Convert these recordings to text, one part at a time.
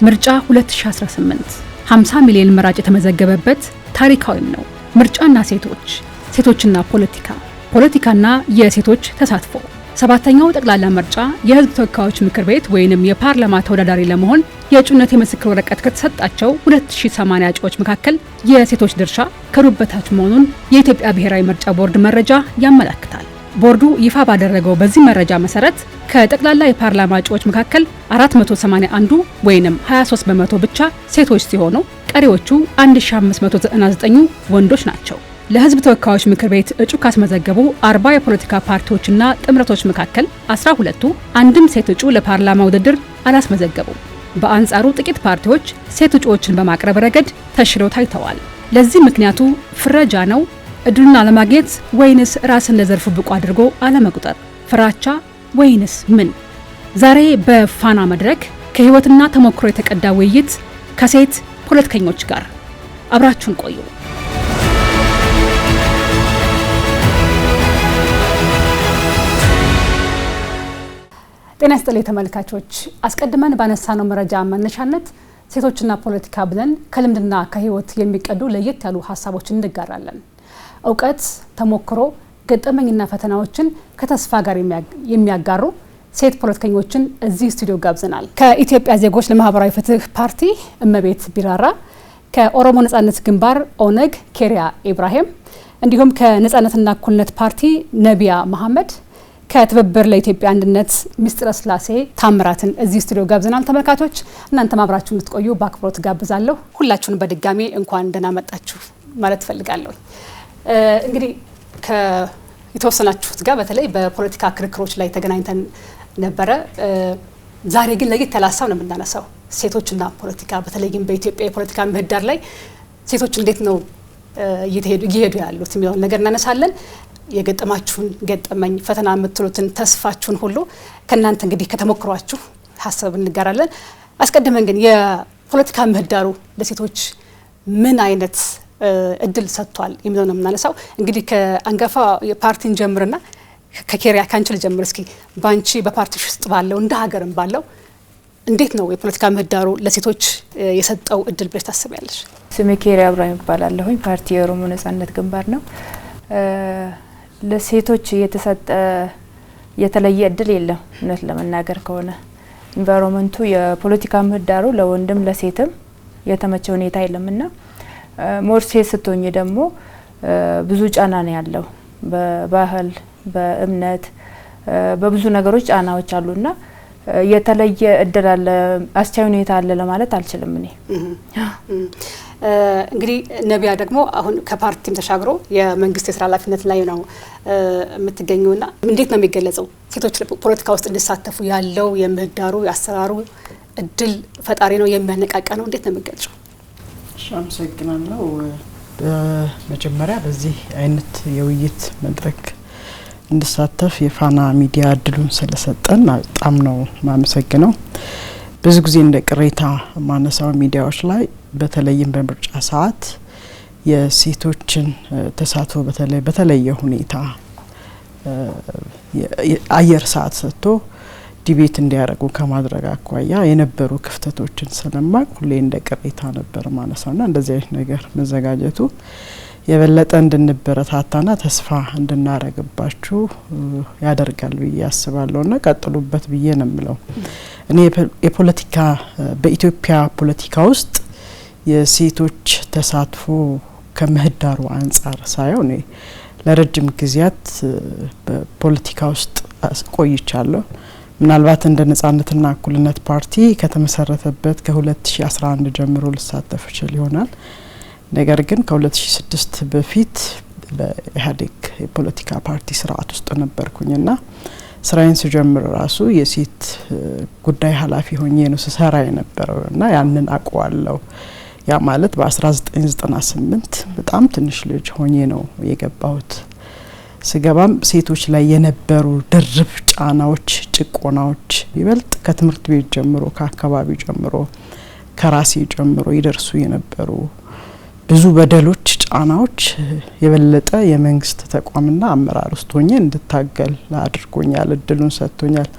ምርጫ 2018 50 ሚሊዮን መራጭ የተመዘገበበት ታሪካዊም ነው። ምርጫና ሴቶች፣ ሴቶችና ፖለቲካ፣ ፖለቲካና የሴቶች ተሳትፎ። ሰባተኛው ጠቅላላ ምርጫ የህዝብ ተወካዮች ምክር ቤት ወይንም የፓርላማ ተወዳዳሪ ለመሆን የእጩነት የምስክር ወረቀት ከተሰጣቸው 2080 እጩዎች መካከል የሴቶች ድርሻ ከሩብ በታች መሆኑን የኢትዮጵያ ብሔራዊ ምርጫ ቦርድ መረጃ ያመለክታል። ቦርዱ ይፋ ባደረገው በዚህ መረጃ መሰረት ከጠቅላላ የፓርላማ እጩዎች መካከል 481 ወይንም 23 በመቶ ብቻ ሴቶች ሲሆኑ ቀሪዎቹ 1599 ወንዶች ናቸው። ለህዝብ ተወካዮች ምክር ቤት እጩ ካስመዘገቡ 40 የፖለቲካ ፓርቲዎችና ጥምረቶች መካከል 12ቱ አንድም ሴት እጩ ለፓርላማ ውድድር አላስመዘገቡም። በአንጻሩ ጥቂት ፓርቲዎች ሴት እጩዎችን በማቅረብ ረገድ ተሽለው ታይተዋል። ለዚህ ምክንያቱ ፍረጃ ነው? እድሉን አለማግኘት ወይንስ ራስን ለዘርፉ ብቁ አድርጎ አለመቁጠር? ፍራቻ ወይንስ ምን? ዛሬ በፋና መድረክ ከህይወትና ተሞክሮ የተቀዳ ውይይት ከሴት ፖለቲከኞች ጋር አብራችሁን ቆዩ። ጤና ይስጥልኝ ተመልካቾች፣ አስቀድመን ባነሳነው መረጃ መነሻነት ሴቶችና ፖለቲካ ብለን ከልምድና ከህይወት የሚቀዱ ለየት ያሉ ሀሳቦችን እንጋራለን። እውቀት፣ ተሞክሮ፣ ገጠመኝና ፈተናዎችን ከተስፋ ጋር የሚያጋሩ ሴት ፖለቲከኞችን እዚህ ስቱዲዮ ጋብዘናል። ከኢትዮጵያ ዜጎች ለማህበራዊ ፍትህ ፓርቲ እመቤት ቢራራ፣ ከኦሮሞ ነጻነት ግንባር ኦነግ ኬሪያ ኢብራሂም፣ እንዲሁም ከነጻነትና እኩልነት ፓርቲ ነቢያ መሐመድ፣ ከትብብር ለኢትዮጵያ አንድነት ሚስጥረ ስላሴ ታምራትን እዚህ ስቱዲዮ ጋብዘናል። ተመልካቾች እናንተም አብራችሁ እንድትቆዩ በአክብሮት ጋብዛለሁ። ሁላችሁንም በድጋሚ እንኳን ደህና መጣችሁ ማለት ፈልጋለሁ። እንግዲህ የተወሰናችሁት ጋር በተለይ በፖለቲካ ክርክሮች ላይ ተገናኝተን ነበረ። ዛሬ ግን ለየት ያለ ሀሳብ ነው የምናነሳው። ሴቶችና ፖለቲካ፣ በተለይም በኢትዮጵያ የፖለቲካ ምህዳር ላይ ሴቶች እንዴት ነው እየሄዱ ያሉት የሚለውን ነገር እናነሳለን። የገጠማችሁን ገጠመኝ፣ ፈተና የምትሉትን ተስፋችሁን ሁሉ ከእናንተ እንግዲህ ከተሞክሯችሁ ሀሳብ እንጋራለን። አስቀድመን ግን የፖለቲካ ምህዳሩ ለሴቶች ምን አይነት እድል ሰጥቷል የሚለው ነው የምናነሳው። እንግዲህ ከአንጋፋ የፓርቲን ጀምርና ከኬሪያ ካንቺ ልጀምር። እስኪ ባንቺ በፓርቲሽ ውስጥ ባለው እንደ ሀገርም ባለው እንዴት ነው የፖለቲካ ምህዳሩ ለሴቶች የሰጠው እድል ብለሽ ታስቢያለሽ? ስሜ ኬሪያ ኢብራሂም እባላለሁ። ፓርቲ የኦሮሞ ነጻነት ግንባር ነው። ለሴቶች የተሰጠ የተለየ እድል የለም። እውነት ለመናገር ከሆነ ኢንቫይሮንመንቱ የፖለቲካ ምህዳሩ ለወንድም ለሴትም የተመቸ ሁኔታ የለምና ሞር ሴት ስትሆኚ ደግሞ ብዙ ጫና ነው ያለው። በባህል፣ በእምነት፣ በብዙ ነገሮች ጫናዎች አሉና የተለየ እድል አለ፣ አስቻይ ሁኔታ አለ ለማለት አልችልም እኔ። እንግዲህ ነቢያ ደግሞ አሁን ከፓርቲም ተሻግሮ የመንግስት የስራ ኃላፊነት ላይ ነው የምትገኙና እንዴት ነው የሚገለጸው ሴቶች ፖለቲካ ውስጥ እንዲሳተፉ ያለው የምህዳሩ የአሰራሩ እድል ፈጣሪ ነው የሚያነቃቃ ነው? እንዴት ነው የሚገልጸው? አመሰግናለሁ። በመጀመሪያ በዚህ አይነት የውይይት መድረክ እንድሳተፍ የፋና ሚዲያ እድሉን ስለሰጠን በጣም ነው ማመሰግነው። ብዙ ጊዜ እንደ ቅሬታ ማነሳው ሚዲያዎች ላይ በተለይም በምርጫ ሰዓት የሴቶችን ተሳትፎ በተለየ ሁኔታ አየር ሰዓት ሰጥቶ ዲቤት እንዲያደርጉ ከማድረግ አኳያ የነበሩ ክፍተቶችን ስለማቅ ሁሌ እንደ ቅሬታ ነበር ማነሳውና እንደዚህ አይነት ነገር መዘጋጀቱ የበለጠ እንድንበረታታና ተስፋ እንድናረግባችሁ ያደርጋል ብዬ አስባለሁና ቀጥሉበት ብዬ ነው የምለው። እኔ የፖለቲካ በኢትዮጵያ ፖለቲካ ውስጥ የሴቶች ተሳትፎ ከምህዳሩ አንጻር ሳይሆን እኔ ለረጅም ጊዜያት በፖለቲካ ውስጥ ቆይቻለሁ። ምናልባት እንደ ነጻነትና እኩልነት ፓርቲ ከተመሰረተበት ከ2011 ጀምሮ ልሳተፍ ይችል ይሆናል። ነገር ግን ከ2006 በፊት በኢህአዴግ የፖለቲካ ፓርቲ ስርዓት ውስጥ ነበርኩኝና ስራዬን ስጀምር ራሱ የሴት ጉዳይ ኃላፊ ሆኜ ነው ስሰራ የነበረውና ያንን አውቀዋለሁ። ያ ማለት በ1998 በጣም ትንሽ ልጅ ሆኜ ነው የገባሁት። ስገባም ሴቶች ላይ የነበሩ ድርብ ጫናዎች፣ ጭቆናዎች ይበልጥ ከትምህርት ቤት ጀምሮ ከአካባቢ ጀምሮ ከራሴ ጀምሮ ይደርሱ የነበሩ ብዙ በደሎች፣ ጫናዎች የበለጠ የመንግስት ተቋምና አመራር ውስጥ ሆኜ እንድታገል አድርጎኛል፣ እድሉን ሰጥቶኛል።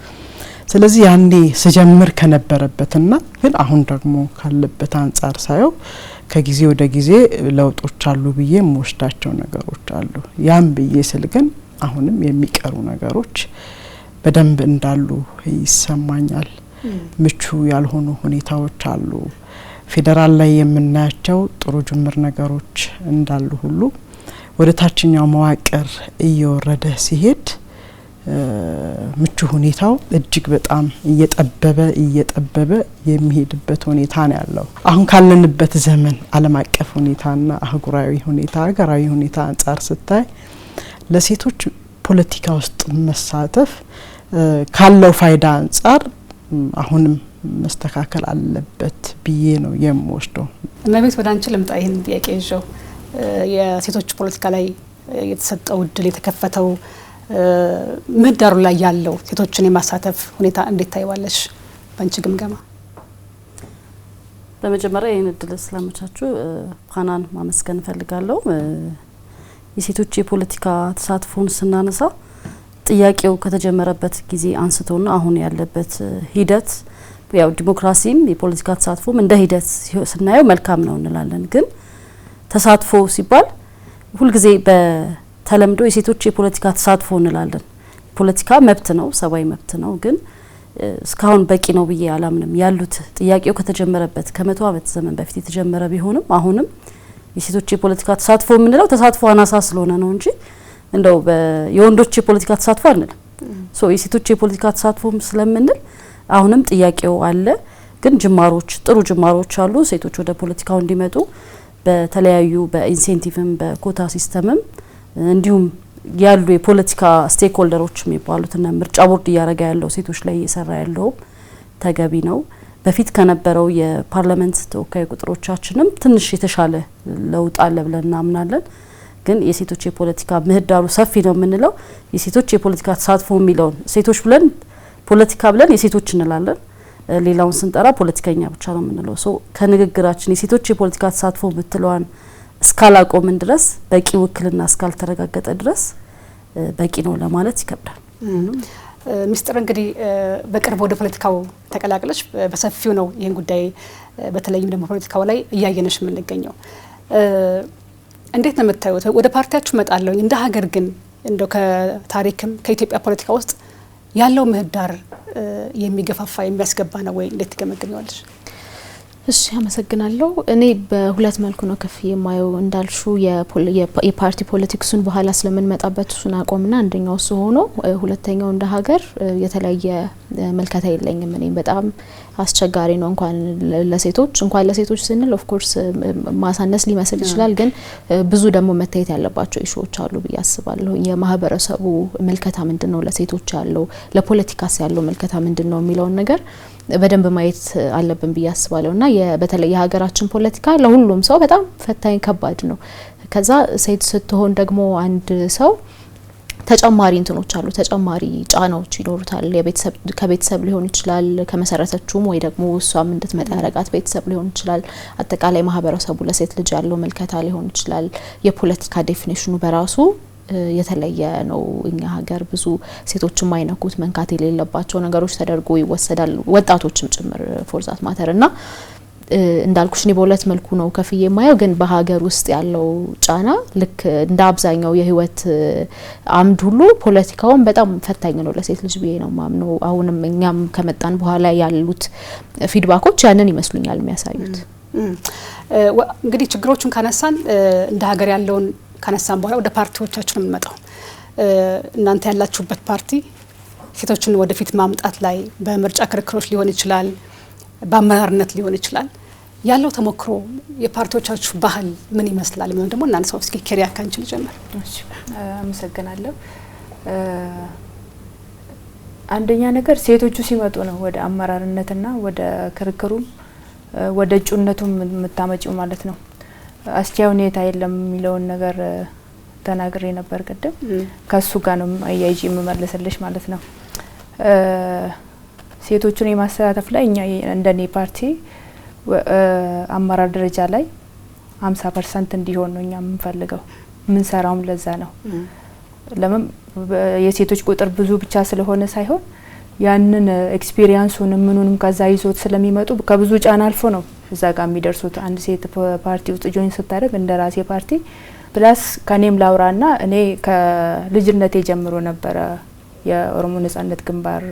ስለዚህ ያኔ ስጀምር ከነበረበትና ግን አሁን ደግሞ ካለበት አንጻር ሳየው ከጊዜ ወደ ጊዜ ለውጦች አሉ ብዬ የምወስዳቸው ነገሮች አሉ። ያም ብዬ ስል ግን አሁንም የሚቀሩ ነገሮች በደንብ እንዳሉ ይሰማኛል። ምቹ ያልሆኑ ሁኔታዎች አሉ። ፌዴራል ላይ የምናያቸው ጥሩ ጅምር ነገሮች እንዳሉ ሁሉ ወደ ታችኛው መዋቅር እየወረደ ሲሄድ ምቹ ሁኔታው እጅግ በጣም እየጠበበ የሚሄድበት ሁኔታ ነው ያለው። አሁን ካለንበት ዘመን ዓለም አቀፍ ሁኔታና አህጉራዊ ሁኔታ ሀገራዊ ሁኔታ አንጻር ስታይ ለሴቶች ፖለቲካ ውስጥ መሳተፍ ካለው ፋይዳ አንጻር አሁንም መስተካከል አለበት ብዬ ነው የምወስደው። እመቤት ወደ አንቺ ልምጣ። ይሄን ጥያቄ ይዤው የሴቶች ፖለቲካ ላይ የተሰጠው እድል የተከፈተው ምህዳሩ ላይ ያለው ሴቶችን የማሳተፍ ሁኔታ እንዴት ታይዋለሽ ባንቺ ግምገማ? በመጀመሪያ ይህን እድል ስላመቻቹ ፓናን ማመስገን ፈልጋለሁ። የሴቶች የፖለቲካ ተሳትፎን ስናነሳ ጥያቄው ከተጀመረበት ጊዜ አንስቶና አሁን ያለበት ሂደት ያው ዲሞክራሲም የፖለቲካ ተሳትፎም እንደ ሂደት ስናየው መልካም ነው እንላለን። ግን ተሳትፎ ሲባል ሁልጊዜ በተለምዶ የሴቶች የፖለቲካ ተሳትፎ እንላለን። ፖለቲካ መብት ነው፣ ሰብአዊ መብት ነው። ግን እስካሁን በቂ ነው ብዬ አላምንም። ያሉት ጥያቄው ከተጀመረበት ከ100 ዓመት ዘመን በፊት የተጀመረ ቢሆንም አሁንም የሴቶች የፖለቲካ ተሳትፎ የምንለው ተሳትፎ አናሳ ስለሆነ ነው እንጂ እንደው የወንዶች የፖለቲካ ተሳትፎ አንልም። የሴቶች የፖለቲካ ተሳትፎ ስለምንል አሁንም ጥያቄው አለ። ግን ጥሩ ጅማሮች አሉ። ሴቶች ወደ ፖለቲካው እንዲመጡ በተለያዩ በኢንሴንቲቭም በኮታ ሲስተምም እንዲሁም ያሉ የፖለቲካ ስቴክ ሆልደሮች የሚባሉትና ምርጫ ቦርድ እያረጋ ያለው ሴቶች ላይ እየሰራ ያለው ተገቢ ነው። በፊት ከነበረው የፓርላመንት ተወካይ ቁጥሮቻችንም ትንሽ የተሻለ ለውጥ አለ ብለን እናምናለን። ግን የሴቶች የፖለቲካ ምህዳሩ ሰፊ ነው የምንለው የሴቶች የፖለቲካ ተሳትፎ የሚለውን ሴቶች ብለን ፖለቲካ ብለን የሴቶች እንላለን። ሌላውን ስንጠራ ፖለቲከኛ ብቻ ነው የምንለው። ከንግግራችን የሴቶች የፖለቲካ ተሳትፎ ብትለዋን እስካላቆምን ድረስ በቂ ውክልና እስካልተረጋገጠ ድረስ በቂ ነው ለማለት ይከብዳል። ሚስጥር እንግዲህ በቅርብ ወደ ፖለቲካው ተቀላቅለሽ በሰፊው ነው ይህን ጉዳይ በተለይም ደግሞ ፖለቲካው ላይ እያየነሽ የምንገኘው። እንዴት ነው የምታዩት? ወደ ፓርቲያችሁ መጣለሁ። እንደ ሀገር ግን እንደው ከታሪክም ከኢትዮጵያ ፖለቲካ ውስጥ ያለው ምህዳር የሚገፋፋ የሚያስገባ ነው ወይ? እንዴት ትገመግሚዋለሽ? እሺ አመሰግናለሁ። እኔ በሁለት መልኩ ነው ከፍዬ የማየው። እንዳልሹ የፓርቲ ፖለቲክሱን በኋላ ስለምንመጣበት እሱን አቆምና አንደኛው እሱ ሆኖ ሁለተኛው እንደ ሀገር የተለያየ መልከታ የለኝም። እኔ በጣም አስቸጋሪ ነው እንኳን ለሴቶች ስንል ኦፍ ኮርስ ማሳነስ ሊመስል ይችላል። ግን ብዙ ደግሞ መታየት ያለባቸው ኢሹዎች አሉ ብዬ አስባለሁ። የማህበረሰቡ መልከታ ምንድነው፣ ለሴቶች ያለው ለፖለቲካስ ያለው መልከታ ምንድነው የሚለውን ነገር በደንብ ማየት አለብን ብዬ አስባለሁና በተለይ የሀገራችን ፖለቲካ ለሁሉም ሰው በጣም ፈታኝ ከባድ ነው። ከዛ ሴት ስትሆን ደግሞ አንድ ሰው ተጨማሪ እንትኖች አሉ፣ ተጨማሪ ጫናዎች ይኖሩታል። ከቤተሰብ ሊሆን ይችላል ከመሰረተችውም ወይ ደግሞ እሷም እንድትመጣ ያረጋት ቤተሰብ ሊሆን ይችላል። አጠቃላይ ማህበረሰቡ ለሴት ልጅ ያለው መልከታ ሊሆን ይችላል። የፖለቲካ ዴፊኒሽኑ በራሱ የተለየ ነው። እኛ ሀገር ብዙ ሴቶች የማይነኩት መንካት የሌለባቸው ነገሮች ተደርጎ ይወሰዳል፣ ወጣቶችም ጭምር ፎርዛት ማተርና እንዳልኩሽ እኔ በሁለት መልኩ ነው ከፍዬ የማየው። ግን በሀገር ውስጥ ያለው ጫና ልክ እንደ አብዛኛው የህይወት አምድ ሁሉ ፖለቲካውን በጣም ፈታኝ ነው ለሴት ልጅ ብዬ ነው ማምነው። አሁንም እኛም ከመጣን በኋላ ያሉት ፊድባኮች ያንን ይመስሉኛል የሚያሳዩት። እንግዲህ ችግሮቹን ካነሳን እንደ ሀገር ያለውን ካነሳን በኋላ ወደ ፓርቲዎቻችን የምንመጣው እናንተ ያላችሁበት ፓርቲ ሴቶችን ወደፊት ማምጣት ላይ በምርጫ ክርክሮች ሊሆን ይችላል፣ በአመራርነት ሊሆን ይችላል ያለው ተሞክሮ የፓርቲዎቻችሁ ባህል ምን ይመስላል? ምን ደግሞ እናንሳው እስኪ ኬሪያ ካንቺ ልጀምር። እሺ አመሰግናለሁ። አንደኛ ነገር ሴቶቹ ሲመጡ ነው ወደ አመራርነትና ወደ ክርክሩም ወደ እጩነቱም የምታመጪው ማለት ነው። አስቻይ ሁኔታ የለም የሚለውን ነገር ተናግሬ ነበር ቅድም። ከሱ ጋር ነው አያይጂ የምመለስልሽ ማለት ነው። ሴቶቹን የማስተሳተፍ ላይ እኛ እንደኔ ፓርቲ አመራር ደረጃ ላይ 50% እንዲሆን ነው እኛ የምንፈልገው። ምን ሰራውም ለዛ ነው። ለምን የሴቶች ቁጥር ብዙ ብቻ ስለሆነ ሳይሆን ያንን ኤክስፒሪየንሱን ምኑንም ከዛ ይዞት ስለሚመጡ ከብዙ ጫና አልፎ ነው እዛ ጋር የሚደርሱት። አንድ ሴት ፓርቲ ውስጥ ጆይን ስታደርግ እንደ ራሴ ፓርቲ ፕላስ ከኔም ላውራና እኔ ከልጅነቴ ጀምሮ ነበረ የኦሮሞ ነጻነት ግንባር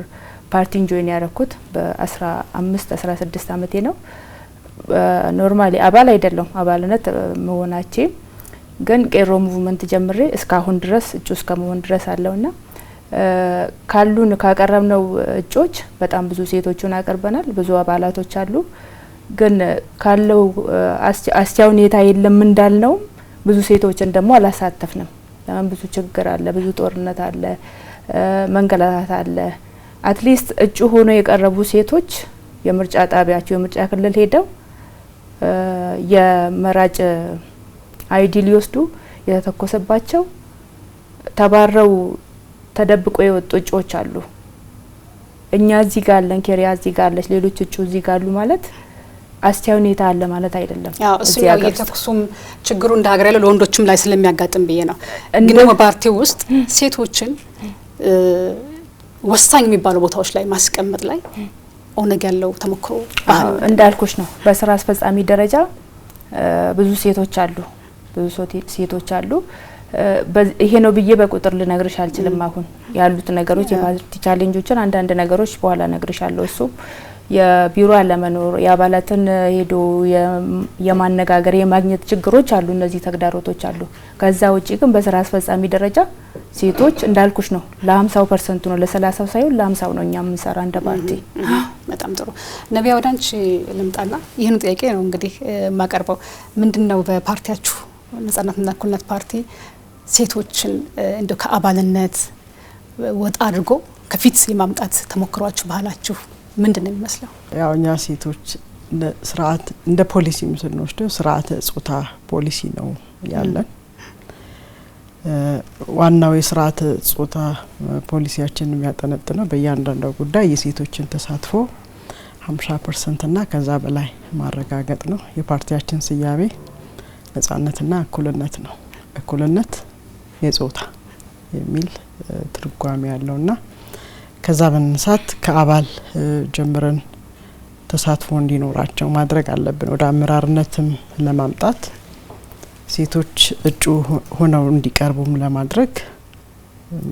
ፓርቲን ጆይን ያደረኩት በ15 16 አመቴ ነው። ኖርማሊ አባል አይደለም አባልነት መሆናቼ ግን ቄሮ ሙቭመንት ጀምሬ እስካሁን ድረስ እጩ እስከመሆን ድረስ አለውና ካሉን ካቀረብነው እጮች በጣም ብዙ ሴቶችን አቀርበናል። ብዙ አባላቶች አሉ። ግን ካለው አስቻው ሁኔታ የለም እንዳልነው ብዙ ሴቶችን ደግሞ አላሳተፍንም። ለምን ብዙ ችግር አለ፣ ብዙ ጦርነት አለ፣ መንገላታት አለ። አትሊስት እጩ ሆኖ የቀረቡ ሴቶች የምርጫ ጣቢያቸው የምርጫ ክልል ሄደው የመራጭ አይዲ ሊወስዱ የተተኮሰባቸው ተባረው ተደብቆ የወጡ እጩዎች አሉ። እኛ እዚህ ጋር አለን፣ ኬሪያ እዚህ ጋር አለች፣ ሌሎች እጩ እዚህ ጋር አሉ ማለት አስቻው ሁኔታ አለ ማለት አይደለም። ያው እሱ የተኩሱም ችግሩ እንደ ሀገር ያለው ለወንዶችም ላይ ስለሚያጋጥም ብዬ ነው። ግን ደግሞ ፓርቲው ውስጥ ሴቶችን ወሳኝ የሚባሉ ቦታዎች ላይ ማስቀመጥ ላይ ኦነግ ያለው ተሞክሮ እንዳልኩሽ ነው። በስራ አስፈጻሚ ደረጃ ብዙ ሴቶች አሉ፣ ብዙ ሴቶች አሉ። ይሄ ነው ብዬ በቁጥር ልነግርሽ አልችልም። አሁን ያሉት ነገሮች የፓርቲ ቻሌንጆችን አንዳንድ ነገሮች በኋላ ነግርሻለሁ። እሱ የቢሮ አለመኖር፣ የአባላትን ሄዶ የማነጋገር የማግኘት ችግሮች አሉ። እነዚህ ተግዳሮቶች አሉ። ከዛ ውጪ ግን በስራ አስፈጻሚ ደረጃ ሴቶች እንዳልኩሽ ነው ለ50% ነው፣ ለ30 ሳይሆን ለ50 ነው እኛ የምንሰራ እንደ ፓርቲ። በጣም ጥሩ። ነቢያ ወዳንቺ ልምጣና ይህን ጥያቄ ነው እንግዲህ ማቀርበው። ምንድነው በፓርቲያችሁ ነጻነትና እኩልነት ፓርቲ ሴቶችን እንደ ከአባልነት ወጣ አድርጎ ከፊት የማምጣት ተሞክሯችሁ ባህላችሁ ምንድነው የሚመስለው? ያው እኛ ሴቶች ስርዓት እንደ ፖሊሲ ስንወስደው ስርዓተ ጾታ ፖሊሲ ነው ያለን። ዋናው የስርዓተ ጾታ ፖሊሲያችን የሚያጠነጥነው በእያንዳንዱ ጉዳይ የሴቶችን ተሳትፎ 50% እና ከዛ በላይ ማረጋገጥ ነው። የፓርቲያችን ስያሜ ነጻነትና እኩልነት ነው። እኩልነት የጾታ የሚል ትርጓሜ ያለውና ከዛ በመነሳት ከአባል ጀምረን ተሳትፎ እንዲኖራቸው ማድረግ አለብን። ወደ አመራርነትም ለማምጣት ሴቶች እጩ ሆነው እንዲቀርቡም ለማድረግ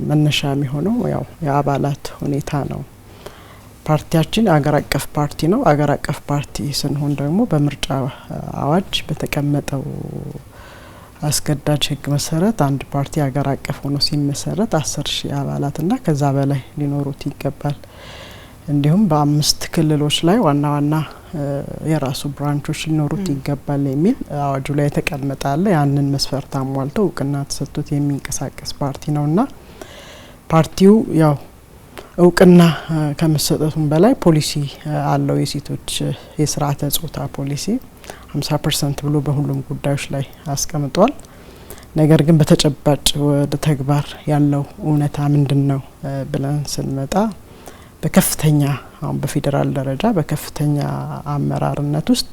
መነሻ የሚሆነው ያው የአባላት ሁኔታ ነው። ፓርቲያችን አገር አቀፍ ፓርቲ ነው። አገር አቀፍ ፓርቲ ስንሆን ደግሞ በምርጫ አዋጅ በተቀመጠው አስገዳጅ ሕግ መሰረት አንድ ፓርቲ አገር አቀፍ ሆኖ ሲመሰረት 10,000 አባላትና ከዛ በላይ ሊኖሩት ይገባል። እንዲሁም በ5 ክልሎች ላይ ዋና ዋና የራሱ ብራንቾች ሊኖሩት ይገባል የሚል አዋጁ ላይ የተቀመጠ አለ። ያንን መስፈርት አሟልተው እውቅና ተሰጥቶት የሚንቀሳቀስ ፓርቲ ነውና ፓርቲው ያው እውቅና ከመሰጠቱም በላይ ፖሊሲ አለው። የሴቶች የስርዓተ ጾታ ፖሊሲ 50% ብሎ በሁሉም ጉዳዮች ላይ አስቀምጧል። ነገር ግን በተጨባጭ ወደ ተግባር ያለው እውነታ ምንድነው ብለን ስንመጣ በከፍተኛ አሁን በፌዴራል ደረጃ በከፍተኛ አመራርነት ውስጥ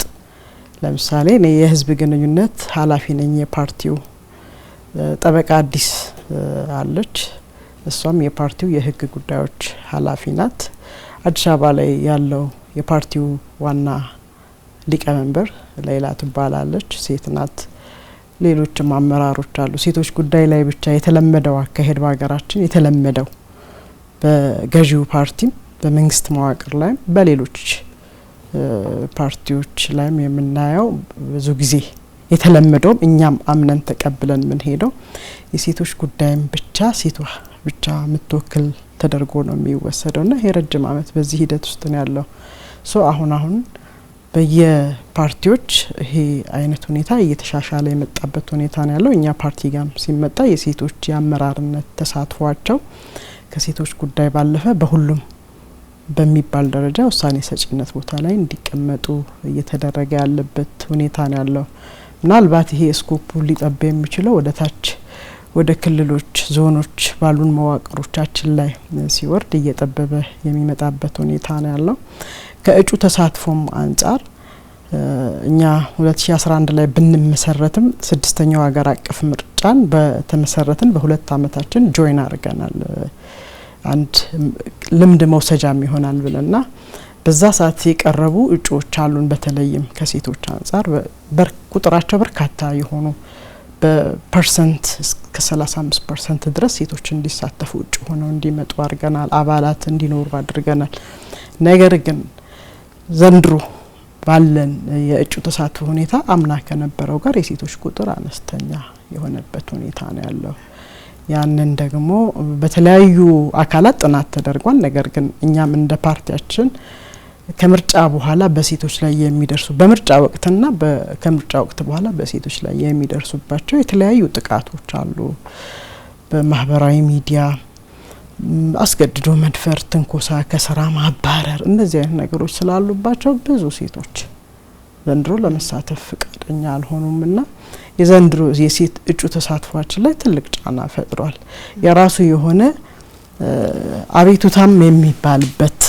ለምሳሌ እኔ የህዝብ ግንኙነት ኃላፊ ነኝ። የፓርቲው ጠበቃ አዲስ አለች፣ እሷም የፓርቲው የህግ ጉዳዮች ኃላፊ ናት። አዲስ አበባ ላይ ያለው የፓርቲው ዋና ሊቀመንበር ሌላ ትባላለች፣ ሴት ናት። ሌሎችም አመራሮች አሉ። ሴቶች ጉዳይ ላይ ብቻ የተለመደው አካሄድ በሀገራችን የተለመደው በገዢው ፓርቲም በመንግስት መዋቅር ላይ በሌሎች ፓርቲዎች ላይም የምናየው ብዙ ጊዜ የተለመደውም እኛም አምነን ተቀብለን ምን ሄደው የሴቶች ጉዳይም ብቻ ሴቷ ብቻ ምትወክል ተደርጎ ነው የሚወሰደውና የረጅም አመት በዚህ ሂደት ውስጥ ነው ያለው። አሁን በየፓርቲዎች ይሄ አይነት ሁኔታ እየተሻሻለ የመጣበት ሁኔታ ነው ያለው። እኛ ፓርቲ ጋር ሲመጣ የሴቶች የአመራርነት ተሳትፏቸው ከሴቶች ጉዳይ ባለፈ በሁሉም በሚባል ደረጃ ውሳኔ ሰጪነት ቦታ ላይ እንዲቀመጡ እየተደረገ ያለበት ሁኔታ ነው ያለው። ምናልባት ይሄ ስኮፑ ሊጠበ የሚችለው ወደ ታች ወደ ክልሎች ዞኖች ባሉን መዋቅሮቻችን ላይ ሲወርድ እየጠበበ የሚመጣበት ሁኔታ ነው ያለው። ከእጩ ተሳትፎም አንጻር እኛ 2011 ላይ ብንመሰረትም 6ኛው ሀገር አቀፍ ምርጫን በተመሰረትን በ2 አመታችን ጆይን አድርገናል። አንድ ልምድ መውሰጃም ይሆናል ብለና በዛ ሰዓት የቀረቡ እጩዎች አሉን። በተለይም ከሴቶች አንጻር ቁጥራቸው በርካታ የሆኑ በፐርሰንት እስከ 35% ድረስ ሴቶች እንዲሳተፉ እጩ ሆነው እንዲመጡ አድርገናል። አባላት እንዲኖሩ አድርገናል። ነገር ግን ዘንድሮ ባለን የእጩ ተሳትፎ ሁኔታ አምና ከነበረው ጋር የሴቶች ቁጥር አነስተኛ የሆነበት ሁኔታ ነው ያለው። ያንን ደግሞ በተለያዩ አካላት ጥናት ተደርጓል። ነገር ግን እኛም እንደ ፓርቲያችን ከምርጫ በኋላ በሴቶች ላይ የሚደርሱ በምርጫ ወቅትና ከምርጫ ወቅት በኋላ በሴቶች ላይ የሚደርሱባቸው የተለያዩ ጥቃቶች አሉ። በማህበራዊ ሚዲያ አስገድዶ መድፈር፣ ትንኮሳ፣ ከስራ ማባረር እነዚህ አይነት ነገሮች ስላሉባቸው ብዙ ሴቶች ዘንድሮ ለመሳተፍ ፍቃደኛ አልሆኑምና የዘንድሮ የሴት እጩ ተሳትፏችን ላይ ትልቅ ጫና ፈጥሯል። የራሱ የሆነ አቤቱታም የሚባልበት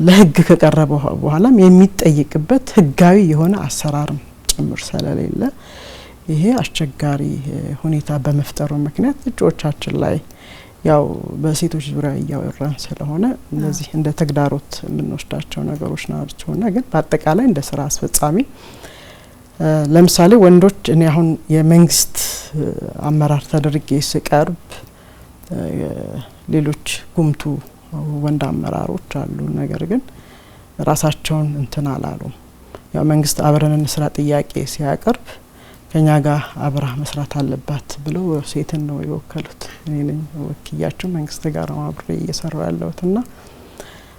ለህግ ከቀረበ በኋላም የሚጠይቅበት ህጋዊ የሆነ አሰራርም ጭምር ስለሌለ ይሄ አስቸጋሪ ሁኔታ በመፍጠሩ ምክንያት እጩዎቻችን ላይ ያው በሴቶች ዙሪያ እያወራን ስለሆነ እነዚህ እንደ ተግዳሮት የምንወስዳቸው ነገሮች ናቸውና ግን በአጠቃላይ እንደ ስራ አስፈጻሚ ለምሳሌ ወንዶች እኔ አሁን የመንግስት አመራር ተደርጌ ስቀርብ ሌሎች ጉምቱ ወንድ አመራሮች አሉ። ነገር ግን ራሳቸውን እንትን አላሉም። ያው መንግስት አብረን እንስራ ጥያቄ ሲያቀርብ ከኛ ጋር አብራ መስራት አለባት ብለው ሴትን ነው የወከሉት። እኔ ነኝ ወክያቸው መንግስት ጋር አብሬ እየሰራው ያለውትና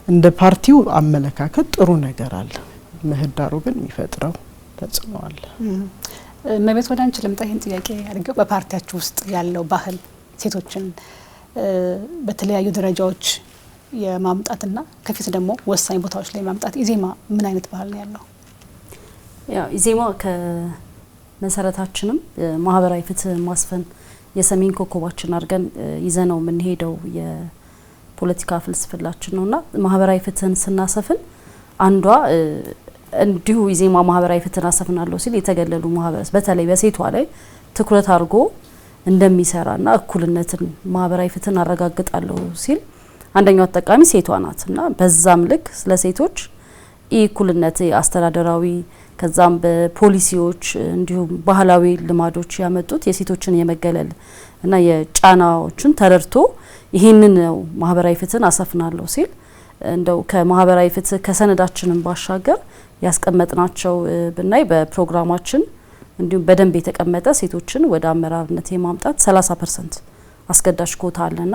እንደ ፓርቲው አመለካከት ጥሩ ነገር አለ። ምህዳሩ ግን የሚፈጥረው ተጽዕኖ አለ። መቤት ወደ አንቺ ልምጣ። ይሄን ጥያቄ አድርገው በፓርቲያችሁ ውስጥ ያለው ባህል ሴቶችን በተለያዩ ደረጃዎች የማምጣትና ከፊት ደግሞ ወሳኝ ቦታዎች ላይ ማምጣት ኢዜማ ምን አይነት ባህል ነው ያለው? ያው ኢዜማ ከመሰረታችንም ማህበራዊ ፍትህ ማስፈን የሰሜን ኮከባችን አድርገን ይዘነው የምንሄደው የፖለቲካ ፍልስፍናችን ነውና ማህበራዊ ፍትህን ስናሰፍን አንዷ እንዲሁ ኢዜማ ማህበራዊ ፍትህን አሰፍናለሁ ሲል የተገለሉ ማህበረሰብ በተለይ በሴቷ ላይ ትኩረት አድርጎ እንደሚሰራና እኩልነትን ማህበራዊ ፍትህን አረጋግጣለሁ ሲል አንደኛው ተጠቃሚ ሴቷ ናትና በዛም ልክ ስለ ሴቶች እኩልነት አስተዳደራዊ ከዛም በፖሊሲዎች እንዲሁም ባህላዊ ልማዶች ያመጡት የሴቶችን የመገለል እና የጫናዎችን ተረድቶ ይሄንን ማህበራዊ ፍትህን አሰፍናለሁ ሲል እንደው ከማህበራዊ ፍትህ ከሰነዳችንን ባሻገር ያስቀመጥናቸው ብናይ በፕሮግራማችን እንዲሁም በደንብ የተቀመጠ ሴቶችን ወደ አመራርነት የማምጣት 30% አስገዳጅ ኮታ አለና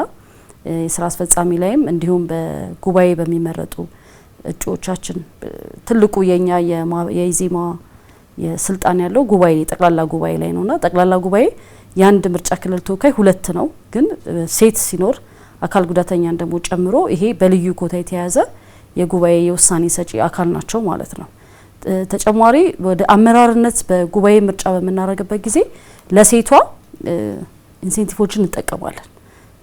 የስራ አስፈጻሚ ላይም እንዲሁም በጉባኤ በሚመረጡ እጩዎቻችን ትልቁ የኛ የኢዜማ የስልጣን ያለው ጉባኤ ጠቅላላ ጉባኤ ላይ ነውና ጠቅላላ ጉባኤ የአንድ ምርጫ ክልል ተወካይ 2 ነው። ግን ሴት ሲኖር አካል ጉዳተኛን ደግሞ ጨምሮ ይሄ በልዩ ኮታ የተያዘ የጉባኤ የውሳኔ ሰጪ አካል ናቸው ማለት ነው። ተጨማሪ ወደ አመራርነት በጉባኤ ምርጫ በመናረግበት ጊዜ ለሴቷ ኢንሴንቲቮችን እንጠቀማለን።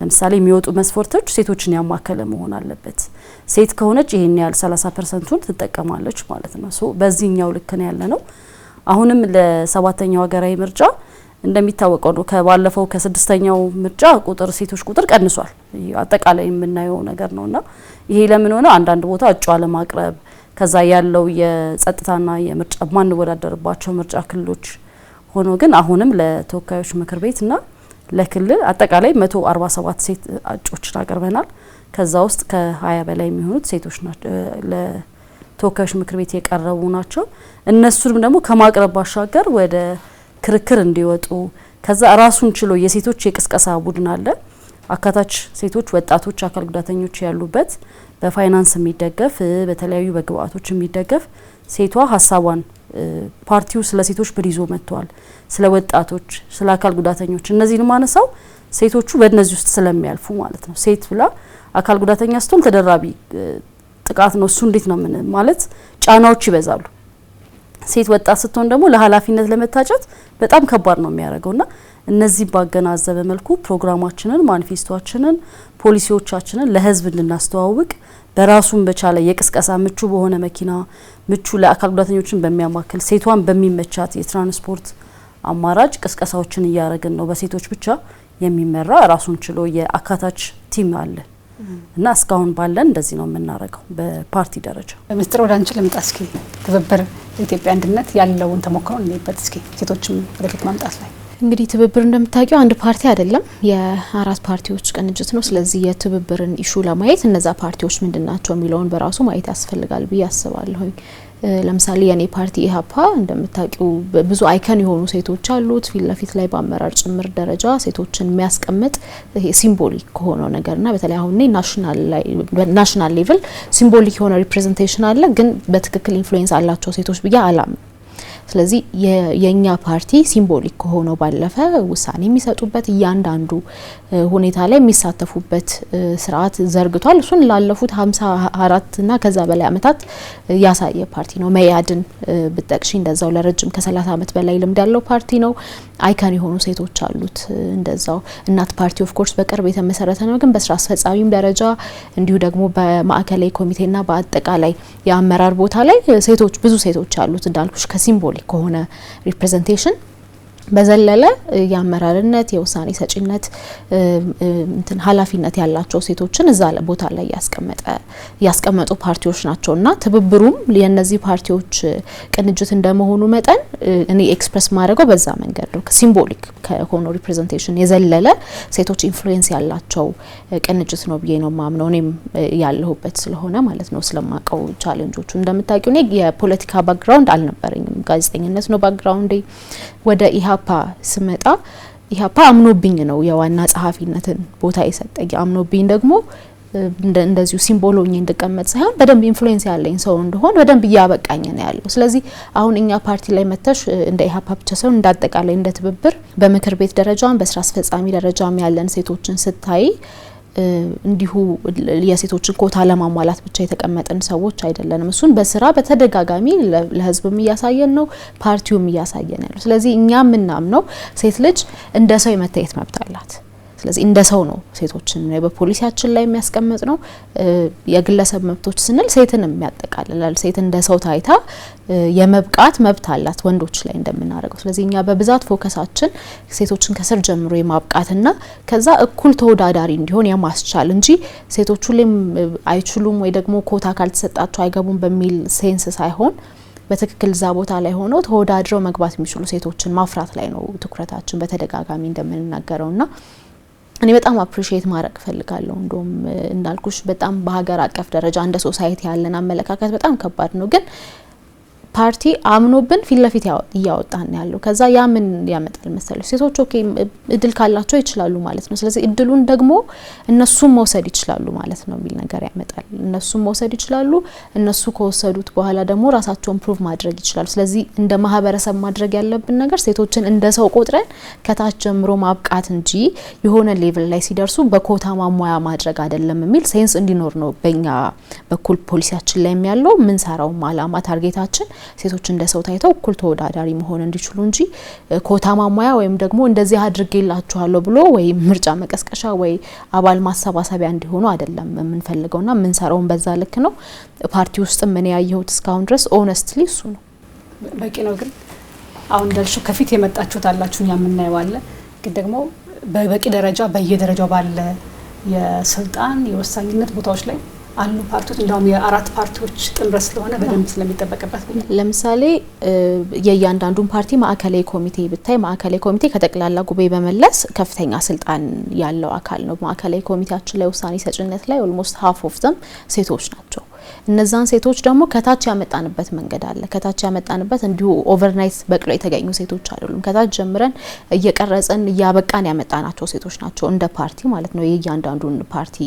ለምሳሌ የሚወጡ መስፈርቶች ሴቶችን ያማከለ መሆን አለበት። ሴት ከሆነች ይሄን ያህል 30%ን ትጠቀማለች ማለት ነው። ሶ በዚህኛው ልክ ነው ያለነው። አሁንም ለሰባተኛው ሀገራዊ ምርጫ እንደሚታወቀው ነው ከባለፈው ከስድስተኛው ምርጫ ቁጥር ሴቶች ቁጥር ቀንሷል። አጠቃላይ የምናየው ነገር ነውና ይሄ ለምን ሆነ? አንዳንድ ቦታ እጩ አለማቅረብ ከዛ ያለው የጸጥታና የምርጫ ማን ወዳደረባቸው ምርጫ ክልሎች ሆኖ ግን አሁንም ለተወካዮች ምክር ቤትና ለክልል አጠቃላይ 147 ሴት እጩዎችን አቅርበናል። ከዛ ውስጥ ከ20 በላይ የሚሆኑት ሴቶች ናቸው ለተወካዮች ምክር ቤት የቀረቡ ናቸው። እነሱንም ደግሞ ከማቅረብ ባሻገር ወደ ክርክር እንዲወጡ ከዛ ራሱን ችሎ የሴቶች የቅስቀሳ ቡድን አለ። አካታች ሴቶች፣ ወጣቶች፣ አካል ጉዳተኞች ያሉበት በፋይናንስ የሚደገፍ በተለያዩ በግብአቶች የሚደገፍ ሴቷ ሀሳቧን ፓርቲው ስለ ሴቶች ብሪዞ መጥቷል። ስለ ወጣቶች፣ ስለ አካል ጉዳተኞች እነዚህን ማነሳው ሴቶቹ በእነዚህ ውስጥ ስለሚያልፉ ማለት ነው። ሴት ብላ አካል ጉዳተኛ ስትሆን ተደራቢ ጥቃት ነው። እሱ እንዴት ነው ምን ማለት ጫናዎች ይበዛሉ። ሴት ወጣት ስትሆን ደግሞ ለኃላፊነት ለመታጨት በጣም ከባድ ነው የሚያደርገውና እነዚህ ባገናዘበ መልኩ ፕሮግራማችንን፣ ማኒፌስቶአችንን፣ ፖሊሲዎቻችንን ለህዝብ እንድናስተዋውቅ በራሱን በቻለ የቅስቀሳ ምቹ በሆነ መኪና ምቹ ለአካል ጉዳተኞችን በሚያማክል ሴቷን በሚመቻት የትራንስፖርት አማራጭ ቅስቀሳዎችን እያደረግን ነው። በሴቶች ብቻ የሚመራ ራሱን ችሎ የአካታች ቲም አለ እና እስካሁን ባለን እንደዚህ ነው የምናደርገው በፓርቲ ደረጃ። ሚኒስትር ወደ አንቺ ልምጣ እስኪ። ትብብር ኢትዮጵያ አንድነት ያለውን ተሞክሮ እንይበት እስኪ ሴቶችም ወደፊት ማምጣት ላይ። እንግዲህ ትብብር እንደምታውቂው አንድ ፓርቲ አይደለም፣ የአራት ፓርቲዎች ቅንጅት ነው። ስለዚህ የትብብርን ኢሹ ለማየት እነዛ ፓርቲዎች ምንድናቸው የሚለውን በራሱ ማየት ያስፈልጋል ብዬ አስባለሁ። ለምሳሌ የኔ ፓርቲ ኢህአፓ እንደምታውቂው ብዙ አይከን የሆኑ ሴቶች አሉት። ፊት ለፊት ላይ በአመራር ጭምር ደረጃ ሴቶችን የሚያስቀምጥ ሲምቦሊክ ከሆነው ነገርና በተለይ አሁን ናሽናል ሌቭል ሲምቦሊክ የሆነ ሪፕሬዘንቴሽን አለ፣ ግን በትክክል ኢንፍሉዌንስ አላቸው ሴቶች ብዬ አላም። ስለዚህ የኛ ፓርቲ ሲምቦሊክ ከሆነው ባለፈ ውሳኔ የሚሰጡበት እያንዳንዱ ሁኔታ ላይ የሚሳተፉበት ስርዓት ዘርግቷል። እሱን ላለፉት 54 እና ከዛ በላይ አመታት ያሳየ ፓርቲ ነው። መያድን ብጠቅሺ እንደዛው ለረጅም ከ30 አመት በላይ ልምድ ያለው ፓርቲ ነው። አይካን የሆኑ ሴቶች አሉት። እንደዛው እናት ፓርቲ ኦፍ ኮርስ በቅርብ የተመሰረተ ነው፣ ግን በስራ አስፈጻሚም ደረጃ እንዲሁ ደግሞ በማዕከላዊ ኮሚቴና በአጠቃላይ የአመራር ቦታ ላይ ሴቶች ብዙ ሴቶች አሉት እንዳልኩሽ ከሲምቦሊክ ከሆነ ሪፕሬዘንቴሽን በዘለለ የአመራርነት የውሳኔ ሰጪነት ኃላፊነት ያላቸው ሴቶችን እዛ ቦታ ላይ ያስቀመጡ ፓርቲዎች ናቸውና ትብብሩም የነዚህ ፓርቲዎች ቅንጅት እንደመሆኑ መጠን እኔ ኤክስፕረስ ማድረገው በዛ መንገድ ነው። ሲምቦሊክ ከሆነ ሪፕሬዘንቴሽን የዘለለ ሴቶች ኢንፍሉዌንስ ያላቸው ቅንጅት ነው ብዬ ነው ማምነው። እኔም ያለሁበት ስለሆነ ማለት ነው ስለማቀው ቻሌንጆቹ። እንደምታውቂው እኔ የፖለቲካ ባክግራውንድ አልነበረኝም፣ ጋዜጠኝነት ነው ባክግራውንዴ። ወደ ኢህአፓ ስመጣ ኢህአፓ አምኖብኝ ነው የዋና ጸሐፊነትን ቦታ የሰጠኝ። አምኖብኝ ደግሞ እንደዚሁ ሲምቦሎኝ እንድቀመጥ ሳይሆን በደንብ ኢንፍሉዌንስ ያለኝ ሰው እንደሆን በደንብ እያበቃኝ ነው ያለው። ስለዚህ አሁን እኛ ፓርቲ ላይ መተሽ እንደ ኢህአፓ ብቻ ሳይሆን እንዳጠቃላይ እንደ ትብብር በምክር ቤት ደረጃም በስራ አስፈጻሚ ደረጃም ያለን ሴቶችን ስታይ እንዲሁ የሴቶችን ኮታ ለማሟላት ብቻ የተቀመጠን ሰዎች አይደለንም። እሱን በስራ በተደጋጋሚ ለህዝብም እያሳየን ነው፣ ፓርቲውም እያሳየን ያለው። ስለዚህ እኛ ምናምነው ሴት ልጅ እንደ ሰው የመታየት መብት አላት። ስለዚህ እንደ ሰው ነው ሴቶችን በፖሊሲያችን ላይ የሚያስቀምጥ ነው። የግለሰብ መብቶች ስንል ሴትንም ያጠቃልላል። ሴት እንደ ሰው ታይታ የመብቃት መብት አላት ወንዶች ላይ እንደምናደርገው። ስለዚህ እኛ በብዛት ፎከሳችን ሴቶችን ከስር ጀምሮ የማብቃትና ከዛ እኩል ተወዳዳሪ እንዲሆን የማስቻል እንጂ ሴቶቹ ላይም አይችሉም ወይ ደግሞ ኮታ ካልተሰጣቸው አይገቡም በሚል ሴንስ ሳይሆን በትክክል ዛ ቦታ ላይ ሆነው ተወዳድረው መግባት የሚችሉ ሴቶችን ማፍራት ላይ ነው ትኩረታችን በተደጋጋሚ እንደምንናገረውና እኔ በጣም አፕሪሺየት ማድረግ ፈልጋለሁ። እንደውም እንዳልኩሽ በጣም በሀገር አቀፍ ደረጃ እንደ ሶሳይቲ ያለን አመለካከት በጣም ከባድ ነው፣ ግን ፓርቲ አምኖብን ፊት ለፊት እያወጣን ያለው። ከዛ ያ ምን ያመጣል መሰለሽ? ሴቶች ኦኬ እድል ካላቸው ይችላሉ ማለት ነው። ስለዚህ እድሉን ደግሞ እነሱም መውሰድ ይችላሉ ማለት ነው የሚል ነገር ያመጣል። እነሱም መውሰድ ይችላሉ። እነሱ ከወሰዱት በኋላ ደግሞ ራሳቸውን ፕሩቭ ማድረግ ይችላሉ። ስለዚህ እንደ ማህበረሰብ ማድረግ ያለብን ነገር ሴቶችን እንደ ሰው ቆጥረን ከታች ጀምሮ ማብቃት እንጂ የሆነ ሌቭል ላይ ሲደርሱ በኮታ ማሟያ ማድረግ አይደለም የሚል ሴንስ እንዲኖር ነው በእኛ በኩል ፖሊሲያችን ላይ ያለው ምን ሰራው አላማ ታርጌታችን ሴቶች እንደ ሰው ታይተው እኩል ተወዳዳሪ መሆን እንዲችሉ እንጂ ኮታ ማሟያ ወይም ደግሞ እንደዚህ አድርጌላችኋለሁ ብሎ ወይ ምርጫ መቀስቀሻ ወይ አባል ማሰባሰቢያ እንዲሆኑ አይደለም የምንፈልገውና የምንሰራውን በዛ ልክ ነው። ፓርቲ ውስጥ ምን ያየሁት እስካሁን ድረስ ኦነስትሊ እሱ ነው። በቂ ነው። ግን አሁን እንዳልሽው ከፊት የመጣችሁት አላችሁ የምናየው አለ፣ ግን ደግሞ በበቂ ደረጃ በየደረጃው ባለ የስልጣን የወሳኝነት ቦታዎች ላይ አሉ ፓርቲዎች። እንደውም የአራት ፓርቲዎች ጥምረት ስለሆነ በደንብ ስለሚጠበቅበት ለምሳሌ የእያንዳንዱን ፓርቲ ማዕከላዊ ኮሚቴ ብታይ ማዕከላዊ ኮሚቴ ከጠቅላላ ጉባኤ በመለስ ከፍተኛ ስልጣን ያለው አካል ነው። ማዕከላዊ ኮሚቴያችን ላይ ውሳኔ ሰጭነት ላይ ኦልሞስት ሃፍ ኦፍ ዘም ሴቶች ናቸው። እነዛን ሴቶች ደግሞ ከታች ያመጣንበት መንገድ አለ። ከታች ያመጣንበት እንዲሁ ኦቨርናይት በቅሎ የተገኙ ሴቶች አይደሉም። ከታች ጀምረን እየቀረጽን እያበቃን ያመጣናቸው ሴቶች ናቸው እንደ ፓርቲ ማለት ነው። የእያንዳንዱን ፓርቲ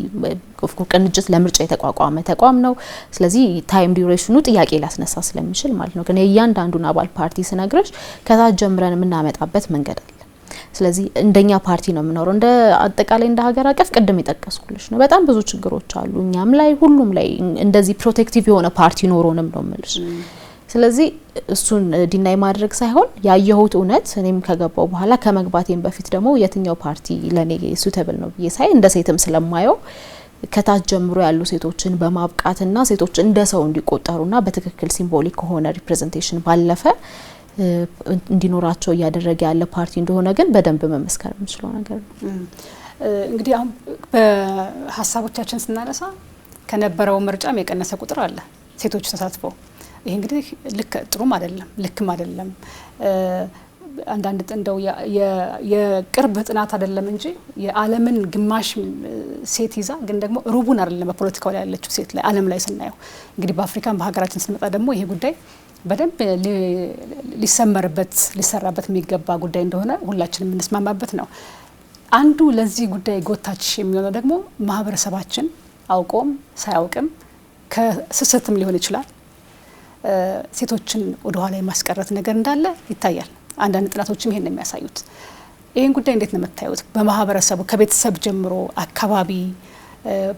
ቅንጅት ለምርጫ የተቋቋመ ተቋም ነው። ስለዚህ ታይም ዲዩሬሽኑ ጥያቄ ሊያስነሳ ስለሚችል ማለት ነው። ግን የእያንዳንዱን አባል ፓርቲ ስነግረሽ ከታች ጀምረን የምናመጣበት መንገድ አለ። ስለዚህ እንደኛ ፓርቲ ነው የምኖረው። እንደ አጠቃላይ እንደ ሀገር አቀፍ ቅድም የጠቀስኩልሽ ነው በጣም ብዙ ችግሮች አሉ እኛም ላይ ሁሉም ላይ እንደዚህ ፕሮቴክቲቭ የሆነ ፓርቲ ኖሮንም ነው የምልሽ። ስለዚህ እሱን ዲናይ ማድረግ ሳይሆን ያየሁት እውነት እኔም ከገባው በኋላ ከመግባቴም በፊት ደግሞ የትኛው ፓርቲ ለኔ ሱቴብል ነው ብዬ ሳይ እንደ ሴትም ስለማየው ከታች ጀምሮ ያሉ ሴቶችን በማብቃትና ሴቶች እንደ ሰው እንዲቆጠሩና በትክክል ሲምቦሊክ ከሆነ ሪፕሬዘንቴሽን ባለፈ እንዲኖራቸው እያደረገ ያለ ፓርቲ እንደሆነ ግን በደንብ መመስከር የምችለው ነገር ነው። እንግዲህ አሁን በሀሳቦቻችን ስናነሳ ከነበረው ምርጫም የቀነሰ ቁጥር አለ ሴቶች ተሳትፎ። ይሄ እንግዲህ ልክ ጥሩም አይደለም ልክም አይደለም። አንዳንድ እንደው የቅርብ ጥናት አይደለም እንጂ የዓለምን ግማሽ ሴት ይዛ ግን ደግሞ ሩቡን አይደለም በፖለቲካው ላይ ያለችው ሴት ላይ ዓለም ላይ ስናየው እንግዲህ በአፍሪካም በሀገራችን ስንመጣ ደግሞ ይሄ ጉዳይ በደንብ ሊሰመርበት ሊሰራበት የሚገባ ጉዳይ እንደሆነ ሁላችንም የምንስማማበት ነው። አንዱ ለዚህ ጉዳይ ጎታች የሚሆነው ደግሞ ማህበረሰባችን አውቆም ሳያውቅም ከስስትም ሊሆን ይችላል ሴቶችን ወደ ኋላ የማስቀረት ነገር እንዳለ ይታያል። አንዳንድ ጥናቶችም ይሄን ነው የሚያሳዩት። ይሄን ጉዳይ እንዴት ነው የምታዩት? በማህበረሰቡ ከቤተሰብ ጀምሮ አካባቢ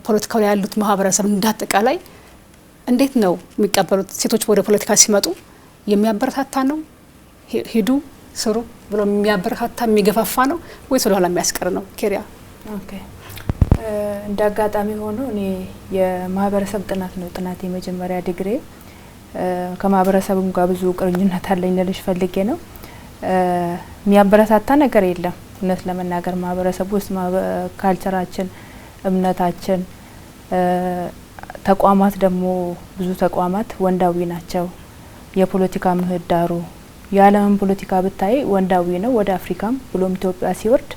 ፖለቲካው ላይ ያሉት ማህበረሰብ እንዳጠቃላይ እንዴት ነው የሚቀበሉት? ሴቶች ወደ ፖለቲካ ሲመጡ የሚያበረታታ ነው ሂዱ ስሩ ብሎ የሚያበረታታ የሚገፋፋ ነው ወይስ ወደ ኋላ የሚያስቀር ነው? ኬሪያ ኦኬ። እንደ አጋጣሚ ሆኖ እኔ የማህበረሰብ ጥናት ነው ጥናት የመጀመሪያ ዲግሪ ከማህበረሰቡም ጋር ብዙ ቁርኝነት አለኝ ልልሽ ፈልጌ ነው። የሚያበረታታ ነገር የለም እውነት ለመናገር ማህበረሰቡ ውስጥ ካልቸራችን፣ እምነታችን፣ ተቋማት ደግሞ ብዙ ተቋማት ወንዳዊ ናቸው። የፖለቲካ ምህዳሩ የዓለምን ፖለቲካ ብታይ ወንዳዊ ነው። ወደ አፍሪካም ብሎም ኢትዮጵያ ሲወርድ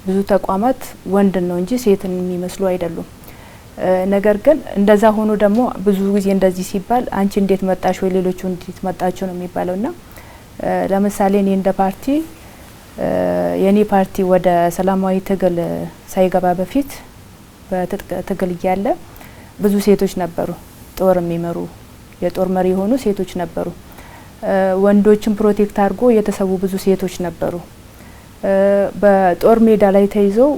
ብዙ ተቋማት ወንድን ነው እንጂ ሴትን የሚመስሉ አይደሉም። ነገር ግን እንደዛ ሆኖ ደግሞ ብዙ ጊዜ እንደዚህ ሲባል አንቺ እንዴት መጣሽ ወይ ሌሎቹ እንዴት መጣችሁ ነው የሚባለውና ለምሳሌ እኔ እንደ ፓርቲ የኔ ፓርቲ ወደ ሰላማዊ ትግል ሳይገባ በፊት በትጥቅ ትግል እያለ ብዙ ሴቶች ነበሩ። ጦር የሚመሩ የጦር መሪ የሆኑ ሴቶች ነበሩ። ወንዶችን ፕሮቴክት አድርጎ የተሰዉ ብዙ ሴቶች ነበሩ። በጦር ሜዳ ላይ ተይዘው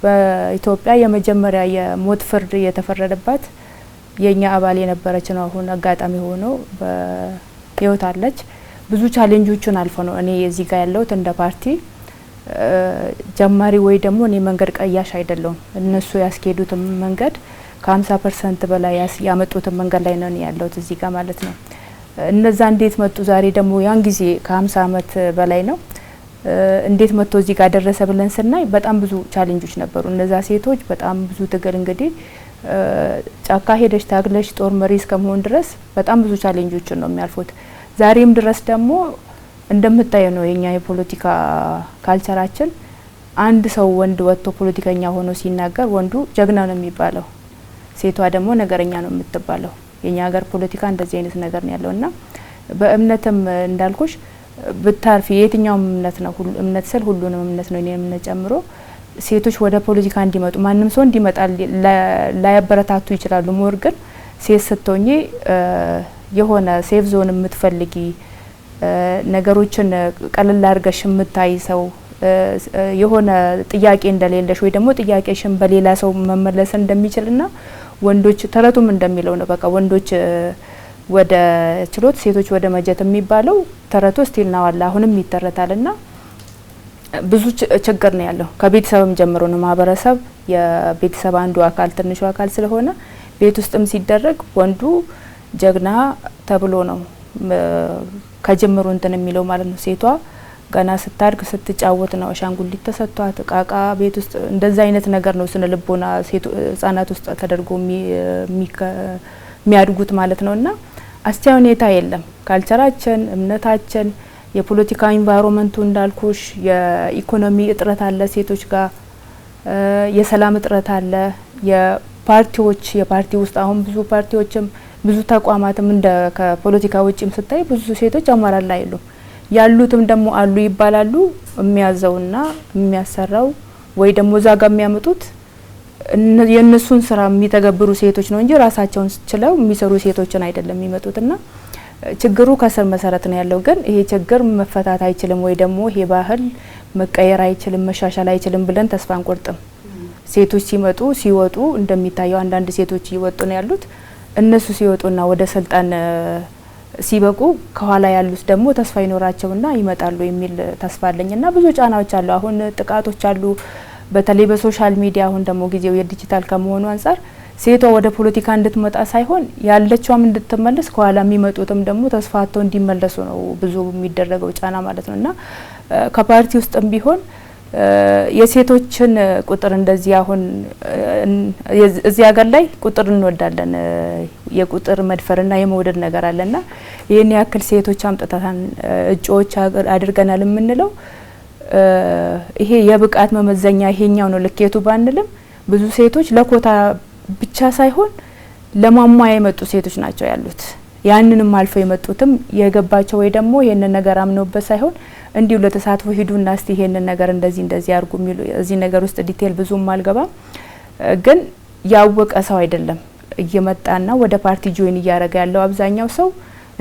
በኢትዮጵያ የመጀመሪያ የሞት ፍርድ የተፈረደባት የኛ አባል የነበረች ነው። አሁን አጋጣሚ ሆኖ በህይወት አለች። ብዙ ቻሌንጆችን አልፎ ነው እኔ እዚህ ጋር ያለሁት እንደ ፓርቲ ጀማሪ ወይ ደግሞ እኔ መንገድ ቀያሽ አይደለሁም። እነሱ ያስኬዱት መንገድ ከ50% በላይ ያመጡት መንገድ ላይ ነው ያለሁት እዚህ ጋር ማለት ነው። እነዛ እንዴት መጡ? ዛሬ ደግሞ ያን ጊዜ ከ50 አመት በላይ ነው እንዴት መጥቶ እዚህ ጋር ደረሰ ብለን ስናይ በጣም ብዙ ቻሌንጆች ነበሩ። እነዛ ሴቶች በጣም ብዙ ትግል እንግዲህ ጫካ ሄደሽ ታግለሽ ጦር መሪ እስከመሆን ድረስ በጣም ብዙ ቻሌንጆችን ነው የሚያልፉት። ዛሬም ድረስ ደግሞ እንደምታየው ነው የኛ የፖለቲካ ካልቸራችን። አንድ ሰው ወንድ ወጥቶ ፖለቲከኛ ሆኖ ሲናገር ወንዱ ጀግና ነው የሚባለው፣ ሴቷ ደግሞ ነገረኛ ነው የምትባለው። የኛ ሀገር ፖለቲካ እንደዚህ አይነት ነገር ነው ያለውና በእምነትም እንዳልኩሽ ብታርፊ የትኛውም እምነት ነው እምነት ስል ሁሉንም እምነት ነው እምነት ጨምሮ ሴቶች ወደ ፖለቲካ እንዲመጡ ማንም ሰው እንዲመጣ ላያበረታቱ ይችላሉ። ሞር ግን ሴት ስትሆኚ የሆነ ሴፍ ዞን የምትፈልጊ ነገሮችን ቀለል አድርገሽ የምታይ ሰው የሆነ ጥያቄ እንደሌለሽ ወይ ደግሞ ጥያቄሽን በሌላ ሰው መመለስ እንደሚችልና ወንዶች ተረቱም እንደሚለው ነው በቃ ወንዶች ወደ ችሎት ሴቶች ወደ መጀት የሚባለው ተረቱ ስቲል ነው አለ አሁንም ይተረታልና ብዙ ችግር ነው ያለው። ከቤተሰብም ጀምሮ ነው ማህበረሰብ የቤተሰብ አንዱ አካል ትንሹ አካል ስለሆነ ቤት ውስጥም ሲደረግ ወንዱ ጀግና ተብሎ ነው ከጀምሩ እንትን የሚለው ማለት ነው። ሴቷ ገና ስታድግ ስትጫወት ነው አሻንጉሊት ተሰጥቷት ቃቃ ቤት ውስጥ እንደዛ አይነት ነገር ነው ስነ ልቦና ህጻናት ውስጥ ተደርጎ የሚያድጉት ማለት ነውና አስተያየት ሁኔታ የለም። ካልቸራችን፣ እምነታችን፣ የፖለቲካ ኢንቫይሮመንቱ እንዳልኩሽ የኢኮኖሚ እጥረት አለ ሴቶች ጋር፣ የሰላም እጥረት አለ። የፓርቲዎች የፓርቲ ውስጥ አሁን ብዙ ፓርቲዎችም ብዙ ተቋማትም እንደ ከፖለቲካ ውጪም ስታይ ብዙ ሴቶች አመራር ላይ አይሉም። ያሉትም ደግሞ አሉ ይባላሉ። የሚያዘውና የሚያሰራው ወይ ደግሞ እዛ ጋር የሚያመጡት የነሱን ስራ የሚተገብሩ ሴቶች ነው እንጂ ራሳቸውን ችለው የሚሰሩ ሴቶችን አይደለም የሚመጡትና ችግሩ ከስር መሰረት ነው ያለው። ግን ይሄ ችግር መፈታት አይችልም ወይ ደግሞ ይሄ ባህል መቀየር አይችልም መሻሻል አይችልም ብለን ተስፋ አንቆርጥም። ሴቶች ሲመጡ ሲወጡ እንደሚታየው አንዳንድ ሴቶች ይወጡ ነው ያሉት። እነሱ ሲወጡና ወደ ስልጣን ሲበቁ ከኋላ ያሉት ደግሞ ተስፋ ይኖራቸውና ይመጣሉ የሚል ተስፋ አለኝና ብዙ ጫናዎች አሉ። አሁን ጥቃቶች አሉ በተለይ በሶሻል ሚዲያ። አሁን ደግሞ ጊዜው የዲጂታል ከመሆኑ አንፃር ሴቷ ወደ ፖለቲካ እንድትመጣ ሳይሆን ያለችውም እንድትመለስ ከኋላ የሚመጡትም ደግሞ ተስፋቸው እንዲመለሱ ነው ብዙ የሚደረገው ጫና ማለት ነውና ከፓርቲ ውስጥም ቢሆን የሴቶችን ቁጥር እንደዚህ አሁን እዚህ ሀገር ላይ ቁጥር እንወዳለን የቁጥር መድፈርና የመውደድ ነገር አለና ይሄን ያክል ሴቶች አምጥተን እጮች አድርገናል የምንለው ይሄ የብቃት መመዘኛ ይሄኛው ነው ልኬቱ ባንልም ብዙ ሴቶች ለኮታ ብቻ ሳይሆን ለማሟያ የመጡ ሴቶች ናቸው ያሉት ያንንም አልፈው የመጡትም የገባቸው ወይ ደግሞ ይሄንን ነገር አምነውበት ሳይሆን እንዲሁ ለተሳትፎ ሂዱና እስቲ ይሄንን ነገር እንደዚህ አርጉ የሚሉ እዚህ ነገር ውስጥ ዲቴል ብዙም አልገባም ግን ያወቀ ሰው አይደለም እየመጣና ወደ ፓርቲ ጆይን እያረጋ ያለው አብዛኛው ሰው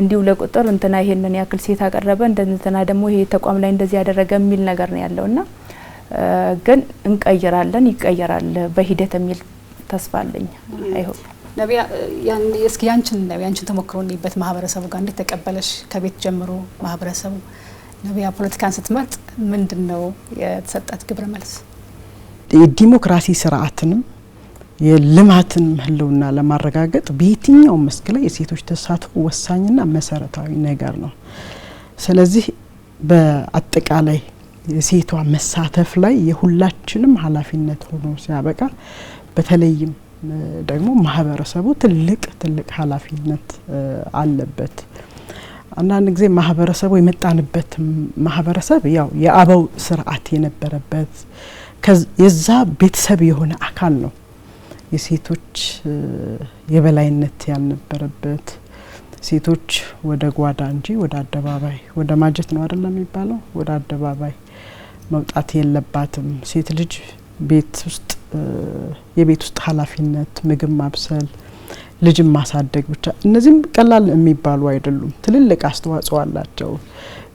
እንዲሁ ለቁጥር እንትና ይሄንን ያክል ሴት አቀረበ እንትና ደግሞ ይሄ ተቋም ላይ እንደዚህ ያደረገ የሚል ነገር ነው ያለውና ግን እንቀይራለን ይቀየራል በሂደት የሚል ተስፋ አለኝ አይሆን ነቢያ እስኪ ያንቺን ተሞክሮኝበት ማህበረሰቡ ጋር እንዴት ተቀበለሽ ከቤት ጀምሮ ማህበረሰቡ ነቢያ ፖለቲካን ስትመርጥ ምንድነው የተሰጣት ግብረ መልስ የዲሞክራሲ ስርዓትንም የልማትን ህልውና ለማረጋገጥ በየትኛው መስክ ላይ የሴቶች ተሳትፎ ወሳኝና መሰረታዊ ነገር ነው ስለዚህ በአጠቃላይ የሴቷ መሳተፍ ላይ የሁላችንም ኃላፊነት ሆኖ ሲያበቃ በተለይም ደግሞ ማህበረሰቡ ትልቅ ኃላፊነት አለበት አንዳንድ ጊዜ ማህበረሰቡ የመጣንበት ማህበረሰብ ያው የአበው ስርዓት የነበረበት የዛ ቤተሰብ የሆነ አካል ነው የሴቶች የበላይነት ያልነበረበት ሴቶች ወደ ጓዳ እንጂ ወደ አደባባይ ወደ ማጀት ነው አይደለም የሚባለው ወደ አደባባይ መውጣት የለባትም ሴት ልጅ ቤት ውስጥ የቤት ውስጥ ኃላፊነት ምግብ ማብሰል ልጅም ማሳደግ ብቻ እነዚህም ቀላል የሚባሉ አይደሉም ትልልቅ አስተዋጽኦ አላቸው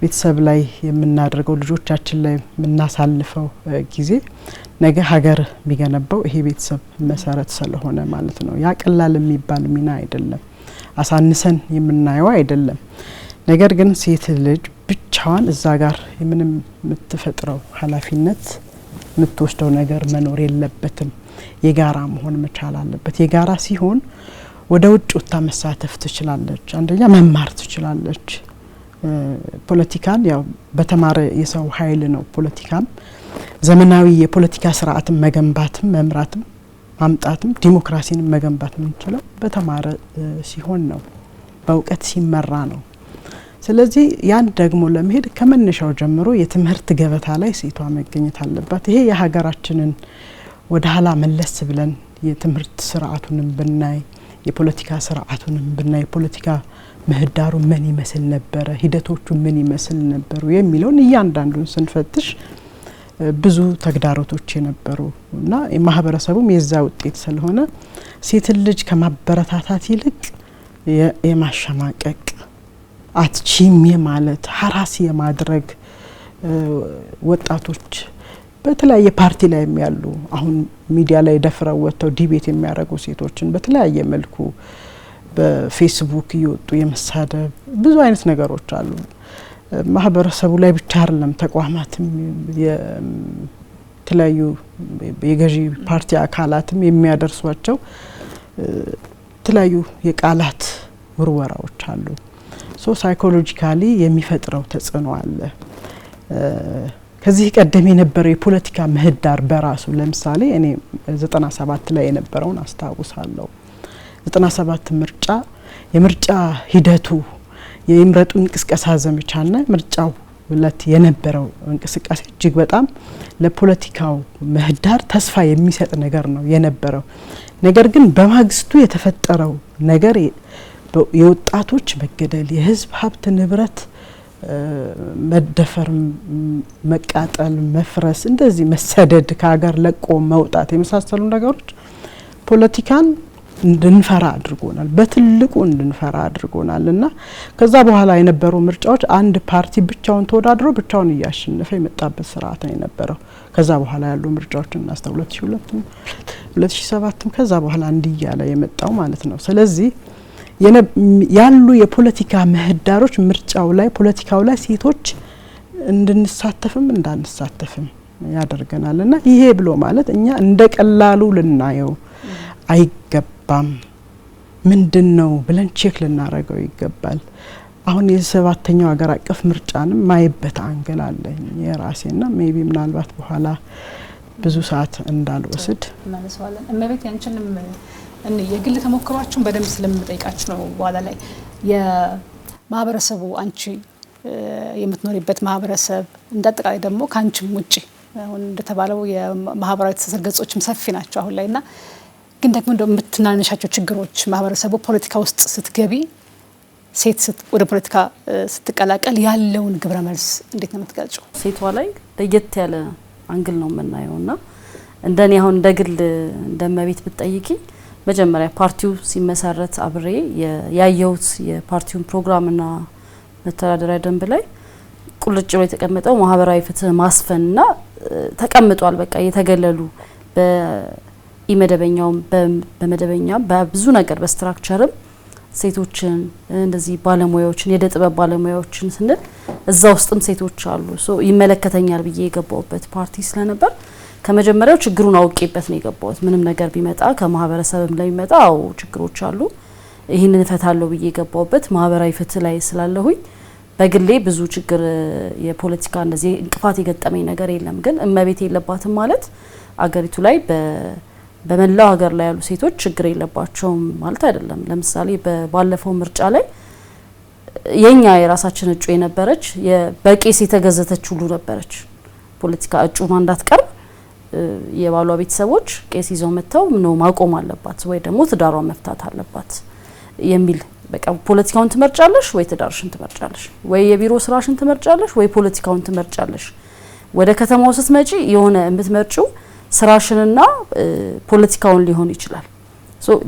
ቤተሰብ ላይ የምናደርገው ልጆቻችን ላይ የምናሳልፈው ጊዜ ነገ ሀገር የሚገነባው ይሄ ቤተሰብ መሰረት ስለሆነ ማለት ነው ያ ቀላል የሚባል ሚና አይደለም አሳንሰን የምናየው አይደለም ነገር ግን ሴት ልጅ ብቻዋን እዛ ጋር ምንም የምትፈጥረው ኃላፊነት የምትወስደው ነገር መኖር የለበትም የጋራ መሆን መቻል አለበት የጋራ ሲሆን ወደ ውጭ ወጣ መሳተፍ ትችላለች አንደኛ መማር ትችላለች ፖለቲካን ያው በተማረ የሰው ኃይል ነው ፖለቲካን ዘመናዊ የፖለቲካ ስርዓትን መገንባትም መምራትም ማምጣትም ዲሞክራሲን መገንባት የምንችለው በተማረ ሲሆን ነው በእውቀት ሲመራ ነው ስለዚህ ያን ደግሞ ለመሄድ ከመነሻው ጀምሮ የትምህርት ገበታ ላይ ሴቷ መገኘት አለባት ይሄ የሀገራችንን ወደ ኋላ መለስ ብለን የትምህርት ስርዓቱንም ብናይ የፖለቲካ ስርዓቱንም ብናይ የፖለቲካ ምህዳሩ ምን ይመስል ነበር ሂደቶቹ ምን ይመስል ነበር የሚለውን እያንዳንዱን ስንፈትሽ ብዙ ተግዳሮቶች የነበሩና የማህበረሰቡም የዛ ውጤት ስለሆነ ሴት ልጅ ከማበረታታት ይልቅ የማሸማቀቅ አትቺም የማለት ሐራስ የማድረግ ወጣቶች በተለያየ ፓርቲ ላይ የሚያሉ አሁን ሚዲያ ላይ ደፍረው ወጥተው ዲቤት የሚያደርጉ ሴቶችን በተለያየ መልኩ በፌስቡክ ይወጡ የመሳደብ ብዙ አይነት ነገሮች አሉ ማህበረሰቡ ላይ ብቻ አይደለም ተቋማትም የተለያዩ የገዢ ፓርቲ አካላትም የሚያደርሷቸው ተለያዩ የቃላት ውርወራዎች አሉ ሶ ሳይኮሎጂካሊ የሚፈጥረው ተጽዕኖ አለ ከዚህ ቀደም የነበረው የፖለቲካ ምህዳር በራሱ ለምሳሌ እኔ 97 ላይ የነበረውን አስታውሳለሁ 97 ምርጫ የምርጫ ሂደቱ የምረጡ እንቅስቃሴ ዘመቻና ምርጫው ሁለት የነበረው እንቅስቃሴ እጅግ በጣም ለፖለቲካው ምህዳር ተስፋ የሚሰጥ ነገር ነው የነበረው ነገር ግን በማግስቱ የተፈጠረው ነገር የወጣቶች መገደል የህዝብ ሀብት ንብረት መደፈር መቃጠል መፍረስ እንደዚህ መሰደድ ከሀገር ለቆ መውጣት የመሳሰሉ ነገሮች ፖለቲካን እንድንፈራ አድርጎናል በትልቁ እንድንፈራ አድርጎናልና ከዛ በኋላ የነበሩ ምርጫዎች አንድ ፓርቲ ብቻውን ተወዳድሮ ብቻውን እያሸነፈ የመጣበት ስርዓት ነው የነበረው ከዛ በኋላ ያሉ ምርጫዎችን እናስተውል 2007 ከዛ በኋላ እንዲያለ የመጣው ማለት ነው ስለዚህ ያሉ የፖለቲካ ምህዳሮች ምርጫው ላይ ፖለቲካው ላይ ሴቶች እንድንሳተፍም እንዳንሳተፍም ያደርገናልና ይሄ ብሎ ማለት እኛ እንደቀላሉ ልናየው አይገባም ምንድነው ብለን ቼክ ልናረጋው ይገባል አሁን የ7ኛው ሀገር አቀፍ ምርጫንም ማይበት አንገል አለኝ የራሴና ሜቢ ምናልባት በኋላ ብዙ ሰዓት እንዳልወስድ እናነሳዋለን። እመቤት ያንቺንም የግል ተሞክሯችሁን በደንብ ስለምጠይቃችሁ ነው በኋላ ላይ የማህበረሰቡ አንቺ የምትኖሪበት ማህበረሰብ እንዳጠቃላይ ደግሞ ካንቺም ውጪ አሁን እንደተባለው የማህበራዊ ትስስር ገጾችም ሰፊ ናቸው አሁን ላይና ግን ደግሞ እንደምትናነሻቸው ችግሮች ማህበረሰቡ ፖለቲካ ውስጥ ስትገቢ ሴት ወደ ፖለቲካ ስትቀላቀል ያለውን ግብረ መልስ እንዴት ነው የምትገልጪው? ሴቷ ላይ ለየት ያለ አንግል ነው የምናየውና እንደኔ አሁን እንደግል እንደመቤት ብትጠይቂ መጀመሪያ ፓርቲው ሲመሰረት አብሬ ያየሁት የፓርቲውን ፕሮግራምና መተዳደሪያ ደንብ ላይ ቁልጭ ብሎ የተቀመጠው ማህበራዊ ፍትህ ማስፈንና ተቀምጧል። በቃ የተገለሉ በኢመደበኛውም በመደበኛም በብዙ ነገር በስትራክቸርም ሴቶችን እንደዚህ ባለሙያዎችን የደ ጥበብ ባለሙያዎችን ስንል እዛ ውስጥም ሴቶች አሉ። ይመለከተኛል ብዬ የገባውበት ፓርቲ ስለነበር ከመጀመሪያው ችግሩን አውቄበት ነው የገባውት። ምንም ነገር ቢመጣ ከማህበረሰብም ላይ ቢመጣ አው ችግሮች አሉ ይሄንን እፈታለሁ ብዬ የገባውበት ማህበራዊ ፍትህ ላይ ስላለሁኝ በግሌ ብዙ ችግር የፖለቲካ እንደዚህ እንቅፋት የገጠመኝ ነገር የለም። ግን እመቤት የለባትም ማለት አገሪቱ ላይ በመላው ሀገር ላይ ያሉ ሴቶች ችግር የለባቸውም ማለት አይደለም። ለምሳሌ ባለፈው ምርጫ ላይ የኛ የራሳችን እጩ የነበረች በቄስ የተገዘተች ሁሉ ነበረች። ፖለቲካ እጩ እንዳትቀርብ የባሏ ቤተሰቦች ቄስ ይዘው መተው ነው ማቆም አለባት ወይ ደግሞ ትዳሯን መፍታት አለባት የሚል በቃ ፖለቲካውን ትመርጫለሽ ወይ ትዳርሽን ትመርጫለሽ ወይ የቢሮ ስራሽን ትመርጫለሽ ወይ ፖለቲካውን ትመርጫለሽ። ወደ ከተማው ስትመጪ የሆነ የምትመርጪው ስራሽንና ፖለቲካውን ሊሆን ይችላል።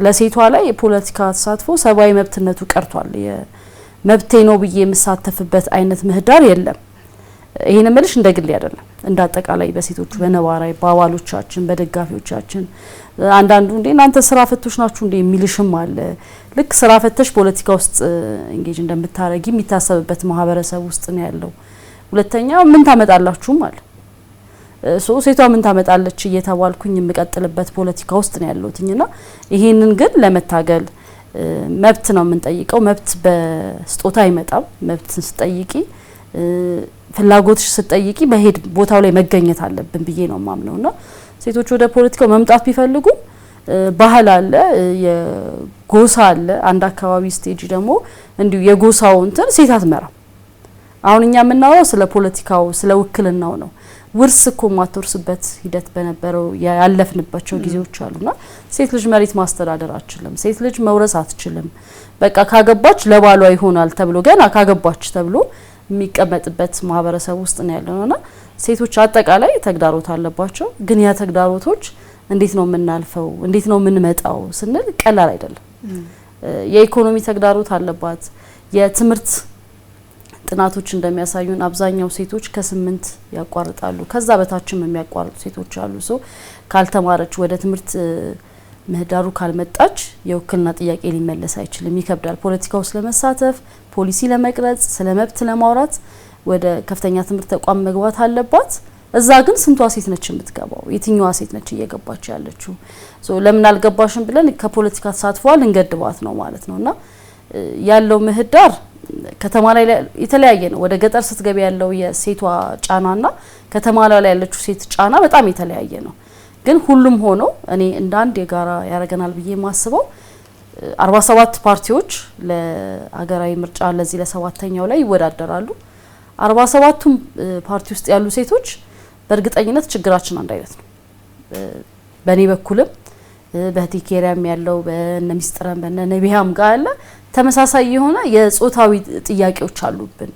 ለሴቷ ላይ የፖለቲካ ተሳትፎ ሰባዊ መብትነቱ ቀርቷል። የመብቴ ነው ብዬ የምሳተፍበት አይነት ምህዳር የለም። ይሄን መልሽ እንደግል አይደለም እንዳጠቃላይ በሴቶቹ በነባራይ ባባሎቻችን በደጋፊዎቻችን አንዳንዱ እንዴ እናንተ ስራ ፈቶች ናችሁ እንዴ የሚልሽም አለ። ልክ ስራ ፈተሽ ፖለቲካ ውስጥ እንጌጅ እንደምታረጊ የሚታሰብበት ማህበረሰብ ውስጥ ነው ያለው። ሁለተኛ ምን ታመጣላችሁም አለ ሴቷ ምን ታመጣለች እየተባልኩኝ የምቀጥልበት ፖለቲካ ውስጥ ነው ያለውትኝና ይሄንን ግን ለመታገል መብት ነው የምንጠይቀው። መብት በስጦታ አይመጣም። መብት ስትጠይቂ ፍላጎትሽ ስትጠይቂ በሄድ ቦታው ላይ መገኘት አለብን ብዬ ነው ማምነውና ሴቶች ወደ ፖለቲካው መምጣት ቢፈልጉ ባህል አለ የጎሳ አለ። አንድ አካባቢ ስቴጅ ደግሞ እንዲሁ የጎሳው እንትን ሴት አትመራም። አሁን እኛ የምናወራው ስለ ፖለቲካው ስለ ውክልናው ነው። ውርስ እኮ ማትወርስበት ሂደት በነበረው ያለፍንባቸው ጊዜዎች አሉና ሴት ልጅ መሬት ማስተዳደር አትችልም። ሴት ልጅ መውረስ አትችልም። በቃ ካገባች ለባሏ ይሆናል ተብሎ ገና ካገባች ተብሎ የሚቀመጥበት ማህበረሰብ ውስጥ ነው ያለውና ሴቶች አጠቃላይ ተግዳሮት አለባቸው። ግን ያ ተግዳሮቶች እንዴት ነው የምናልፈው እንዴት ነው የምንመጣው ስንል ቀላል አይደለም። የኢኮኖሚ ተግዳሮት አለባት። የትምህርት ጥናቶች እንደሚያሳዩን አብዛኛው ሴቶች ከ8 ያቋርጣሉ። ከዛ በታችም የሚያቋርጡ ሴቶች አሉ። ካልተማረች ወደ ትምህርት ምህዳሩ ካልመጣች የውክልና ጥያቄ ሊመለስ አይችልም። ይከብዳል። ፖለቲካው ስለመሳተፍ ፖሊሲ ለመቅረጽ ስለመብት ለማውራት ወደ ከፍተኛ ትምህርት ተቋም መግባት አለባት። እዛ ግን ስንቷ ሴት ነች የምትገባው? የትኛዋ ሴት ነች እየገባች ያለችው? ለምን አልገባሽም ብለን ከፖለቲካ ተሳትፏል እንገድባት ነው ማለት ነውና ያለው ምህዳር ከተማ ላይ የተለያየ ነው። ወደ ገጠር ስትገቢ ያለው የሴቷ ጫናና ከተማ ላይ ያለችው ሴት ጫና በጣም የተለያየ ነው። ግን ሁሉም ሆኖ እኔ እንዳንድ የጋራ ያረጋናል ብዬ ማስበው 47 ፓርቲዎች ለሀገራዊ ምርጫ ለዚህ ለ7ኛው ላይ ይወዳደራሉ። 47ቱም ፓርቲ ውስጥ ያሉ ሴቶች በእርግጠኝነት ችግራችን አንድ አይነት ነው። በኔ በኩልም በቲኬሪያም ያለው በነሚስጥረም በነነቢያም ጋር ያለ ተመሳሳይ የሆነ የጾታዊ ጥያቄዎች አሉብን።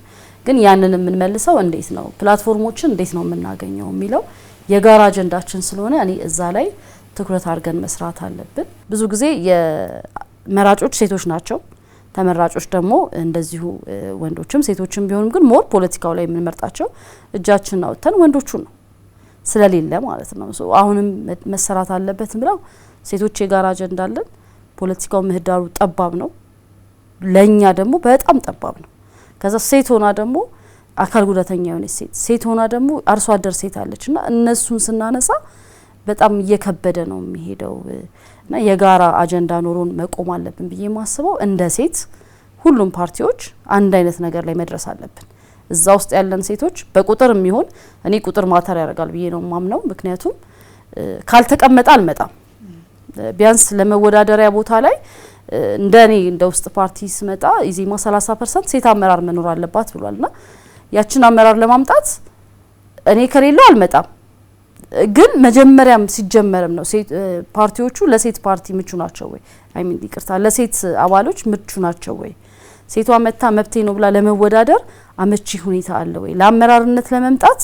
ግን ያንን የምንመልሰው እንዴት ነው ፕላትፎርሞችን እንዴት ነው የምናገኘው የሚለው የጋራ አጀንዳችን ስለሆነ እኔ እዛ ላይ ትኩረት አድርገን መስራት አለብን። ብዙ ጊዜ የመራጮች ሴቶች ናቸው። ተመራጮች ደግሞ እንደዚሁ ወንዶችም ሴቶችም ቢሆንም ግን ሞር ፖለቲካው ላይ የምንመርጣቸው እጃችንን አውጥተን ወንዶቹ ነው ስለሌለ ማለት ነው። አሁንም መሰራት አለበት ብለው ሴቶች የጋራ አጀንዳ አለን። ፖለቲካው ምህዳሩ ጠባብ ነው። ለኛ ደግሞ በጣም ጠባብ ነው። ከዛ ሴት ሆና ደግሞ አካል ጉዳተኛ የሆነች ሴት ሆና ደግሞ አርሶ አደር ሴት አለችና እነሱን ስናነሳ በጣም እየከበደ ነው የሚሄደው እና የጋራ አጀንዳ ኖሮን መቆም አለብን ብዬ ማስበው እንደ ሴት ሁሉም ፓርቲዎች አንድ አይነት ነገር ላይ መድረስ አለብን። እዛ ውስጥ ያለን ሴቶች በቁጥር የሚሆን እኔ ቁጥር ማተር ያደርጋል ብዬ ነው ማምነው። ምክንያቱም ካልተቀመጠ አልመጣም። ቢያንስ ለመወዳደሪያ ቦታ ላይ እንደኔ እንደ ውስጥ ፓርቲ ስመጣ ኢዜማ 30% ሴት አመራር መኖር አለባት ብሏልና ያችን አመራር ለማምጣት እኔ ከሌለው አልመጣም። ግን መጀመሪያም ሲጀመርም ነው ሴት ፓርቲዎቹ ለሴት ፓርቲ ምቹ ናቸው ወይ ይቅርታ ለሴት አባሎች ምቹ ናቸው ወይ ሴቷ መታ መብቴ ነው ብላ ለመወዳደር አመቺ ሁኔታ አለ ወይ ለአመራርነት ለመምጣት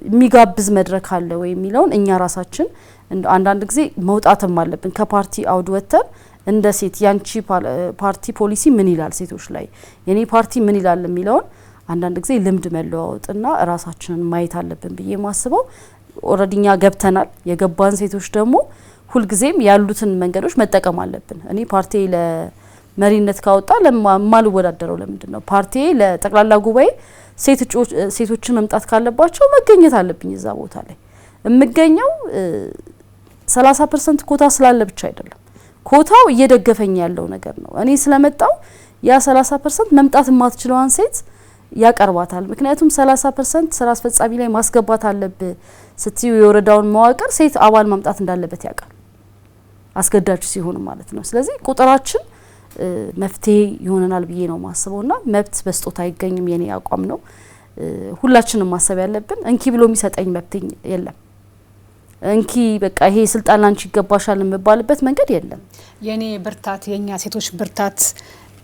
የሚጋብዝ መድረክ አለ ወይ የሚለውን እኛ ራሳችን አንዳንድ ጊዜ መውጣትም አለብን ከፓርቲ አውድ ወተን እንደ ሴት ያንቺ ፓርቲ ፖሊሲ ምን ይላል ሴቶች ላይ የኔ ፓርቲ ምን ይላል የሚለውን አንዳንድ ጊዜ ልምድ መለዋወጥና ራሳችንን ማየት አለብን ብዬ ማስበው። ኦሬዲኛ ገብተናል። የገባን ሴቶች ደግሞ ሁሉ ጊዜም ያሉትን መንገዶች መጠቀም አለብን። እኔ ፓርቲ ለመሪነት ካወጣ ለማልወዳደረው ለምንድነው ፓርቲ ለጠቅላላ ጉባኤ ሴቶችን መምጣት ካለባቸው መገኘት አለብኝ እዛ ቦታ ላይ እምገኘው 30% ኮታ ስላለ ብቻ አይደለም። ኮታው እየደገፈኝ ያለው ነገር ነው። እኔ ስለመጣው ያ 30% መምጣት የማትችለዋን ሴት ያቀርባታል። ምክንያቱም 30% ስራ አስፈጻሚ ላይ ማስገባት አለብህ ስትዩ የወረዳውን መዋቅር ሴት አባል ማምጣት እንዳለበት ያውቃል አስገዳጅ ሲሆን ማለት ነው። ስለዚህ ቁጥራችን መፍትሄ ይሆነናል ብዬ ነው ማስበውና መብት በስጦታ አይገኝም የኔ አቋም ነው። ሁላችንም ማሰብ ያለብን እንኪ ብሎ የሚሰጠኝ መብት የለም። እንኪ በቃ ይሄ ስልጣን አንቺ ይገባሻል የምባልበት መንገድ የለም። የኔ ብርታት የኛ ሴቶች ብርታት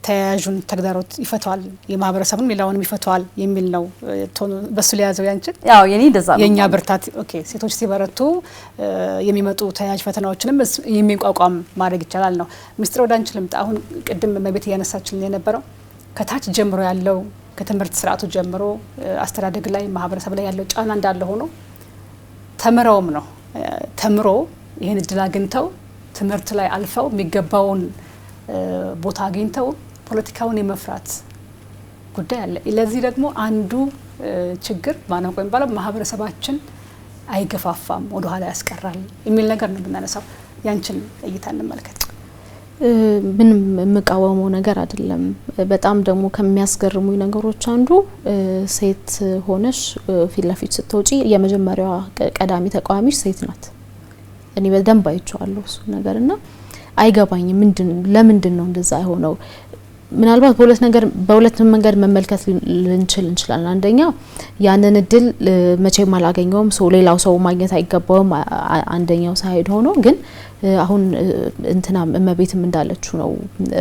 ተያያዡን ተግዳሮት ይፈቷል የማህበረሰቡን ሌላውንም ይፈቷል የሚል ነው በሱ ሊያዘው ያንቺን ያው የኔ እንደዛ ነው የኛ ብርታት ኦኬ ሴቶች ሲበረቱ የሚመጡ ተያያዥ ፈተናዎችንም የሚቋቋም ማድረግ ይችላል ነው። ሚስትር ወዳንቺ ልምጣ። አሁን ቅድም መቤት ያነሳችልን የነበረው ከታች ጀምሮ ያለው ከትምህርት ስርዓቱ ጀምሮ አስተዳደግ ላይ ማህበረሰብ ላይ ያለው ጫና እንዳለ ሆኖ ተምረውም ነው ተምሮ ይሄን እድል አግኝተው ትምህርት ላይ አልፈው የሚገባውን ቦታ አግኝተው ፖለቲካውን የመፍራት ጉዳይ አለ። ለዚህ ደግሞ አንዱ ችግር ማነቆ የሚባለው ማህበረሰባችን አይገፋፋም ወደ ኋላ ያስቀራል የሚል ነገር ነው ብናነሳው ያንቺን እይታ እንመልከት። ምንም መቃወመው ነገር አይደለም። በጣም ደግሞ ከሚያስገርሙኝ ነገሮች አንዱ ሴት ሆነሽ ፊት ለፊት ስትወጪ የመጀመሪያዋ ቀዳሚ ተቃዋሚሽ ሴት ናት። እኔ በደንብ አይቼዋለሁ እሱ ነገርና አይገባኝም ለምንድን ነው እንደዛ የሆነው? ምናልባት በሁለት መንገድ መመልከት እንችላለን። አንደኛ ያንን እድል መቼም አላገኘውም ሰው ሌላው ሰው ማግኘት አይገባውም አንደኛው ሳይድ ሆኖ ግን አሁን እንትና እመቤትም እንዳለችው ነው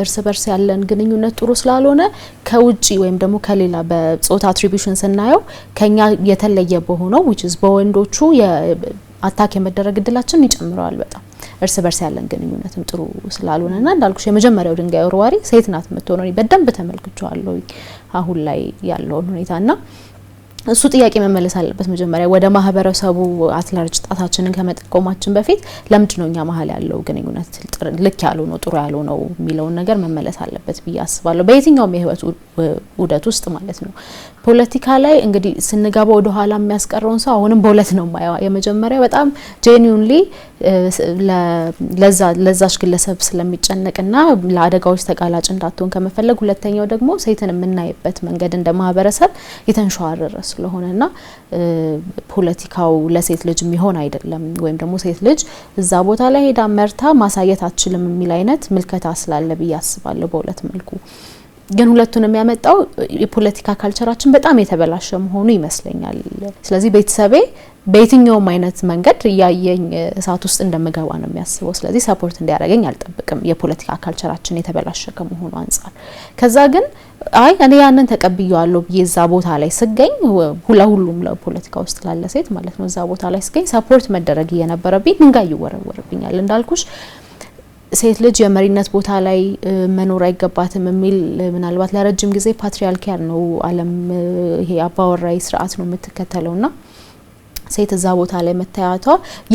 እርስ በርስ ያለን ግንኙነት ጥሩ ስላልሆነ ከውጪ ወይም ደግሞ ከሌላ በጾታ አትሪቢዩሽን ስናየው ከኛ የተለየ በሆነው which is በወንዶቹ የአታክ የመደረግ እድላችን ይጨምራል በጣም እርስ በርስ ያለን ግንኙነትም ጥሩ ስላልሆነና እንዳልኩሽ የመጀመሪያው ድንጋይ ወርዋሪ ሴት ናት የምትሆነው በደንብ ተመልክቻለሁ አሁን ላይ ያለው ሁኔታና እሱ ጥያቄ መመለስ አለበት። መጀመሪያ ወደ ማህበረሰቡ አትላርጅ ጣታችንን ከመጠቆማችን በፊት ለምንድነው እኛ መሀል ያለው ግንኙነት ልክ ያለው ነው ጥሩ ያለው ነው የሚለውን ነገር መመለስ አለበት ብዬ አስባለሁ። በየትኛውም የህይወት ውደት ውስጥ ማለት ነው። ፖለቲካ ላይ እንግዲህ ስንገባ ወደ ኋላ የሚያስቀረውን ሰው አሁንም በሁለት ነው ማየው። የመጀመሪያ በጣም ጄኒዩንሊ ለዛሽ ግለሰብ ስለሚጨነቅና ለአደጋዎች ተጋላጭ እንዳትሆን ከመፈለግ፣ ሁለተኛው ደግሞ ሴትን የምናይበት መንገድ እንደ ማህበረሰብ የተንሸዋረረ ስለሆነና ፖለቲካው ለሴት ልጅ የሚሆን አይደለም ወይም ደግሞ ሴት ልጅ እዛ ቦታ ላይ ሄዳ መርታ ማሳየት አትችልም የሚል አይነት ምልከታ ስላለ ብዬ አስባለሁ። በሁለት መልኩ ግን ሁለቱንም ያመጣው የፖለቲካ ካልቸራችን በጣም የተበላሸ መሆኑ ይመስለኛል። ስለዚህ ቤተሰቤ በየትኛውም አይነት መንገድ ያየኝ እሳት ውስጥ እንደምገባ ነው የሚያስበው። ስለዚህ ሰፖርት እንዲያደርገኝ አልጠብቅም የፖለቲካ ካልቸራችን የተበላሸ ከመሆኑ አንፃር። ከዛ ግን አይ እኔ ያንን ተቀብያለሁ በየዛ ቦታ ላይ ስገኝ ሁሉም ለፖለቲካ ውስጥ ላለ ሴት ማለት ነው እዛ ቦታ ላይ ስገኝ ሰፖርት መደረግ የነበረብኝ ድንጋይ ይወረወርብኛል። እንዳልኩሽ ሴት ልጅ የመሪነት ቦታ ላይ መኖር አይገባትም የሚል ምናልባት ለረጅም ጊዜ ፓትሪያርኪያል ነው ዓለም ይሄ አባወራይ ስርዓት ነው የምትከተለውና ሴት እዛ ቦታ ላይ መታየቷ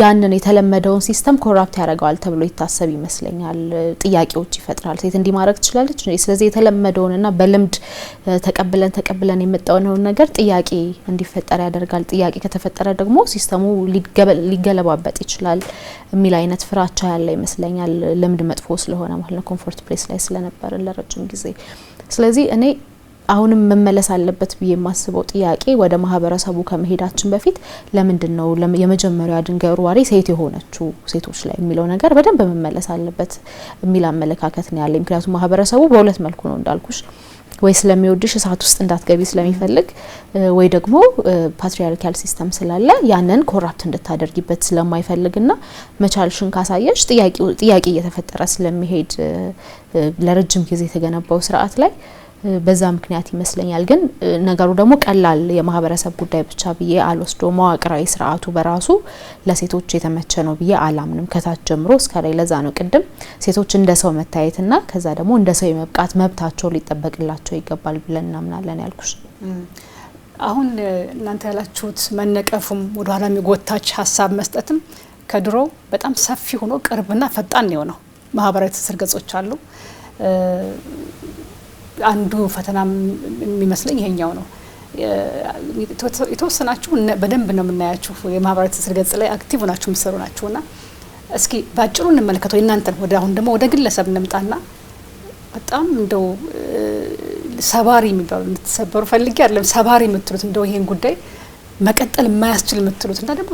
ያንን የተለመደውን ሲስተም ኮራፕት ያደርገዋል ተብሎ ይታሰብ ይመስለኛል። ጥያቄዎች ይፈጥራል። ሴት እንዲማረግ ትችላለች። ስለዚህ የተለመደውንና በልምድ ተቀብለን የመጣውን ነገር ጥያቄ እንዲፈጠር ያደርጋል። ጥያቄ ከተፈጠረ ደግሞ ሲስተሙ ሊገለባበጥ ይችላል የሚል አይነት ፍራቻ ያለ ይመስለኛል። ልምድ መጥፎ ስለሆነ ማለት ነው፣ ኮምፎርት ፕሌስ ላይ ስለነበር ለረጅም ጊዜ። ስለዚህ እኔ አሁንም መመለስ አለበት ብዬ የማስበው ጥያቄ ወደ ማህበረሰቡ ከመሄዳችን በፊት ለምንድነው የመጀመሪያው ድንጋይ ወርዋሪ ሴት የሆነችው ሴቶች ላይ የሚለው ነገር በደንብ መመለስ አለበት የሚል አመለካከት ነው ያለኝ። ምክንያቱም ማህበረሰቡ በሁለት መልኩ ነው እንዳልኩሽ፣ ወይ ስለሚወድሽ እሳት ውስጥ እንዳትገቢ ስለሚፈልግ፣ ወይ ደግሞ ፓትሪያርካል ሲስተም ስላለ ያንን ኮራፕት እንድታደርጊበት ስለማይፈልግና መቻልሽን ካሳየሽ ጥያቄ እየተፈጠረ ስለሚሄድ ለረጅም ጊዜ የተገነባው ስርዓት ላይ በዛ ምክንያት ይመስለኛል። ግን ነገሩ ደግሞ ቀላል የማህበረሰብ ጉዳይ ብቻ ብዬ አልወስዶ መዋቅራዊ ስርዓቱ በራሱ ለሴቶች የተመቸ ነው ብዬ አላምንም፣ ከታች ጀምሮ እስከ ላይ። ለዛ ነው ቅድም ሴቶች እንደ ሰው መታየትና ከዛ ደግሞ እንደ ሰው የመብቃት መብታቸው ሊጠበቅላቸው ይገባል ብለን እናምናለን ያልኩሽ። አሁን እናንተ ያላችሁት መነቀፉም ወደ ኋላ የሚጎታች ሀሳብ መስጠትም ከድሮ በጣም ሰፊ ሆኖ ቅርብና ፈጣን ነው። ማህበራዊ ትስስር ገጾች አሉ። አንዱ ፈተና የሚመስለኝ ይሄኛው ነው። የተወሰናችሁ በደንብ ነው የምናያችሁ፣ የማህበራዊ ትስስር ገጽ ላይ አክቲቭ ናችሁ የሚሰሩ ናችሁና እስኪ ባጭሩ እንመልከተው እናንተን። አሁን ደግሞ ወደ ግለሰብ እንምጣና በጣም እንደው ሰባሪ የሚባሉ እንድትሰበሩ ፈልጌ አይደለም፣ ሰባሪ የምትሉት እንደው ይሄን ጉዳይ መቀጠል የማያስችል የምትሉት እና ደግሞ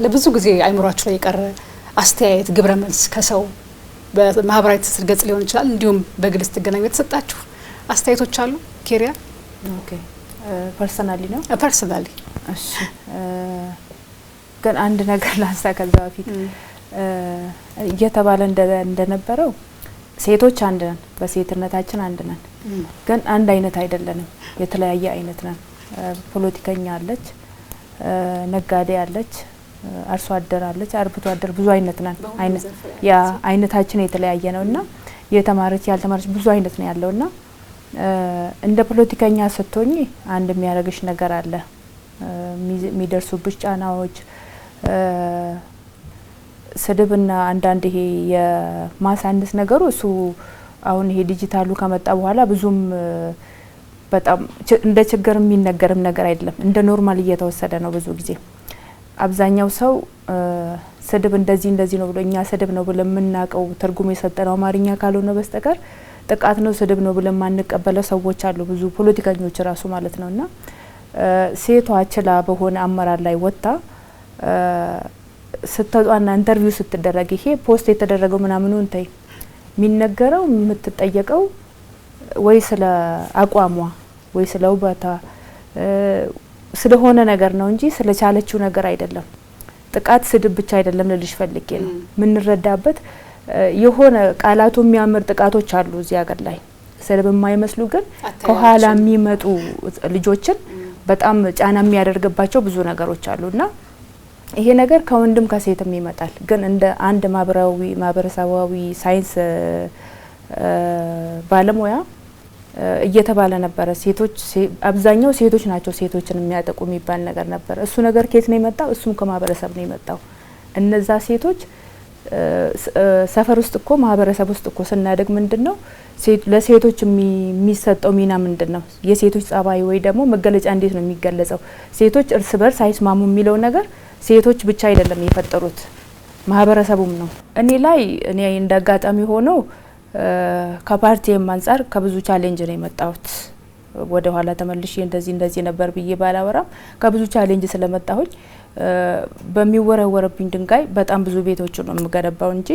ለብዙ ጊዜ አይምሯችሁ ላይ የቀረ አስተያየት፣ ግብረ መልስ ከሰው በማህበራዊ ትስስር ገጽ ሊሆን ይችላል፣ እንዲሁም በግል ስትገናኙ የተሰጣችሁ አስተያየቶች አሉ? ኬሪያ? ኦኬ ፐርሰናሊ ነው። ፐርሰናሊ እሺ። ግን አንድ ነገር ላንሳ ከዛ በፊት እየተባለ እንደነበረው ሴቶች አንድ ነን፣ በሴትነታችን አንድ ነን። ግን አንድ አይነት አይደለንም፣ የተለያየ አይነት ነን። ፖለቲከኛ አለች፣ ነጋዴ አለች፣ አርሶ አደር አለች፣ አርብቶ አደር፣ ብዙ አይነት ነን። ያ አይነታችን የተለያየ ነውና የተማረች ያልተማረች ብዙ አይነት ነው ያለውና እንደ ፖለቲከኛ ስትሆኚ አንድ የሚያረግሽ ነገር አለ፣ የሚደርሱብሽ ጫናዎች፣ ስድብና አንዳንድ ይሄ የማሳነስ ነገሩ እሱ አሁን ይሄ ዲጂታሉ ከመጣ በኋላ ብዙም በጣም እንደ ችግር የሚነገርም ነገር አይደለም፣ እንደ ኖርማል እየተወሰደ ነው። ብዙ ጊዜ አብዛኛው ሰው ስድብ እንደዚህ ነው ብሎ እኛ ስድብ ነው ብለን የምናውቀው ትርጉም የሰጠነው አማርኛ ካልሆነ በስተቀር ጥቃት ነው ስድብ ነው ብለን ማንቀበለው ሰዎች አሉ፣ ብዙ ፖለቲከኞች ራሱ ማለት ነውና ሴቷ ችላ በሆነ አመራር ላይ ወጣ ስትጧና ኢንተርቪው ስትደረግ ይሄ ፖስት የተደረገው ምናምኑ እንታይ የሚነገረው የምትጠየቀው ወይ ስለ አቋሟ ወይ ስለ ውበቷ ስለሆነ ነገር ነው እንጂ ስለቻለችው ነገር አይደለም። ጥቃት ስድብ ብቻ አይደለም ልልሽ ፈልጌ ነው። ምንረዳበት የሆነ ቃላቱ የሚያምር ጥቃቶች አሉ እዚህ ሀገር ላይ ስድብ የማይመስሉ ግን ከኋላ የሚመጡ ልጆችን በጣም ጫና የሚያደርግባቸው ብዙ ነገሮች አሉና ይሄ ነገር ከወንድም ከሴትም ይመጣል። ግን እንደ አንድ ማህበረሰባዊ ሳይንስ ባለሙያ እየተባለ ነበረ ሴቶች አብዛኛው ሴቶች ናቸው ሴቶችን የሚያጠቁ የሚባል ነገር ነበር። እሱ ነገር ከየት ነው የመጣው? እሱም ከማህበረሰብ ነው የመጣው። እነዛ ሴቶች ሰፈር ውስጥ እኮ ማህበረሰብ ውስጥ እኮ ስናደግ ምንድነው ለሴቶች የሚሰጠው ሚና ምንድነው? የሴቶች ጸባይ ወይ ደግሞ መገለጫ እንዴት ነው የሚገለጸው? ሴቶች እርስ በርስ አይስማሙ የሚለው ነገር ሴቶች ብቻ አይደለም የፈጠሩት ማህበረሰቡም ነው። እኔ እንዳጋጣሚ ሆኖ ከፓርቲም አንጻር ከብዙ ቻሌንጅ ነው የመጣሁት። ወደ ኋላ ተመልሼ እንደዚህ ነበር ብዬ ባላወራም ከብዙ ቻሌንጅ ስለመጣሁኝ በሚወረወረብኝ ድንጋይ በጣም ብዙ ቤቶች ነው የምገነባው እንጂ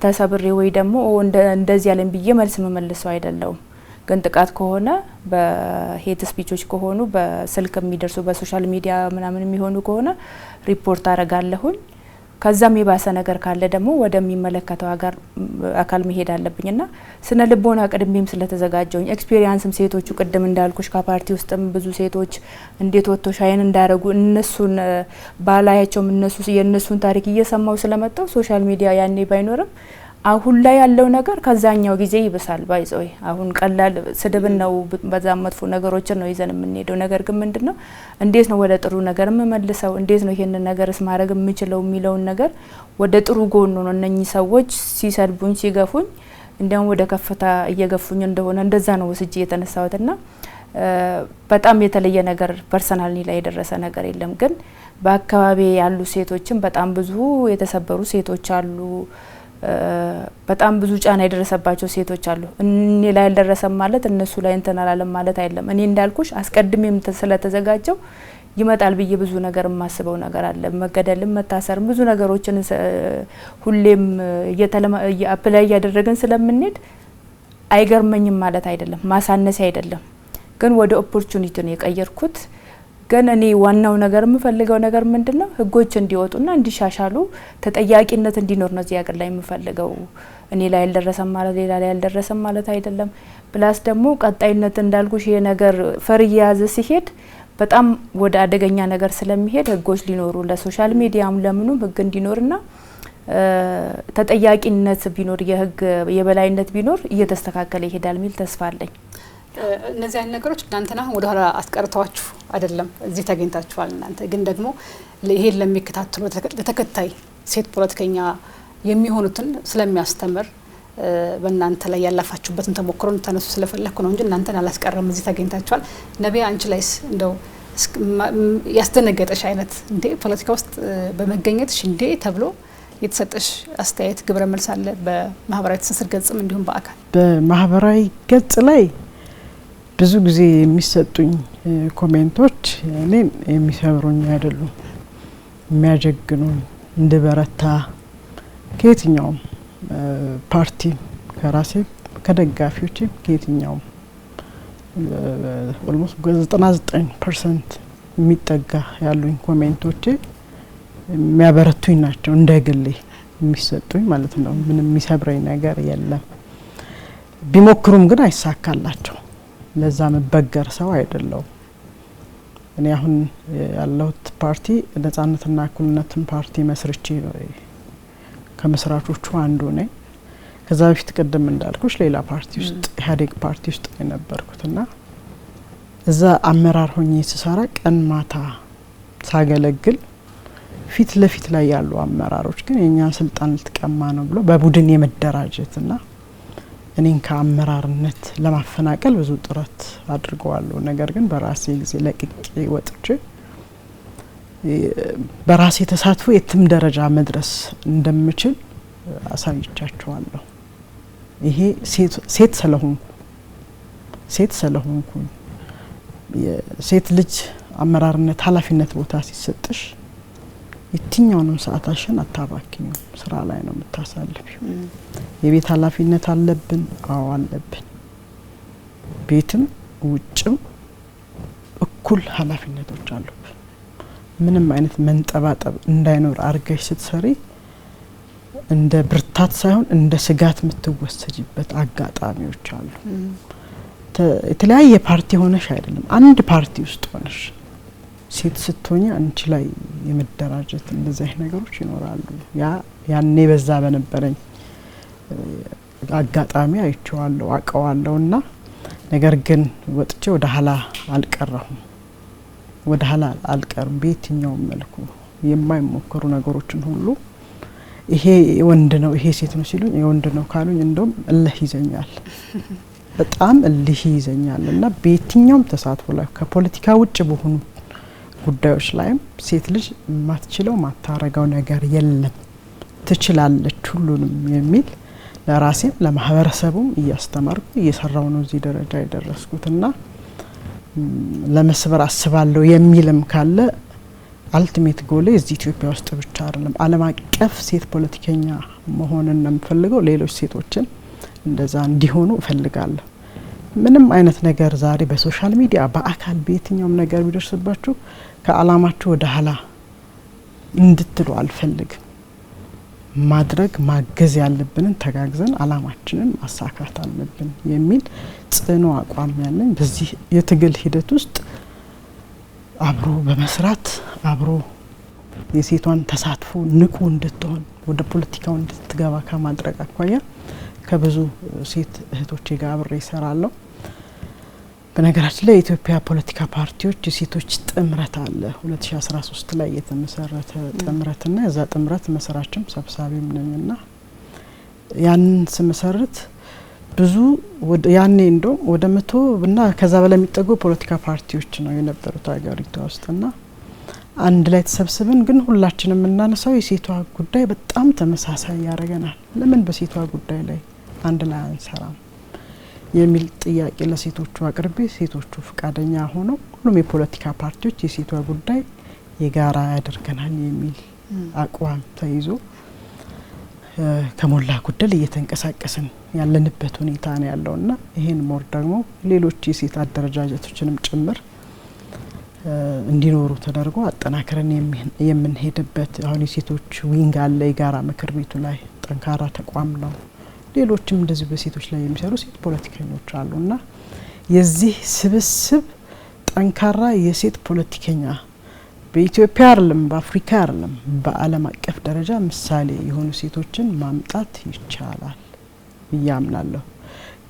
ተሰብሬ ወይ ደግሞ እንደዚህ ያለን ብዬ መልስ መመልሰው አይደለውም። ግን ጥቃት ከሆነ በሄት ስፒቾች ከሆኑ በስልክ የሚደርሱ በሶሻል ሚዲያ ምናምን የሚሆኑ ከሆነ ሪፖርት አረጋለሁኝ። ከዛም የባሰ ነገር ካለ ደግሞ ወደሚመለከተው አካል መሄድ አለብኝና ስነ ልቦና ቅድሜም ስለተዘጋጀውኝ ኤክስፒሪያንስም ሴቶቹ ቅድም እንዳልኩሽ ከፓርቲ ውስጥም ብዙ ሴቶች እንዴት ወጥቶ ሻይን እንዳረጉ እነሱን ባላያቸውም የነሱን ታሪክ እየሰማው ስለመጣው ሶሻል ሚዲያ ያኔ ባይኖርም አሁን ላይ ያለው ነገር ከዛኛው ጊዜ ይብሳል ባይዘው አሁን ቀላል ስድብ ነው በዛም መጥፎ ነገሮችን ነው ይዘን የምንሄደው ነገር ግን ምንድነው እንዴት ነው ወደ ጥሩ ነገር መመልሰው እንዴት ነው ይሄንን ነገርስ ማድረግ የምችለው የሚለውን ነገር ወደ ጥሩ ጎን ነው እነኚህ ሰዎች ሲሰድቡኝ ሲገፉኝ እንደም ወደ ከፍታ እየገፉኝ እንደሆነ እንደዛ ነው ወስጄ የተነሳውትና በጣም የተለየ ነገር ፐርሰናሊ ላይ የደረሰ ነገር የለም ግን በአካባቢ ያሉ ሴቶችን በጣም ብዙ የተሰበሩ ሴቶች አሉ በጣም ብዙ ጫና የደረሰባቸው ሴቶች አሉ እኔ ላይ ያልደረሰም ማለት እነሱ ላይ እንትን አላለም ማለት አይደለም እኔ እንዳልኩሽ አስቀድሜም ስለተዘጋጀው ይመጣል ብዬ ብዙ ነገር ማስበው ነገር አለ መገደልም መታሰርም ብዙ ነገሮችን ሁሌም አፕላይ ያደረገን ስለምንሄድ አይገርመኝም ማለት አይደለም ማሳነስ አይደለም ግን ወደ ኦፖርቹኒቲ ነው የቀየርኩት ግን እኔ ዋናው ነገር የምፈልገው ነገር ምንድነው ህጎች እንዲወጡና እንዲሻሻሉ ተጠያቂነት እንዲኖር ነው እዚያ ላይ የምፈልገው እኔ ላይ ያልደረሰም ማለት ሌላ ላይ ያልደረሰም ማለት አይደለም ፕላስ ደግሞ ቀጣይነት እንዳልኩሽ ይሄ ነገር ፈር ያዘ ሲሄድ በጣም ወደ አደገኛ ነገር ስለሚሄድ ህጎች ሊኖሩ ለሶሻል ሚዲያም ለምኑም ህግ እንዲኖርና ተጠያቂነት ቢኖር የህግ የበላይነት ቢኖር እየተስተካከለ ይሄዳል ሚል ተስፋ አለኝ እነዚህ አይነት ነገሮች እናንተና ወደ ኋላ አስቀርታችሁ አይደለም እዚህ ተገኝታችኋል እናንተ ግን ደግሞ ይሄን ለሚከታተሉ ለተከታይ ሴት ፖለቲከኛ የሚሆኑትን ስለሚያስተምር በእናንተ ላይ ያላፋችሁበትን ተሞክሮ እንተነሱ ስለፈለኩ ነው እንጂ እናንተን አላስቀረም እዚህ ተገኝታችኋል ነቢያ አንቺ ላይስ እንደው ያስተነገጠሽ አይነት እንዴ ፖለቲካ ውስጥ በመገኘትሽ እንዴ ተብሎ የተሰጠሽ አስተያየት ግብረ መልስ አለ በማህበራዊ ትስስር ገጽም እንዲሁም በአካል በማህበራዊ ገጽ ላይ ብዙ ጊዜ የሚሰጡኝ ኮሜንቶች እኔን የሚሰብሩኝ አይደሉም የሚያጀግኑኝ እንደበረታ ከየትኛውም ፓርቲ ከራሴ ከደጋፊዎቼ ከየትኛውም ኦልሞስት 99% የሚጠጋ ያሉኝ ኮሜንቶቼ የሚያበረቱኝ ናቸው እንደግሌ የሚሰጡኝ ማለት ነው ምንም የሚሰብረኝ ነገር የለም ቢሞክሩም ግን አይሳካላቸው ለዛ መበገር ሰው አይደለም እኔ አሁን ያለሁት ፓርቲ ነጻነትና እኩልነትን ፓርቲ መስርቼ ነው ከመስራቾቹ አንዱ ነኝ ከዛ በፊት ቀደም እንዳልኩሽ ሌላ ፓርቲ ውስጥ ኢህአዴግ ፓርቲ ውስጥ ነበርኩትና እዛ አመራር ሆኜ ስሰራ ቀን ማታ ሳገለግል ፊት ለፊት ላይ ያሉ አመራሮች ግን የኛን ስልጣን ልትቀማ ነው ብሎ በቡድን የመደራጀትና እኔን ከአመራርነት ለማፈናቀል ብዙ ጥረት አድርገዋል ነገር ግን በራሴ ጊዜ ለቅቄ ወጥቼ በራሴ ተሳትፎ የትም ደረጃ መድረስ እንደምችል አሳይቻቸዋለሁ ይሄ ሴት ስለሆንኩ የሴት ልጅ አመራርነት ኃላፊነት ቦታ ሲሰጥሽ የትኛውንም ሰዓታሽን አታባክኙ ስራ ላይ ነው የምታሳልፊው የቤት ኃላፊነት አለብን አዎ አለብን ቤትም ውጭም እኩል ኃላፊነቶች አሉብን ምንም አይነት መንጠባጠብ እንዳይኖር አርገሽ ስትሰሪ እንደ ብርታት ሳይሆን እንደ ስጋት የምትወሰጂበት አጋጣሚዎች አሉ የተለያየ ፓርቲ ሆነሽ አይደለም አንድ ፓርቲ ውስጥ ሆነሽ ሴት ስትሆኚ አንቺ ላይ የመደራጀት እንደዚህ አይነት ነገሮች ይኖራሉ ያኔ በዛ በነበረኝ አጋጣሚ አይቼዋለሁ አቀዋለሁና ነገር ግን ወጥቼ ወደ ኋላ አልቀረሁም ወደ ኋላ አልቀርም በየትኛው መልኩ የማይሞከሩ ነገሮችን ሁሉ ይሄ ወንድ ነው ይሄ ሴት ነው ሲሉኝ የወንድ ነው ካሉኝ እንደውም እልህ ይዘኛል በጣም እልህ ይዘኛልና በየትኛውም ተሳትፎ ላይ ከፖለቲካ ውጭ በሆኑ ጉዳዮች ላይም ሴት ልጅ ማትችለው ማታረጋው ነገር የለም ትችላለች ሁሉንም የሚል ለራሴም ለማህበረሰቡም እያስተማርኩ እየሰራው ነው እዚህ ደረጃ የደረስኩትና ለመስበር አስባለሁ የሚልም ካለ አልቲሜት ጎሌ እዚህ ኢትዮጵያ ውስጥ ብቻ አይደለም ዓለም አቀፍ ሴት ፖለቲከኛ መሆንን ነው የምፈልገው ሌሎች ሴቶችን እንደዛ እንዲሆኑ እፈልጋለሁ ምንም አይነት ነገር ዛሬ በሶሻል ሚዲያ በአካል በየትኛውም ነገር ቢደርስባችሁ ከአላማችሁ ወደ ኋላ እንድትሉ አልፈልግም ማድረግ ማገዝ ያለብንን ተጋግዘን አላማችንን ማሳካት አለብን የሚል ጽኑ አቋም ያለኝ በዚህ የትግል ሂደት ውስጥ አብሮ በመስራት አብሮ የሴቷን ተሳትፎ ንቁ እንድትሆን ወደ ፖለቲካው እንድትገባ ከማድረግ አኳያ ከብዙ ሴት እህቶቼ ጋር አብሬ እሰራለሁ። በነገራችን ላይ የኢትዮጵያ ፖለቲካ ፓርቲዎች የሴቶች ጥምረት አለ 2013 ላይ የተመሰረተ ጥምረትና የዛ ጥምረት መስራችም ሰብሳቢም ነኝና ያንን ስመሰርት ብዙ ያኔ እንደውም ወደ 100 እና ከዛ በላይ የሚጠጉ ፖለቲካ ፓርቲዎች ነው የነበሩት ሀገሪቷ ውስጥና አንድ ላይ ተሰብስበን ግን ሁላችንም እናነሳው የሴቷ ጉዳይ በጣም ተመሳሳይ ያደርገናል፣ ለምን በሴቷ ጉዳይ ላይ አንድ ላይ አንሰራም የሚል ጥያቄ ለሴቶቹ አቅርቤ ሴቶቹ ፍቃደኛ ሆነው ሁሉም የፖለቲካ ፓርቲዎች የሴቷ ጉዳይ የጋራ ያደርገናል የሚል አቋም ተይዞ ከሞላ ጎደል እየተንቀሳቀስን ያለንበት ሁኔታ ነው ያለውና ይሄን ሞር ደግሞ ሌሎች የሴት አደረጃጀቶችንም ጭምር እንዲኖሩ ተደርጎ አጠናክረን የምንሄድበት አሁን የሴቶች ዊንግ አለ የጋራ ምክር ቤቱ ላይ ጠንካራ ተቋም ነው። ሌሎችም እንደዚህ በሴቶች ላይ የሚሰሩ ሴት ፖለቲከኞች አሉና የዚህ ስብስብ ጠንካራ የሴት ፖለቲከኛ በኢትዮጵያ አይደለም በአፍሪካ አይደለም በዓለም አቀፍ ደረጃ ምሳሌ የሆኑ ሴቶችን ማምጣት ይቻላል ብያምናለሁ።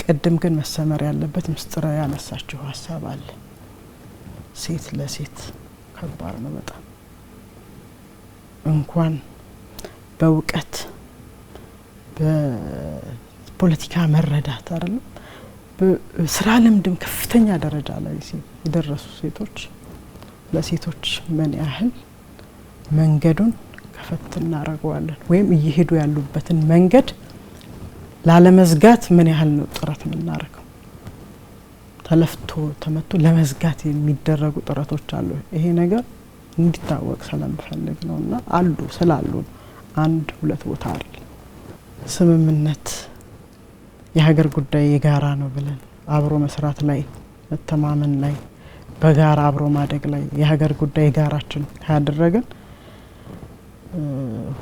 ቀደም ግን መሰመር ያለበት ምስጥራ ያነሳችሁ ሀሳብ አለ። ሴት ለሴት ከባድ ነው በጣም እንኳን በእውቀት በፖለቲካ መረዳት አይደለም በስራ ልምድም ከፍተኛ ደረጃ ላይ የደረሱ ሴቶች ለሴቶች ምን ያህል መንገዱን ከፈት እናደርገዋለን ወይም እየሄዱ ያሉበትን መንገድ ላለመዝጋት ምን ያህል ነው ጥረት የምናደርገው። ተለፍቶ ተመቶ ለመዝጋት የሚደረጉ ጥረቶች አሉ። ይሄ ነገር እንዲታወቅ ስለምፈልግ ነውና አሉ ስላሉ አንድ ሁለት ቦታ አይደል ስምምነት የሀገር ጉዳይ የጋራ ነው ብለን አብሮ መስራት ላይ መተማመን ላይ በጋራ አብሮ ማደግ ላይ የሀገር ጉዳይ የጋራችን ካደረገን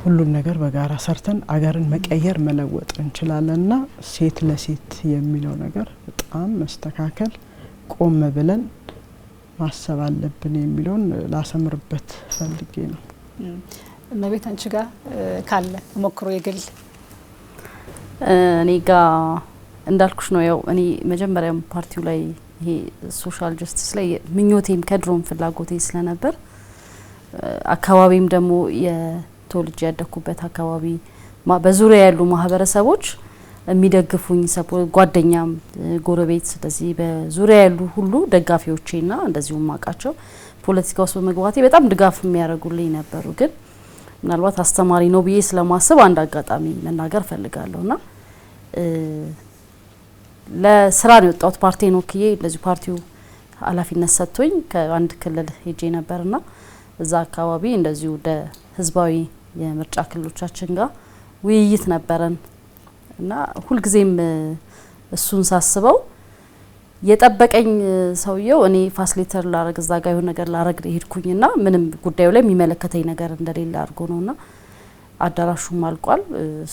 ሁሉን ነገር በጋራ ሰርተን አገርን መቀየር መለወጥ እንችላለንና ሴት ለሴት የሚለው ነገር በጣም መስተካከል ቆም ብለን ማሰብ አለብን የሚለውን ላሰምርበት ፈልጌ ነው። እመቤት አንቺ ጋር ካለ ሞክሮ የግል እኔ ጋር እንዳልኩሽ ነው ያው እኔ መጀመሪያም ፓርቲው ላይ ይሄ ሶሻል ጀስቲስ ላይ ምኞቴም ከድሮም ፍላጎቴ ስለነበር አካባቢም ደግሞ የተወልጄ ያደኩበት አካባቢ በዙሪያ ያሉ ማህበረሰቦች የሚደግፉኝ ጓደኛም ጎረቤት ስለዚህ በዙሪያ ያሉ ሁሉ ደጋፊዎቼና እንደዚሁም ማቃቸው ፖለቲካ ውስጥ በመግባቴ በጣም ድጋፍ የሚያደርጉልኝ ነበሩ። ግን ምናልባት አስተማሪ ነው ብዬ ስለማስብ አንድ አጋጣሚ መናገር ፈልጋለሁና ለስራ ነው የወጣሁት ፓርቲን ወክዬ እንደዚህ ፓርቲው ኃላፊነት ሰጥቶኝ ከአንድ ክልል ሄጄ ነበርና እዛ አካባቢ እንደዚሁ ወደ ህዝባዊ የምርጫ ክልሎቻችን ጋር ውይይት ነበረን እና ሁሉ ጊዜም እሱን ሳስበው የጠበቀኝ ሰውየው እኔ ፋሲሊቴተር ላረግ እዛ ጋር የሆነ ነገር ላረግ ሄድኩኝና ምንም ጉዳዩ ላይ የሚመለከተኝ ነገር እንደሌለ አድርጎ ነውና አዳራሹም አልቋል።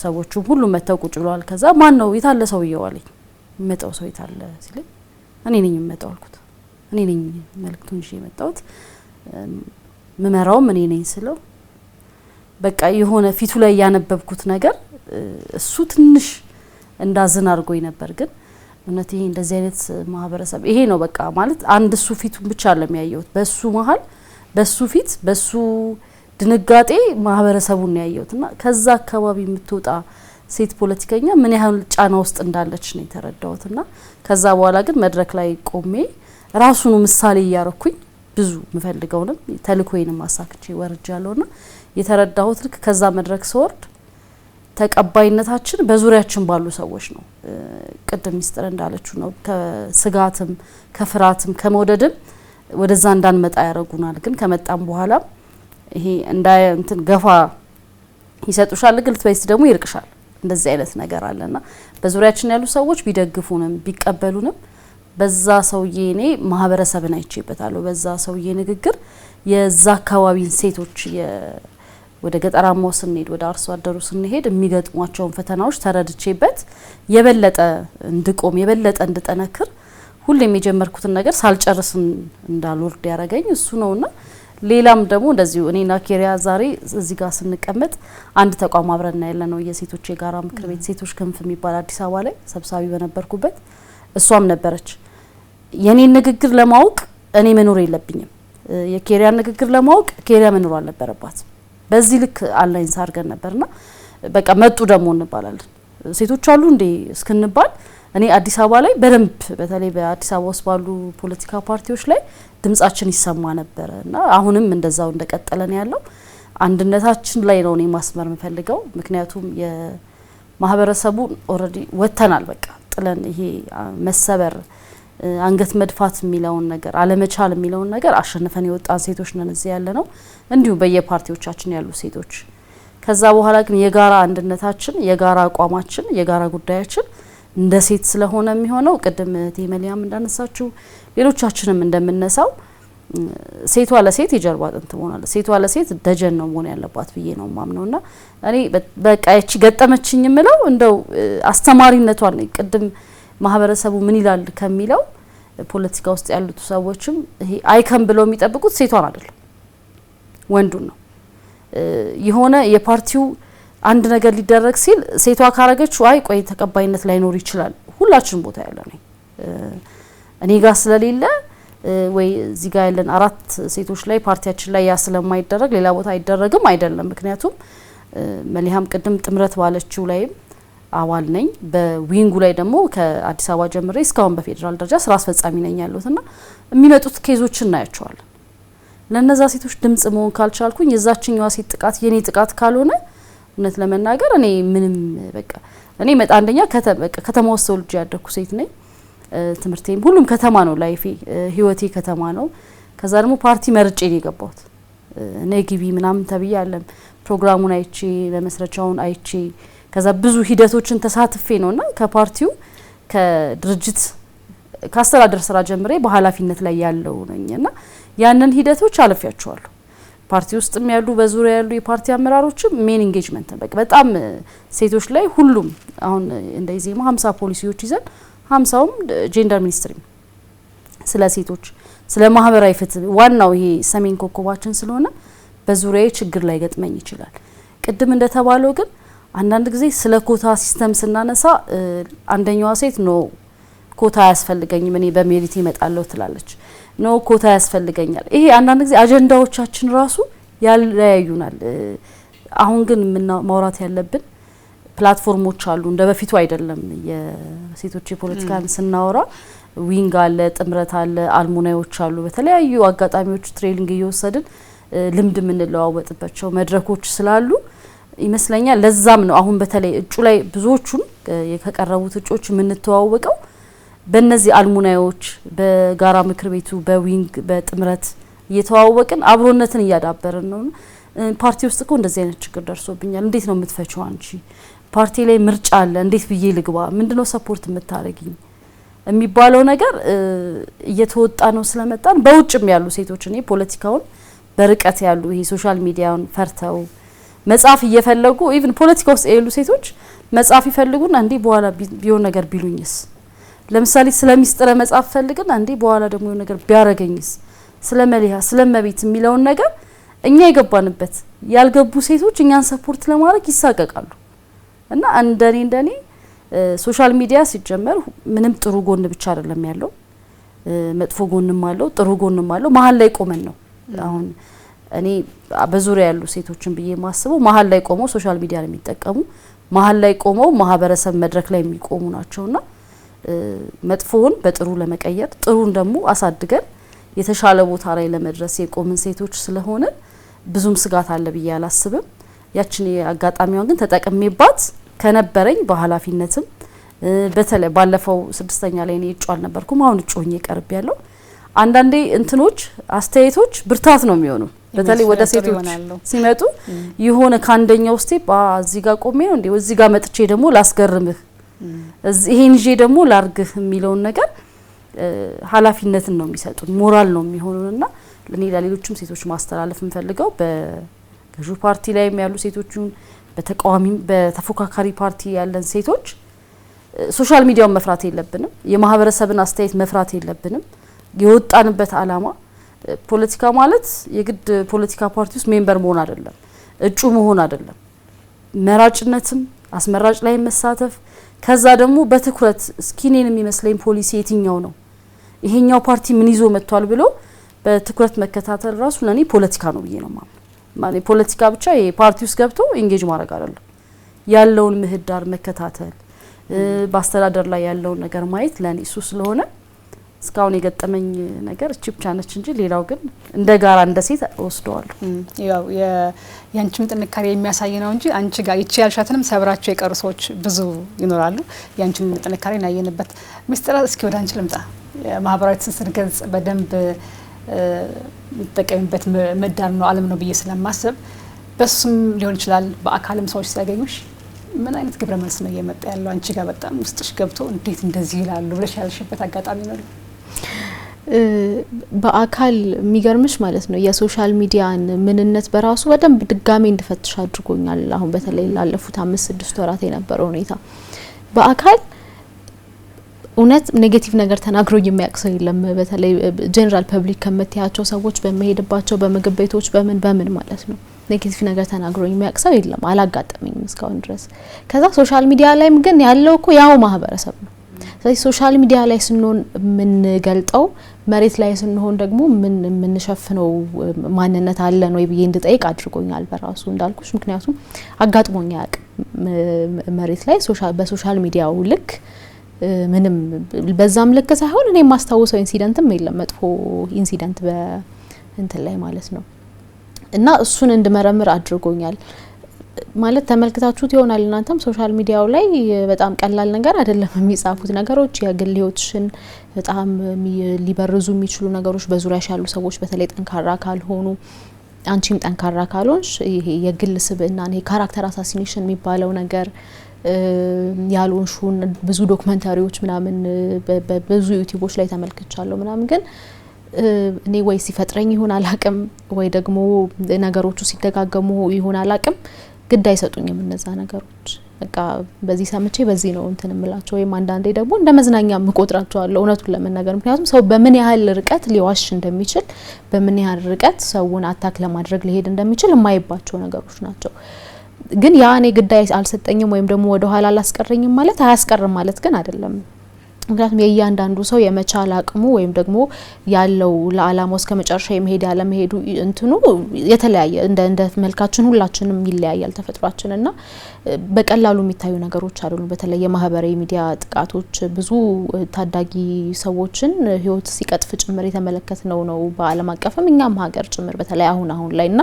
ሰዎቹም ሁሉ መተው ቁጭ ብለዋል። ከዛ ማን ነው የታለ ሰውየው አለኝ። መጣው ሰው የታለ ሲለኝ እኔ ነኝ መጣው አልኩት። እኔ ነኝ መልእክቱን ይዤ መጣሁት መመራውም እኔ ነኝ ስለው በቃ የሆነ ፊቱ ላይ ያነበብኩት ነገር እሱ ትንሽ እንዳዝን አድርጎኝ ነበር። ግን እውነት ይሄ እንደዚህ አይነት ማህበረሰብ ይሄ ነው በቃ ማለት አንድ እሱ ፊቱን ብቻ ለሚያየውት በሱ መሃል በሱ ፊት በሱ ድንጋጤ ማህበረሰቡን ያየውትና ከዛ አካባቢ የምትወጣ ሴት ፖለቲከኛ ምን ያህል ጫና ውስጥ እንዳለች ነው የተረዳሁትና ከዛ በኋላ ግን መድረክ ላይ ቆሜ ራሱን ምሳሌ ያረኩኝ ብዙ ምፈልገውንም ተልኮይንም ማሳክቼ ወርጃለሁና የተረዳሁት ልክ ከዛ መድረክ ስወርድ ተቀባይነታችን በዙሪያችን ባሉ ሰዎች ነው። ቅድም ሚስጥር እንዳለችው ነው ከስጋትም ከፍራትም ከመውደድም ወደዛ እንዳንመጣ ያረጉናል። ግን ከመጣም በኋላ ይሄ እንትን ገፋ ይሰጡሻል ግልት በይስ ደግሞ ይርቅሻል። እንደዚህ አይነት ነገር አለና በዙሪያችን ያሉ ሰዎች ቢደግፉንም ቢቀበሉንም በዛ ሰውዬ እኔ ማህበረሰብን አይቼበታለሁ። በዛ ሰውዬ ንግግር የዛ አካባቢን ሴቶች ወደ ገጠራማው ስንሄድ ወደ አርሶ አደሩ ስንሄድ የሚገጥሟቸውን ፈተናዎች ተረድቼበት የበለጠ እንድቆም የበለጠ እንድጠነክር ሁሌም የጀመርኩትን ነገር ሳልጨርስ እንዳልወርድ ያረጋኝ እሱ ነውና ሌላም ደግሞ እንደዚሁ እኔና ኬሪያ ዛሬ እዚህ ጋር ስንቀመጥ አንድ ተቋም አብረና ያለ ነው የሴቶች የጋራ ምክር ቤት ሴቶች ክንፍ የሚባል አዲስ አበባ ላይ ሰብሳቢ በነበርኩበት እሷም ነበረች። የኔን ንግግር ለማወቅ እኔ መኖር የለብኝም፣ የኬሪያን ንግግር ለማወቅ ኬሪያ መኖር አልነበረባት። በዚህ ልክ አላይንስ አድርገን ነበርና በቃ መጡ ደግሞ እንባላለን ሴቶች አሉ እንዴ እስክንባል እኔ አዲስ አበባ ላይ በደንብ በተለይ በአዲስ አበባ ውስጥ ባሉ ፖለቲካ ፓርቲዎች ላይ ድምጻችን ይሰማ ነበርና አሁንም እንደዛው እንደቀጠለ ነው ያለው። አንድነታችን ላይ ነው እኔ ማስመር የምፈልገው። ምክንያቱም የማህበረሰቡ ኦሬዲ ወተናል በቃ ጥለን ይሄ መሰበር አንገት መድፋት የሚለውን ነገር አለመቻል የሚለውን ነገር አሸንፈን የወጣን ሴቶች ነን እዚህ ያለ ነው እንዲሁ በየፓርቲዎቻችን ያሉ ሴቶች። ከዛ በኋላ ግን የጋራ አንድነታችን የጋራ አቋማችን የጋራ ጉዳያችን እንደ ሴት ስለሆነ የሚሆነው ቅድም ቴመሊያም እንዳነሳችሁ ሌሎቻችንም እንደምንነሳው ሴቷ ለሴት የጀርባ አጥንት ሆናለች። ሴቷ ለሴት ደጀን ነው መሆን ያለባት ብዬ ነው ማምነውና እኔ በቃ እቺ ገጠመችኝ ምለው እንደው አስተማሪነቷን ቅድም ማህበረሰቡ ምን ይላል ከሚለው ፖለቲካ ውስጥ ያሉት ሰዎችም ይሄ አይከን ብለው የሚጠብቁት ሴቷን አይደለም ወንዱን ነው። የሆነ የፓርቲው አንድ ነገር ሊደረግ ሲል ሴቷ ካረገችው አይ ቆይ ተቀባይነት ላይኖር ይችላል። ሁላችንም ቦታ ያለ ነው እኔ ጋር ስለሌለ ወይ እዚህ ጋር ያለን 4 ሴቶች ላይ ፓርቲያችን ላይ ያ ስለማይደረግ ሌላ ቦታ አይደረግም አይደለም። ምክንያቱም መሊሃም ቅድም ጥምረት ባለችው ላይም አባል ነኝ፣ በዊንጉ ላይ ደግሞ ከአዲስ አበባ ጀምሬ እስካሁን በፌደራል ደረጃ ስራ አስፈጻሚ ነኝ ያለሁትና የሚመጡት ኬዞችን እናያቸዋለን። ለነዛ ሴቶች ድምጽ መሆን ካልቻልኩኝ የዛችኛዋ ሴት ጥቃት የኔ ጥቃት ካልሆነ እውነት ለመናገር እኔ ምንም በቃ እኔ መጣ አንደኛ ከተማ ውስጥ ልጅ ያደኩ ሴት ነኝ። ትምርቴም ሁሉም ከተማ ነው፣ ላይፌ ህይወቴ ከተማ ነው። ከዛ ደግሞ ፓርቲ መርጬ ነው የገባሁት። ነግቢ ምናምን ተብዬ አለም ፕሮግራሙን አይቼ ለመስረቻውን አይቼ ከዛ ብዙ ሂደቶችን ተሳትፌ ነውና ከፓርቲው ከድርጅት ከአስተዳደር ስራ ጀምሬ በኃላፊነት ላይ ያለው ነኝና ያንን ሂደቶች አልፌያቸዋለሁ። ፓርቲ ውስጥም ያሉ በዙሪያ ያሉ የፓርቲ አመራሮችም ሜን ኢንጌጅመንት በጣም ሴቶች ላይ ሁሉም አሁን እንደዚህ 50 ፖሊሲዎች ይዘን 50ም ጄንደር ሚኒስትሪ ስለ ሴቶች ስለ ማህበራዊ ፍትህ ዋናው ይሄ ሰሜን ኮከባችን ስለሆነ በዙሪያዬ ችግር ላይ ገጥመኝ ይችላል። ቅድም እንደተባለው ግን አንዳንድ ጊዜ ስለ ኮታ ሲስተም ስናነሳ አንደኛዋ ሴት ነው ኮታ ያስፈልገኝም እኔ በሜሪት ይመጣለሁ ትላለች። ነው ኮታ ያስፈልገኛል። ይሄ አንዳንድ ጊዜ አጀንዳዎቻችን ራሱ ያለያዩናል። አሁን ግን ማውራት ያለብን ፕላትፎርሞች አሉ፣ እንደ በፊቱ አይደለም። የሴቶች የፖለቲካን ስናወራ ዊንግ አለ፣ ጥምረት አለ፣ አልሙናዮች አሉ። በተለያዩ አጋጣሚዎች ትሬኒንግ እየወሰድን ልምድ የምንለዋወጥባቸው መድረኮች ስላሉ ይመስለኛል ለዛም ነው አሁን በተለይ እጩ ላይ ብዙዎቹን ከቀረቡት እጮች የምንተዋወቀው በእነዚህ አልሙናዮች በጋራ ምክር ቤቱ በዊንግ በጥምረት እየተዋወቅን አብሮነትን እያዳበርን ነው። ፓርቲ ውስጥ እኮ እንደዚህ አይነት ችግር ደርሶብኛል፣ እንዴት ነው የምትፈቺው አንቺ? ፓርቲ ላይ ምርጫ አለ፣ እንዴት ብዬ ልግባ? ምንድነው ሰፖርት የምታረጊኝ የሚባለው ነገር እየተወጣ ነው ስለመጣን በውጭም ያሉ ሴቶች እኔ ፖለቲካውን በርቀት ያሉ ይሄ ሶሻል ሚዲያውን ፈርተው መጻፍ እየፈለጉ ኢቭን ፖለቲካ ውስጥ ያሉ ሴቶች መጻፍ ይፈልጉና እንዴ በኋላ ቢሆን ነገር ቢሉኝስ፣ ለምሳሌ ስለሚስጥረ መጻፍ ፈልግና እንዴ በኋላ ደግሞ የሆነ ነገር ቢያረገኝስ፣ ስለመሊያ ስለመቤት የሚለውን ነገር እኛ የገባንበት ያልገቡ ሴቶች እኛን ሰፖርት ለማድረግ ይሳቀቃሉ። እና እንደኔ ሶሻል ሚዲያ ሲጀመር ምንም ጥሩ ጎን ብቻ አይደለም ያለው፣ መጥፎ ጎንም አለው፣ ጥሩ ጎንም አለው። መሀል ላይ ቆመን ነው አሁን እኔ በዙሪያ ያሉ ሴቶችን ብዬ ማስበው መሀል ላይ ቆመው ሶሻል ሚዲያ ላይ የሚጠቀሙ መሀል ላይ ቆመው ማህበረሰብ መድረክ ላይ የሚቆሙ ናቸውና መጥፎውን በጥሩ ለመቀየር ጥሩን ደግሞ አሳድገን የተሻለ ቦታ ላይ ለመድረስ የቆምን ሴቶች ስለሆነ ብዙም ስጋት አለ ብዬ አላስብም። ያችን አጋጣሚዋን ግን ተጠቅሜባት ከነበረኝ በኃላፊነትም በተለይ ባለፈው 6ኛ ላይ እኔ እጩ አልነበርኩም፣ አሁን እጩ ሆኜ ቀርብ ያለው አንዳንዴ እንትኖች አስተያየቶች ብርታት ነው የሚሆኑ። በተለይ ወደ ሴቶች ሲመጡ የሆነ ካንደኛው ስቴፕ እዚህ ጋር ቆሜ ነው እንዴ እዚህ ጋር መጥቼ ደግሞ ላስገርምህ ይሄን ይዤ ደግሞ ላርግህ የሚለውን ነገር ኃላፊነትን ነው የሚሰጡን፣ ሞራል ነው የሚሆኑንና ለኔ ለሌሎችም ሴቶች ማስተላለፍ እንፈልገው በገዢው ፓርቲ ላይም ያሉ ሴቶችን በተቃዋሚም በተፎካካሪ ፓርቲ ያለን ሴቶች ሶሻል ሚዲያውን መፍራት የለብንም። የማህበረሰብን አስተያየት መፍራት የለብንም። የወጣንበት አላማ ፖለቲካ ማለት የግድ ፖለቲካ ፓርቲ ውስጥ ሜምበር መሆን አይደለም፣ እጩ መሆን አይደለም፣ መራጭነትም አስመራጭ ላይ መሳተፍ ከዛ ደግሞ በትኩረት ስኪኔን የሚመስለኝ ፖሊሲ የትኛው ነው ይሄኛው ፓርቲ ምን ይዞ መጥቷል ብሎ በትኩረት መከታተል ራሱ ለኔ ፖለቲካ ነው ብዬ ነው ማለት ፖለቲካ ብቻ የፓርቲ ውስጥ ገብቶ ኢንጌጅ ማድረግ አይደለም ያለውን ምህዳር መከታተል በአስተዳደር ላይ ያለውን ነገር ማየት ለኔ እሱ ስለሆነ እስካሁን የገጠመኝ ነገር እቺ ብቻ ነች እንጂ ሌላው ግን እንደ ጋራ እንደ ሴት ወስደዋለሁ። ያው ያንቺም ጥንካሬ የሚያሳይ ነው እንጂ አንቺ ጋር ይቺ ያልሻትንም ሰብራቸው የቀሩ ሰዎች ብዙ ይኖራሉ። ያንቺም ጥንካሬ ናየንበት ሚስጥራ እስኪ ወደ አንቺ ልምጣ። ማህበራዊ ትስስር ገጽ በደንብ ተጠቀምበት ምህዳር ነው ዓለም ነው ብዬ ስለማስብ በሱም ሊሆን ይችላል በአካልም ሰዎች ሲያገኙሽ ምን አይነት ግብረ መልስ ነው እየመጣ ያለው አንቺ ጋር በጣም ውስጥሽ ገብቶ እንዴት እንደዚህ ይላሉ ብለሽ ያልሽበት አጋጣሚ ነው? በአካል የሚገርምሽ ማለት ነው የሶሻል ሚዲያን ምንነት በራሱ በደንብ ድጋሜ እንድፈትሽ አድርጎኛል። አሁን በተለይ ላለፉት 5-6 ወራት የነበረው ሁኔታ በአካል እውነት ኔጌቲቭ ነገር ተናግሮ የሚያቅሰው የለም። በተለይ ጀነራል ፐብሊክ ከመተያቸው ሰዎች በመሄድባቸው በምግብ ቤቶች በምን ማለት ነው ኔጌቲቭ ነገር ተናግሮ የሚያቅሰው የለም፣ አላጋጠመኝም እስካሁን ድረስ። ከዛ ሶሻል ሚዲያ ላይም ግን ያለው እኮ ያው ማህበረሰብ ነው። ስለዚህ ሶሻል ሚዲያ ላይ ስንሆን ምን ገልጠው መሬት ላይ ስንሆን ደግሞ ምን ሸፍነው ማንነት አለን ወይ ብዬ እንድጠይቅ አድርጎኛል በራሱ እንዳልኩሽ። ምክንያቱም አጋጥሞኛ ያቅ መሬት ላይ በሶሻል ሚዲያው ልክ ምንም በዛም ልክ ሳይሆን እኔ ማስታወሰው ኢንሲደንትም የለም መጥፎ ኢንሲደንት በእንትን ላይ ማለት ነው። እና እሱን እንድመረምር አድርጎኛል ማለት ተመልክታችሁት ይሆናል እናንተም ሶሻል ሚዲያው ላይ በጣም ቀላል ነገር አይደለም የሚጻፉት ነገሮች የግል ህይወትሽን በጣም ሊበርዙ የሚችሉ ነገሮች በዙሪያሽ ያሉ ሰዎች በተለይ ጠንካራ ካልሆኑ አንቺም ጠንካራ ካልሆንሽ ይሄ የግል ስብዕና ነው ካራክተር አሳሲኔሽን የሚባለው ነገር ያሉንሹን ብዙ ዶክመንታሪዎች ምናምን በብዙ ዩቲዩቦች ላይ ተመልክቻለሁ ምናምን ግን እኔ ወይ ሲፈጥረኝ ይሆን አላቅም ወይ ደግሞ ነገሮቹ ሲደጋገሙ ይሆን አላቅም ግድ አይሰጡኝም እነዛ ነገሮች በቃ በዚህ ሰምቼ በዚህ ነው እንትን እምላቸው ወይ አንዳንዴ ደግሞ እንደ መዝናኛ ምቆጥራቸዋለሁ እውነቱን ለመናገር ምክንያቱም ሰው በምን ያህል ርቀት ሊዋሽ እንደሚችል በምን ያህል ርቀት ሰውን አታክ ለማድረግ ሊሄድ እንደሚችል የማይባቸው ነገሮች ናቸው። ግን ያኔ ግዳይ አልሰጠኝም ወይም ደግሞ ወደ ኋላ አላስቀረኝም ማለት አያስቀርም ማለት ግን አይደለም። ምክንያቱም የእያንዳንዱ ሰው የመቻል አቅሙ ወይም ደግሞ ያለው ለዓላማው እስከ መጨረሻ የመሄድ ያለ መሄዱ እንትኑ የተለያየ እንደ መልካችን ሁላችንም ይለያያል ተፈጥሯችንና በቀላሉ የሚታዩ ነገሮች አይደሉም። በተለይ የማህበራዊ ሚዲያ ጥቃቶች ብዙ ታዳጊ ሰዎችን ህይወት ሲቀጥፍ ጭምር የተመለከትነው ነው በዓለም አቀፍም እኛም ሀገር ጭምር በተለይ አሁን ላይና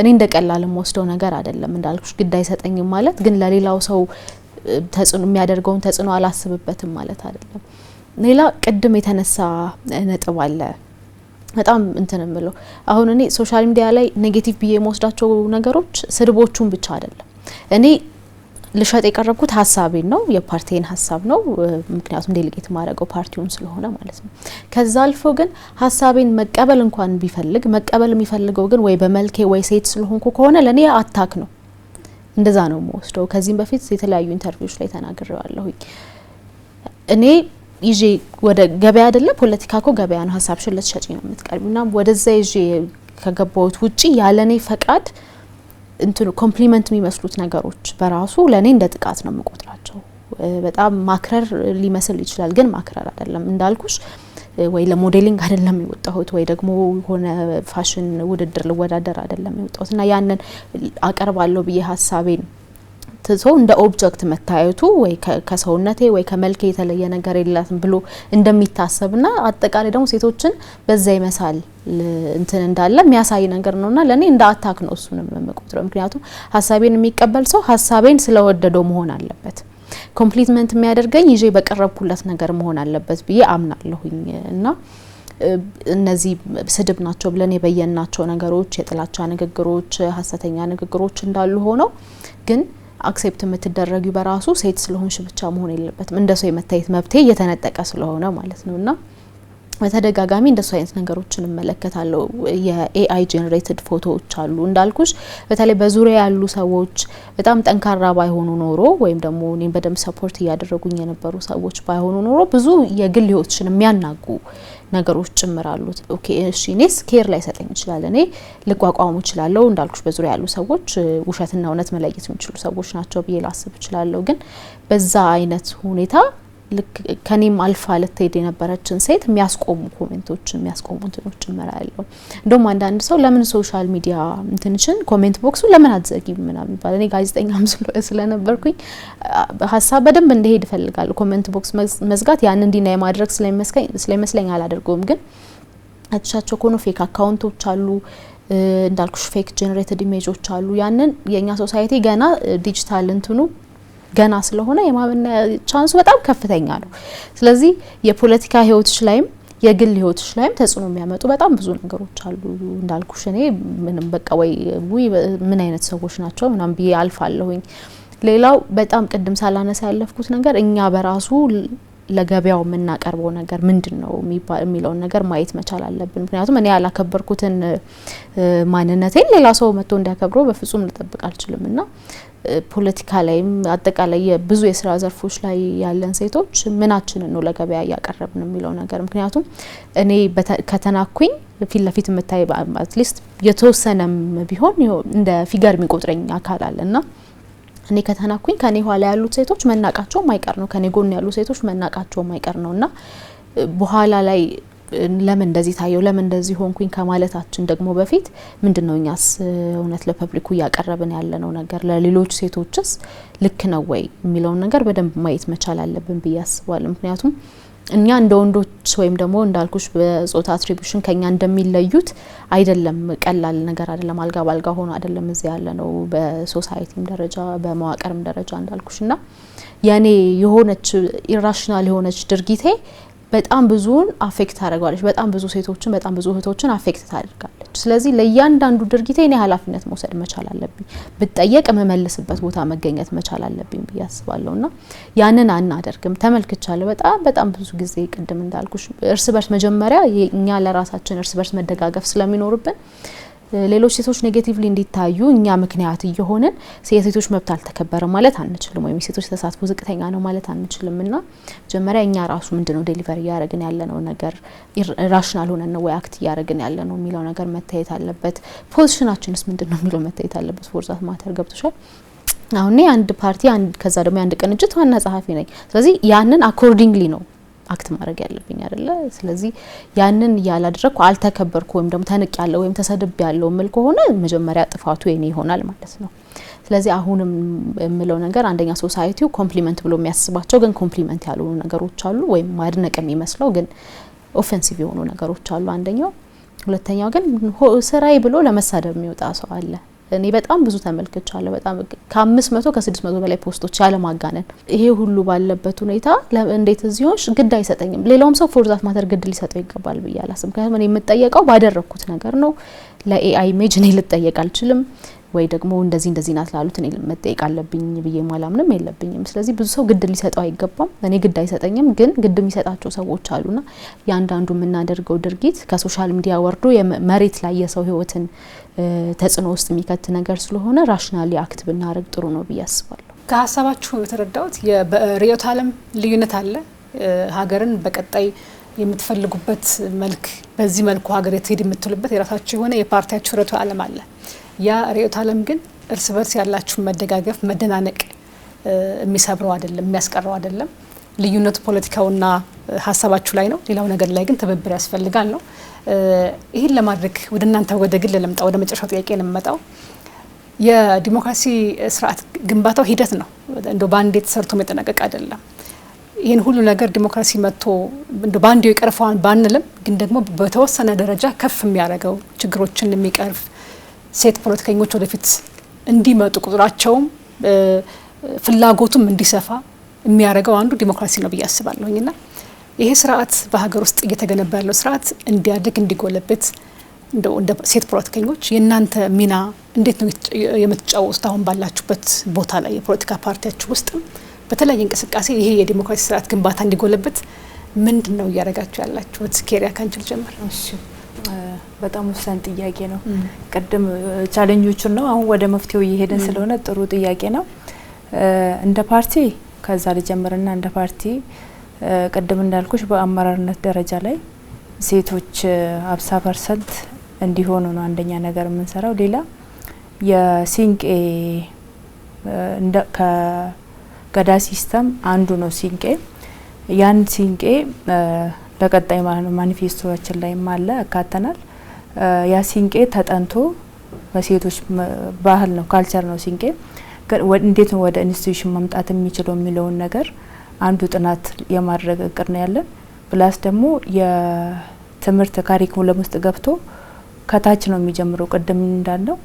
እኔ እንደቀላልም ወስደው ነገር አይደለም እንዳልኩሽ ግድ አይሰጠኝም ማለት ግን ለሌላው ሰው ተጽዕኖ የሚያደርገውን ተጽዕኖ አላስብበትም ማለት አይደለም። ሌላ ቅድም የተነሳ ነጥብ አለ በጣም እንትን እምለው አሁን እኔ ሶሻል ሚዲያ ላይ ኔጌቲቭ ብዬ የምወስዳቸው ነገሮች ስድቦቹን ብቻ አይደለም እኔ ልሸጥ የቀረብኩት ሀሳቤን ነው የፓርቲን ሀሳብ ነው ምክንያቱም ዴሊጌት ማድረገው ፓርቲውን ስለሆነ ማለት ነው። ከዛ አልፎ ግን ሀሳቤን መቀበል እንኳን ቢፈልግ መቀበል የሚፈልገው ግን ወይ በመልኬ ወይ ሴት ስለሆንኩ ከሆነ ለኔ አታክ ነው እንደዛ ነው የምወስደው። ከዚህም በፊት የተለያዩ ኢንተርቪውዎች ላይ ተናግሬዋለሁ። እኔ ይዤ ወደ ገበያ አይደለም ፖለቲካኮ ገበያ ነው ሀሳብሽን ልትሸጪ ነው የምትቀርቢውና ወደዛ ይዤ ከገባሁት ውጪ ያለኔ ፈቃድ እንትኑ ኮምፕሊመንት የሚመስሉት ነገሮች በራሱ ለኔ እንደ ጥቃት ነው የምቆጥራቸው። በጣም ማክረር ሊመስል ይችላል ግን ማክረር አይደለም እንዳልኩሽ ወይ ለሞዴሊንግ አይደለም የወጣሁት ወይ ደግሞ ሆነ ፋሽን ውድድር ልወዳደር አይደለም የወጣሁትና ያንን አቀርባለሁ ብዬ ሀሳቤን ተሰው እንደ ኦብጀክት መታየቱ ወይ ከሰውነቴ ወይ ከመልኬ የተለየ ነገር የላትም ብሎ እንደሚታሰብና አጠቃላይ ደግሞ ሴቶችን በዛ ይመሳል እንትን እንዳለ የሚያሳይ ነገር ነውና ለኔ እንደ አታክ ነው እሱንም መቆጥረው። ምክንያቱም ሀሳቤን የሚቀበል ሰው ሀሳቤን ስለወደደው መሆን አለበት ኮምፕሊትመንት የሚያደርገኝ ይዤ በቀረብኩለት ነገር መሆን አለበት ብዬ አምናለሁኝ። እና እነዚህ ስድብ ናቸው ብለን የበየናቸው ነገሮች የጥላቻ ንግግሮች ሀሰተኛ ንግግሮች እንዳሉ ሆነው ግን አክሴፕት የምትደረጊው በራሱ ሴት ስለሆንሽ ብቻ መሆን የለበትም እንደ ሰው የመታየት መብቴ እየተነጠቀ ስለሆነ ማለት ነውና በተደጋጋሚ እንደሱ አይነት ነገሮችን እመለከታለሁ። የኤአይ ጄነሬትድ ፎቶዎች አሉ እንዳልኩሽ በተለይ በዙሪያ ያሉ ሰዎች በጣም ጠንካራ ባይሆኑ ኖሮ ወይም ደግሞ እኔን በደንብ ሰፖርት እያደረጉኝ የነበሩ ሰዎች ባይሆኑ ኖሮ ብዙ የግል ህይወትሽን የሚያናጉ ነገሮች ጭምራሉት። ኦኬ እሺ እኔስ ኬር ላይ ሰጠኝ ይችላል እኔ ልቋቋሙ ይችላልው እንዳልኩሽ በዙሪያ ያሉ ሰዎች ውሸትና እውነት መለየት የሚችሉ ሰዎች ናቸው ብዬ ላስብ ይችላልው። ግን በዛ አይነት ሁኔታ ልክ ከኔም አልፋ ልትሄድ የነበረችን ሴት የሚያስቆሙ ኮሜንቶች የሚያስቆሙ እንትኖች ጭምራለሁ። እንደውም አንዳንድ ሰው ለምን ሶሻል ሚዲያ እንትንችን ኮሜንት ቦክሱ ለምን አትዘጊም ምናምን ይባላል። እኔ ጋዜጠኛም ስለነበርኩኝ ሀሳብ በደንብ እንደሄድ እፈልጋለሁ። ኮሜንት ቦክስ መዝጋት ያን እንዲና የማድረግ ስለሚመስለኝ አላደርገውም። ግን አቻቸው ኮኖ ፌክ አካውንቶች አሉ እንዳልኩሽ ፌክ ጄነሬትድ ኢሜጆች አሉ። ያንን የኛ ሶሳይቲ ገና ዲጂታል እንትኑ ገና ስለሆነ የማመን ቻንሱ በጣም ከፍተኛ ነው። ስለዚህ የፖለቲካ ህይወትሽ ላይም የግል ህይወትሽ ላይም ተጽዕኖ የሚያመጡ በጣም ብዙ ነገሮች አሉ እንዳልኩሽ እኔ ምንም በቃ ወይ ምን አይነት ሰዎች ናቸው ምናም ብዬ አልፋለሁኝ። ሌላው በጣም ቅድም ሳላነሳ ያለፍኩት ነገር እኛ በራሱ ለገበያው የምናቀርበው ነገር ምንድነው የሚለው ነገር ማየት መቻል አለብን። ምክንያቱም እኔ ያላከበርኩትን ማንነቴን ሌላ ሰው መጥቶ እንዲያከብረው በፍጹም ልጠብቅ አልችልምና ፖለቲካ ላይም አጠቃላይ ብዙ የስራ ዘርፎች ላይ ያለን ሴቶች ምናችንን ነው ለገበያ ያቀረብን የሚለው ነገር። ምክንያቱም እኔ ከተናኩኝ ፊት ለፊት የምታይ አትሊስት የተወሰነም ቢሆን እንደ ፊገር የሚቆጥረኝ አካል አለና እኔ ከተናኩኝ ከኔ ኋላ ያሉት ሴቶች መናቃቸው ማይቀር ነው፣ ከኔ ጎን ያሉ ሴቶች መናቃቸው ማይቀር ነውና በኋላ ላይ ለምን እንደዚህ ታየው ለምን እንደዚህ ሆንኩኝ ከማለታችን ደግሞ በፊት ምንድነው እኛስ እውነት ለፐብሊኩ ያቀረብን ያለነው ነገር ለሌሎች ሴቶችስ ልክ ነው ወይ የሚለው ነገር በደንብ ማየት መቻል አለብን ብዬ አስባለሁ። ምክንያቱም እኛ እንደ ወንዶች ወይም ደግሞ እንዳልኩሽ በጾታ አትሪቢዩሽን ከኛ እንደሚለዩት አይደለም፣ ቀላል ነገር አይደለም፣ አልጋ ባልጋ ሆኖ አይደለም እዚህ ያለነው በሶሳይቲም ደረጃ በመዋቅርም ደረጃ እንዳልኩሽና ያኔ የሆነች ኢራሽናል የሆነች ድርጊቴ በጣም ብዙን አፌክት ታደርጋለች፣ በጣም ብዙ ሴቶችን በጣም ብዙ እህቶችን አፌክት ታደርጋለች። ስለዚህ ለእያንዳንዱ ድርጊቴ እኔ ኃላፊነት መውሰድ መቻል አለብኝ፣ ብጠየቅ መመለስበት ቦታ መገኘት መቻል አለብኝ ብዬ አስባለሁና ያንን አናደርግም። ተመልክቻለሁ በጣም ብዙ ጊዜ ቅድም እንዳልኩሽ እርስ በርስ መጀመሪያ እኛ ለራሳችን እርስ በርስ መደጋገፍ ስለሚኖርብን ሌሎች ሴቶች ኔጌቲቭሊ እንዲታዩ እኛ ምክንያት እየሆነን ሴቶች መብት አልተከበረ ማለት አንችልም፣ ወይም ሴቶች ተሳትፎ ዝቅተኛ ነው ማለት አንችልምና መጀመሪያ እኛ ራሱ ምንድነው ዴሊቨሪ ያረግን ያለነው ነገር ራሽናል ሆነን ነው ወይ አክት ያረግን ያለነው የሚለው ነገር መታየት አለበት። ፖዚሽናችንስ ምንድነው የሚለው መታየት አለበት። ፎርዛት ማተር ገብቶሻል። አሁን አንድ ፓርቲ ከዛ ደግሞ አንድ ቅንጅት ዋና ጸሐፊ ነኝ። ስለዚህ ያንን አኮርዲንግሊ ነው አክት ማድረግ ያለብኝ አይደለ። ስለዚህ ያንን ያላደረኩ አልተከበርኩ ወይም ደግሞ ተንቅ ያለው ወይም ተሰድብ ያለው ምል ከሆነ መጀመሪያ ጥፋቱ የኔ ይሆናል ማለት ነው። ስለዚህ አሁንም የምለው ነገር አንደኛ ሶሳይቲው ኮምፕሊመንት ብሎ የሚያስባቸው ግን ኮምፕሊመንት ያልሆኑ ነገሮች አሉ፣ ወይም ማድነቅ የሚመስለው ግን ኦፌንሲቭ የሆኑ ነገሮች አሉ አንደኛው። ሁለተኛው ግን ስራይ ብሎ ለመሳደብ የሚወጣ ሰው አለ። እኔ በጣም ብዙ ተመልክቻለሁ። በጣም ከ500 ከ600 በላይ ፖስቶች ያለ ማጋነን። ይሄ ሁሉ ባለበት ሁኔታ እንዴት እዚህ ሆንሽ ግድ አይሰጠኝም። ሌላውም ሰው ፎርዛት ማተር ግድ ሊሰጠው ይገባል ብዬ አላስብም። ምክንያቱም እኔ የምጠየቀው ባደረኩት ነገር ነው። ለኤአይ ኢሜጅ እኔ ልጠየቅ አልችልም፣ ወይ ደግሞ እንደዚህ ናት ላሉት እኔ መጠየቅ አለብኝ ብዬ ማላምንም የለብኝም። ስለዚህ ብዙ ሰው ግድ ሊሰጠው አይገባም። እኔ ግድ አይሰጠኝም፣ ግን ግድ የሚሰጣቸው ሰዎች አሉና ያንዳንዱ የምናደርገው ድርጊት ከሶሻል ሚዲያ ወርዶ መሬት ላይ የሰው ህይወትን ተጽዕኖ ውስጥ የሚከት ነገር ስለሆነ ራሽናሊ አክት ብናደርግ ጥሩ ነው ብዬ አስባለሁ። ከሀሳባችሁ የተረዳሁት በርዕዮተ ዓለም ልዩነት አለ። ሀገርን በቀጣይ የምትፈልጉበት መልክ በዚህ መልኩ ሀገር የትሄድ የምትሉበት የራሳችሁ የሆነ የፓርቲያችሁ ርዕዮተ ዓለም አለ። ያ ርዕዮተ ዓለም ግን እርስ በርስ ያላችሁ መደጋገፍ መደናነቅ የሚሰብረው አይደለም፣ የሚያስቀረው አይደለም። ልዩነቱ ፖለቲካውና ሀሳባችሁ ላይ ነው። ሌላው ነገር ላይ ግን ትብብር ያስፈልጋል ነው። ይህን ለማድረግ ወደ እናንተ ወደ ግል ለምጣ ወደ መጨረሻው ጥያቄ ለምመጣው የዲሞክራሲ ስርዓት ግንባታው ሂደት ነው። እንደ ባንዴ ተሰርቶ መጠናቀቅ አይደለም። ይህን ሁሉ ነገር ዲሞክራሲ መጥቶ እንደ ባንዴ ይቀርፋን ባንልም ግን ደግሞ በተወሰነ ደረጃ ከፍ የሚያደርገው ችግሮችን የሚቀርፍ ሴት ፖለቲከኞች ወደፊት እንዲመጡ ቁጥራቸውም ፍላጎቱም እንዲሰፋ የሚያደርገው አንዱ ዲሞክራሲ ነው ብዬ አስባለሁኝና ይሄ ስርዓት በሀገር ውስጥ እየተገነባ ያለው ስርዓት እንዲያድግ እንዲጎለበት እንደ ሴት ፖለቲከኞች የእናንተ ሚና እንዴት ነው የምትጫወቱት? አሁን ባላችሁበት ቦታ ላይ የፖለቲካ ፓርቲያችሁ ውስጥ በተለያየ እንቅስቃሴ ይሄ የዲሞክራሲ ስርዓት ግንባታ እንዲጎለበት ምንድነው እያደረጋችሁ ያላችሁት? ኬሪያ ካንችል ጀምር። እሺ በጣም ወሳኝ ጥያቄ ነው። ቀደም ቻሌንጆቹን ነው አሁን ወደ መፍትሄው እየሄድን ስለሆነ ጥሩ ጥያቄ ነው። እንደ ፓርቲ ከዛ ልጀምርና እንደ ፓርቲ ቀደም እንዳልኩሽ በአመራርነት ደረጃ ላይ ሴቶች 50% እንዲሆኑ ነው አንደኛ ነገር የምንሰራው። ሌላ የሲንቄ እንደ ከገዳ ሲስተም አንዱ ነው ሲንቄ። ያን ሲንቄ ለቀጣይ ማኒፌስቶችን ላይ ማለ አካተናል። ያ ሲንቄ ተጠንቶ በሴቶች ባህል ነው ካልቸር ነው ሲንቄ እንዴት ነው ወደ ኢንስቲትዩሽን መምጣት የሚችለው የሚለውን ነገር አንዱ ጥናት የማድረግ እቅድ ነው ያለን። ፕላስ ደግሞ የትምህርት ካሪኩለም ውስጥ ገብቶ ከታች ነው የሚጀምረው። ቅድም እንዳለው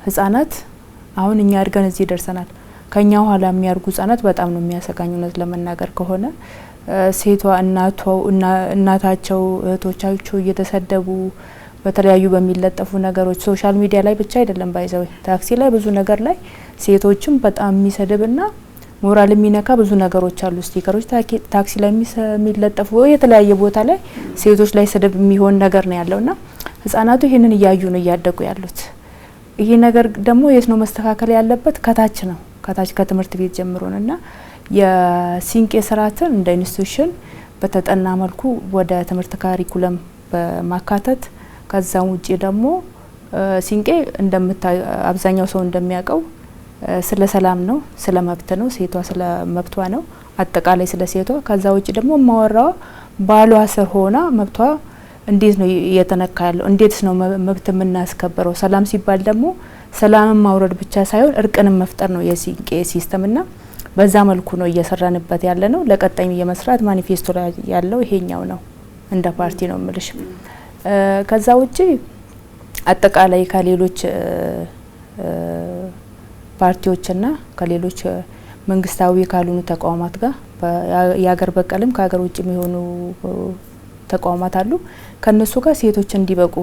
ህጻናት አሁን እኛ አድገን እዚህ ደርሰናል። ከኛ ኋላ የሚያርጉ ህጻናት በጣም ነው የሚያሰጋኝ እውነት ለመናገር ከሆነ ሴቷ እናታቸው እህቶቻቸው እየተሰደቡ በተለያዩ በሚለጠፉ ነገሮች ሶሻል ሚዲያ ላይ ብቻ አይደለም ባይዘው ታክሲ ላይ ብዙ ነገር ላይ ሴቶችም በጣም የሚሰድብና ሞራል የሚነካ ብዙ ነገሮች አሉ። ስቲከሮች ታክሲ ላይ የሚለጠፉ የተለያየ ቦታ ላይ ሴቶች ላይ ስድብ የሚሆን ነገር ነው ያለውና ህጻናቱ ይሄንን እያዩ ነው እያደጉ ያሉት። ይሄ ነገር ደግሞ የት ነው መስተካከል ያለበት? ከታች ነው። ከታች ከትምህርት ቤት ጀምሮ ነውና የሲንቄ ስርዓትን እንደ ኢንስቲትዩሽን በተጠና መልኩ ወደ ትምህርት ካሪኩለም በማካተት ከዛም ውጪ ደግሞ ሲንቄ አብዛኛው ሰው እንደሚያውቀው ስለ ሰላም ነው፣ ስለ መብት ነው፣ ሴቷ ስለ መብቷ ነው አጠቃላይ ስለ ሴቷ። ከዛ ውጪ ደግሞ ማወራዋ ባሏ ስር ሆና መብቷ እንዴት ነው እየተነካ ያለው፣ እንዴት ነው መብት የምናስከብረው። ሰላም ሲባል ደግሞ ሰላምን ማውረድ ብቻ ሳይሆን እርቅንም መፍጠር ነው የሲንቄ ሲስተምና በዛ መልኩ ነው እየሰራንበት ያለ ነው። ለቀጣይም የመስራት ማኒፌስቶ ላይ ያለው ይሄኛው ነው እንደ ፓርቲ ነው ምልሽ። ከዛ ውጪ አጠቃላይ ከሌሎች ፓርቲዎችና ከሌሎች መንግስታዊ ካልሆኑ ተቋማት ጋር የሀገር በቀልም ከሀገር ውጭ የሚሆኑ ተቋማት አሉ። ከነሱ ጋር ሴቶች እንዲበቁ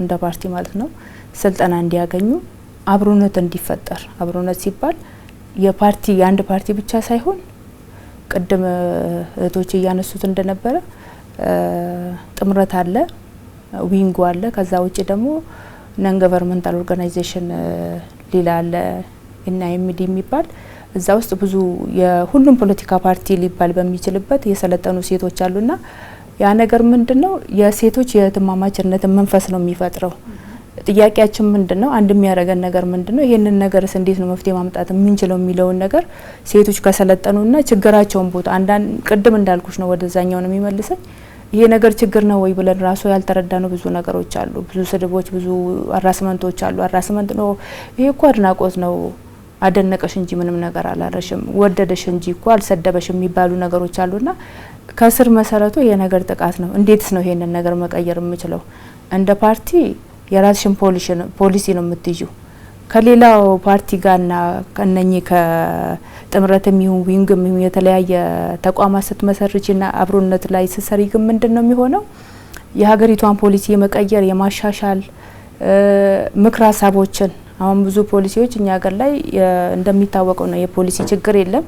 እንደ ፓርቲ ማለት ነው ስልጠና እንዲያገኙ አብሮነት እንዲፈጠር። አብሮነት ሲባል የፓርቲ የአንድ ፓርቲ ብቻ ሳይሆን ቅድም እህቶች እያነሱት እንደነበረ ጥምረት አለ፣ ዊንጎ አለ። ከዛ ውጪ ደግሞ ነን ገቨርንመንታል ኦርጋናይዜሽን ሌላ አለ እና ኤምዲ የሚባል እዛ ውስጥ ብዙ የሁሉም ፖለቲካ ፓርቲ ሊባል በሚችልበት የሰለጠኑ ሴቶች አሉና ያ ነገር ምንድነው የሴቶች የትማማችነት መንፈስ ነው የሚፈጥረው። ጥያቄያችን ምንድነው? አንድ የሚያረጋን ነገር ምንድነው? ይሄንን ነገርስ እንዴት ነው መፍትሄ ማምጣት የምንችለው የሚለውን ነገር ሴቶች ከሰለጠኑና ችግራቸውን ቦታ አንዳንድ ቅድም እንዳልኩሽ ነው ወደዛኛው ነው የሚመልሰኝ። ይሄ ነገር ችግር ነው ወይ ብለን ራሱ ያልተረዳነው ብዙ ነገሮች አሉ። ብዙ ስድቦች፣ ብዙ አራስመንቶች አሉ። አራስመንት ነው ይሄ እኮ አድናቆት ነው፣ አደነቀሽ እንጂ ምንም ነገር አላረሽም፣ ወደደሽ እንጂ እኮ አልሰደበሽም የሚባሉ ነገሮች አሉና ከስር መሰረቱ ይሄ ነገር ጥቃት ነው። እንዴትስ ነው ይሄንን ነገር መቀየር የምችለው? እንደ ፓርቲ የራስሽን ፖሊሲ ነው የምትይዙ። ከሌላው ፓርቲ ጋርና ከነኚህ ከጥምረትም ይሁን ዊንግም ይሁን የተለያየ ተቋማት ስትመሰርችና አብሮነት ላይ ስትሰሪ ግን ምንድነው የሚሆነው? የሀገሪቷን ፖሊሲ የመቀየር የማሻሻል ምክር ሀሳቦችን አሁን ብዙ ፖሊሲዎች እኛ ሀገር ላይ እንደሚታወቀው ነው የፖሊሲ ችግር የለም።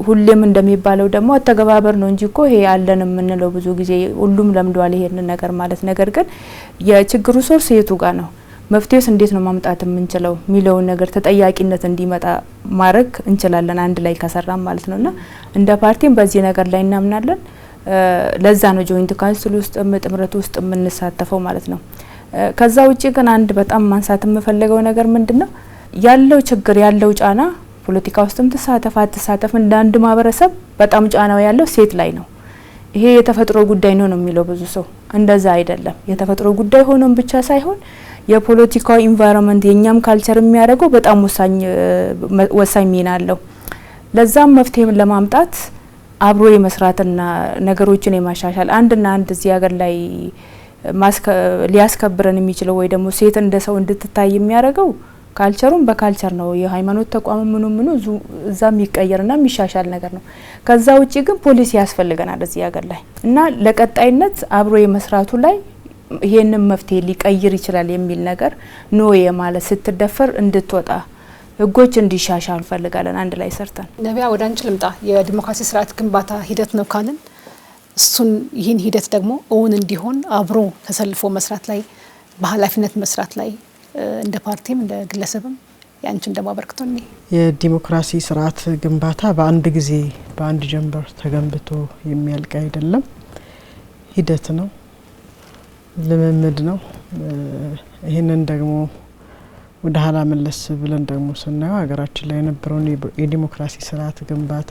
ሁሌም እንደሚባለው ደግሞ አተገባበር ነው እንጂ እኮ ይሄ ያለን የምንለው ብዙ ጊዜ ሁሉም ለምዷል ይሄንን ነገር ማለት። ነገር ግን የችግሩ ሶርስ የቱ ጋር ነው? መፍትሄስ እንዴት ነው ማምጣት የምንችለው የሚለውን ነገር ተጠያቂነት እንዲመጣ ማድረግ እንችላለን አንድ ላይ ከሰራም ማለት ነውና እንደ ፓርቲም በዚህ ነገር ላይ እናምናለን። ለዛ ነው ጆይንት ካውንስል ውስጥ ጥምረት ውስጥ የምንሳተፈው ማለት ነው። ከዛ ውጪ ግን አንድ በጣም ማንሳት የምፈልገው ነገር ምንድነው ያለው ችግር ያለው ጫና ፖለቲካ ውስጥም ተሳተፍ አትሳተፍ እንደ አንድ ማህበረሰብ በጣም ጫናው ያለው ሴት ላይ ነው። ይሄ የተፈጥሮ ጉዳይ ነው የሚለው ብዙ ሰው እንደዛ አይደለም። የተፈጥሮ ጉዳይ ሆኖም ብቻ ሳይሆን የፖለቲካው ኢንቫይሮንመንት የኛም ካልቸር የሚያደርገው በጣም ወሳኝ ሚና አለው። ለዛም መፍትሄ ለማምጣት አብሮ የመስራትና ነገሮችን የማሻሻል አንድና አንድ እዚህ ሀገር ላይ ሊያስከብረን የሚችለው ወይ ደግሞ ሴት እንደ ሰው እንድትታይ የሚያደርገው ካልቸሩን በካልቸር ነው። የሃይማኖት ተቋም ምኑ እዛ የሚቀየርና የሚሻሻል ነገር ነው። ከዛ ውጪ ግን ፖሊሲ ያስፈልገናል እዚህ ሀገር ላይ እና ለቀጣይነት አብሮ የመስራቱ ላይ ይሄንን መፍትሄ ሊቀይር ይችላል የሚል ነገር ነው የማለት ስትደፈር እንድትወጣ ህጎች እንዲሻሻል ፈልጋለን አንድ ላይ ሰርተን። ነቢያ ወደ አንቺ ልምጣ። የዲሞክራሲ ስርዓት ግንባታ ሂደት ነው ካልን እሱን ይህን ሂደት ደግሞ እውን እንዲሆን አብሮ ተሰልፎ መስራት ላይ በኃላፊነት መስራት ላይ እንደ ፓርቲም እንደ ግለሰብም ያንቺ እንደማበርክቶኝ የዲሞክራሲ ስርዓት ግንባታ በአንድ ጊዜ በአንድ ጀንበር ተገንብቶ የሚያልቅ አይደለም፣ ሂደት ነው፣ ልምምድ ነው። ይህንን ደግሞ ወደ ኋላ መለስ ብለን ደግሞ ስናየው ሀገራችን ላይ የነበረውን የዲሞክራሲ ስርዓት ግንባታ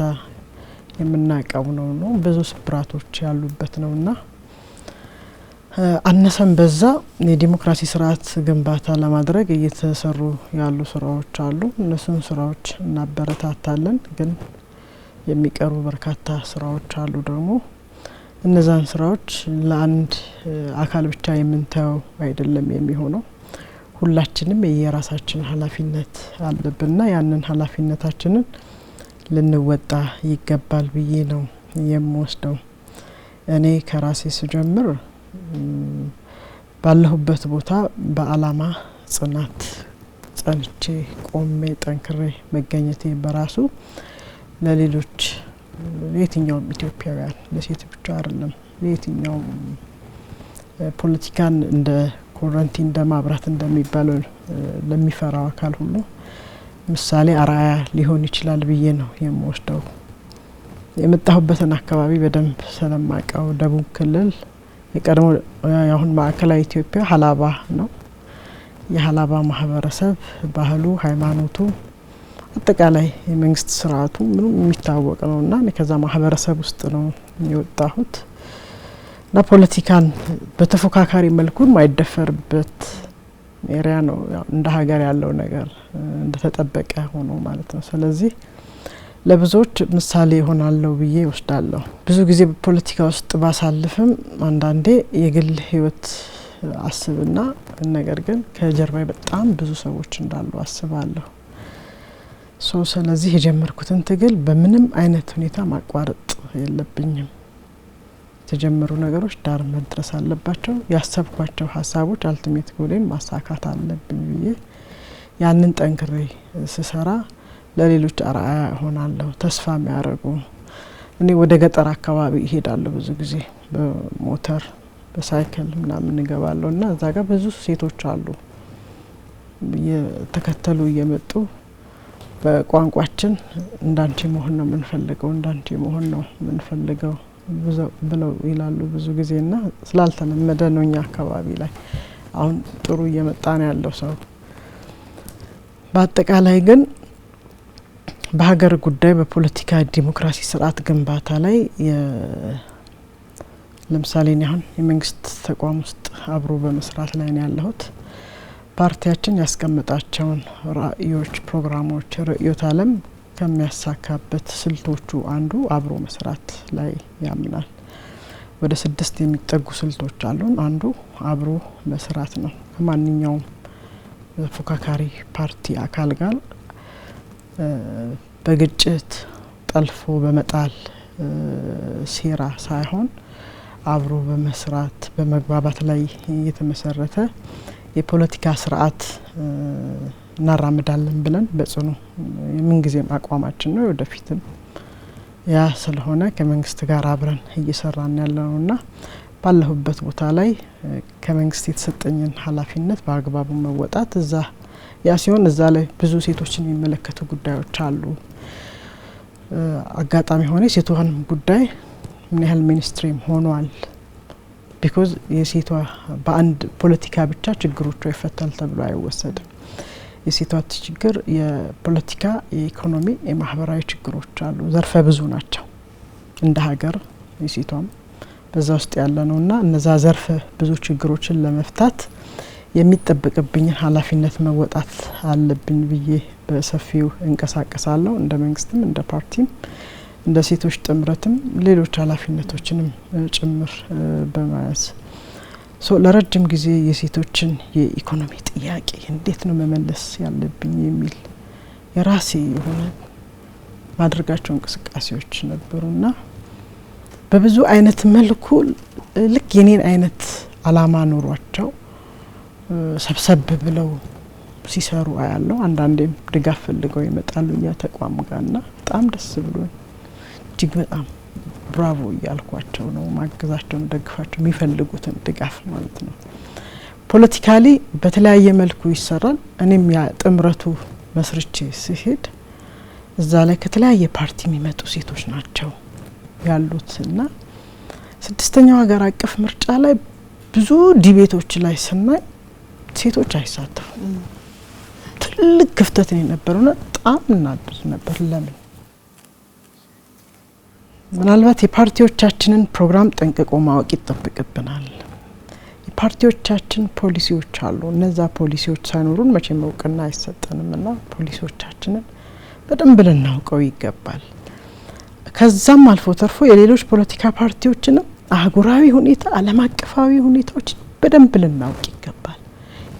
የምናቀው ነው ብዙ ስብራቶች ያሉበት ነውና አነሰም በዛ የዲሞክራሲ ስርዓት ግንባታ ለማድረግ እየተሰሩ ያሉ ስራዎች አሉ። እነሱን ስራዎች እናበረታታለን። ግን የሚቀሩ በርካታ ስራዎች አሉ። ደግሞ እነዛን ስራዎች ለአንድ አካል ብቻ የምንተው አይደለም የሚሆነው። ሁላችንም የየራሳችን ኃላፊነት አለብንና ያንን ኃላፊነታችንን ልንወጣ ይገባል ብዬ ነው የምወስደው። እኔ ከራሴ ስጀምር ባለሁበት ቦታ በአላማ ጽናት ጸንቼ ቆሜ ጠንክሬ መገኘቴ በራሱ ለሌሎች ለየትኛውም ኢትዮጵያውያን ለሴት ብቻ አይደለም ለየትኛውም ፖለቲካን እንደ ኮረንቲ እንደ ማብራት እንደሚባለው ለሚፈራው አካል ሁሉ ምሳሌ አራያ ሊሆን ይችላል ብዬ ነው የምወስደው። የመጣሁበትን አካባቢ በደንብ ስለማቀው ደቡብ ክልል የቀድሞ ያሁን ማዕከላዊ ኢትዮጵያ ሀላባ ነው። የሀላባ ማህበረሰብ ባህሉ፣ ሃይማኖቱ፣ አጠቃላይ የመንግስት ስርዓቱ ምንም የሚታወቅ ነውና ከዛ ማህበረሰብ ውስጥ ነው የወጣሁት እና ፖለቲካን በተፎካካሪ መልኩ የማይደፈርበት ኤሪያ ነው እንደ ሀገር ያለው ነገር እንደተጠበቀ ሆኖ ማለት ነው። ስለዚህ ለብዙዎች ምሳሌ ይሆናለሁ ብዬ ወስዳለሁ። ብዙ ጊዜ በፖለቲካ ውስጥ ባሳልፍም አንዳንዴ የግል ህይወት አስብና ነገር ግን ከጀርባ በጣም ብዙ ሰዎች እንዳሉ አስባለሁ። ስለዚህ የጀመርኩትን ትግል በምንም አይነት ሁኔታ ማቋረጥ የለብኝም። የተጀመሩ ነገሮች ዳር መድረስ አለባቸው። ያሰብኳቸው ሀሳቦች አልቲሜት ጎሌን ማሳካት አለብኝ ብዬ ያንን ጠንክሬ ስሰራ ለሌሎች አርአያ ሆናለሁ። ተስፋ የሚያደርጉ እኔ ወደ ገጠር አካባቢ እሄዳለሁ ብዙ ጊዜ በሞተር በሳይክል ምናምን እንገባለሁ እና እዛ ጋር ብዙ ሴቶች አሉ የተከተሉ እየመጡ በቋንቋችን እንዳንቺ መሆን ነው የምንፈልገው እንዳንቺ መሆን ነው የምንፈልገው ብለው ይላሉ ብዙ ጊዜና ስላልተለመደ ነው እኛ አካባቢ ላይ አሁን ጥሩ እየመጣ ነው ያለው ሰው። በአጠቃላይ ግን በሀገር ጉዳይ በፖለቲካ ዲሞክራሲ ስርዓት ግንባታ ላይ ለምሳሌ አሁን የመንግስት ተቋም ውስጥ አብሮ በመስራት ላይ ነው ያለሁት። ፓርቲያችን ያስቀመጣቸውን ራዕዮች፣ ፕሮግራሞች ርዕዮተ ዓለም ከሚያሳካበት ስልቶቹ አንዱ አብሮ መስራት ላይ ያምናል። ወደ 6 የሚጠጉ ስልቶች አሉን። አንዱ አብሮ መስራት ነው። ከማንኛውም ተፎካካሪ ፓርቲ አካል ጋር በግጭት ጠልፎ በመጣል ሴራ ሳይሆን አብሮ በመስራት በመግባባት ላይ የተመሰረተ የፖለቲካ ስርዓት እናራምዳለን ብለን በጽኑ የምንጊዜም አቋማችን ነው። ወደፊትም ያ ስለሆነ ከመንግስት ጋር አብረን እየሰራን ያለውና ባለሁበት ቦታ ላይ ከመንግስት የተሰጠኝን ኃላፊነት በአግባቡ መወጣት እዛ ያ ሲሆን እዛ ላይ ብዙ ሴቶችን የሚመለከቱ ጉዳዮች አሉ። አጋጣሚ ሆነ የሴቷን ጉዳይ ምን ያህል ሚኒስትሪም ሆኗል ቢኮዝ የሴቷ በአንድ ፖለቲካ ብቻ ችግሮቿ ይፈታል ተብሎ አይወሰድም። የሴቷ ችግር የፖለቲካ፣ የኢኮኖሚ፣ የማህበራዊ ችግሮች አሉ። ዘርፈ ብዙ ናቸው። እንደ ሀገር የሴቷም በዛ ውስጥ ያለ ነውና እነዛ ዘርፈ ብዙ ችግሮችን ለመፍታት የሚጠበቅብኝን ኃላፊነት መወጣት አለብኝ ብዬ በሰፊው እንቀሳቀሳለሁ። እንደ መንግስትም እንደ ፓርቲም እንደ ሴቶች ጥምረትም ሌሎች ኃላፊነቶችንም ጭምር በመያዝ ለረጅም ጊዜ የሴቶችን የኢኮኖሚ ጥያቄ እንዴት ነው መመለስ ያለብኝ የሚል የራሴ የሆነ ማድረጋቸው እንቅስቃሴዎች ነበሩና በብዙ አይነት መልኩ ልክ የኔን አይነት አላማ ኖሯቸው ሰብሰብ ብለው ሲሰሩ አያለው። አንዳንዴም ድጋፍ ፈልገው ይመጣሉ ያ ተቋም ጋርና በጣም ደስ ብሎኝ እጅግ በጣም ብራቮ እያልኳቸው ነው ማገዛቸውን ደግፋቸው የሚፈልጉትን ድጋፍ ማለት ነው። ፖለቲካሊ በተለያየ መልኩ ይሰራል። እኔም ያ ጥምረቱ መስርቼ ሲሄድ እዛ ላይ ከተለያየ ፓርቲ የሚመጡ ሴቶች ናቸው ያሉትና ስድስተኛው ሀገር አቀፍ ምርጫ ላይ ብዙ ዲቤቶች ላይ ስናይ ሴቶች አይሳተፉም። ትልቅ ክፍተት ነው የነበረውና በጣም እናድር ነበር። ለምን? ምናልባት የፓርቲዎቻችንን ፕሮግራም ጠንቅቆ ማወቅ ይጠበቅብናል። የፓርቲዎቻችን ፖሊሲዎች አሉ። እነዛ ፖሊሲዎች ሳይኖሩን መቼም እውቅና አይሰጠንምና ፖሊሲዎቻችንን በደንብ ልናውቀው ይገባል። ከዛም አልፎ ተርፎ የሌሎች ፖለቲካ ፓርቲዎችንም አህጉራዊ ሁኔታ ዓለም አቀፋዊ ሁኔታዎች በደንብ ልናውቅ ይገባል።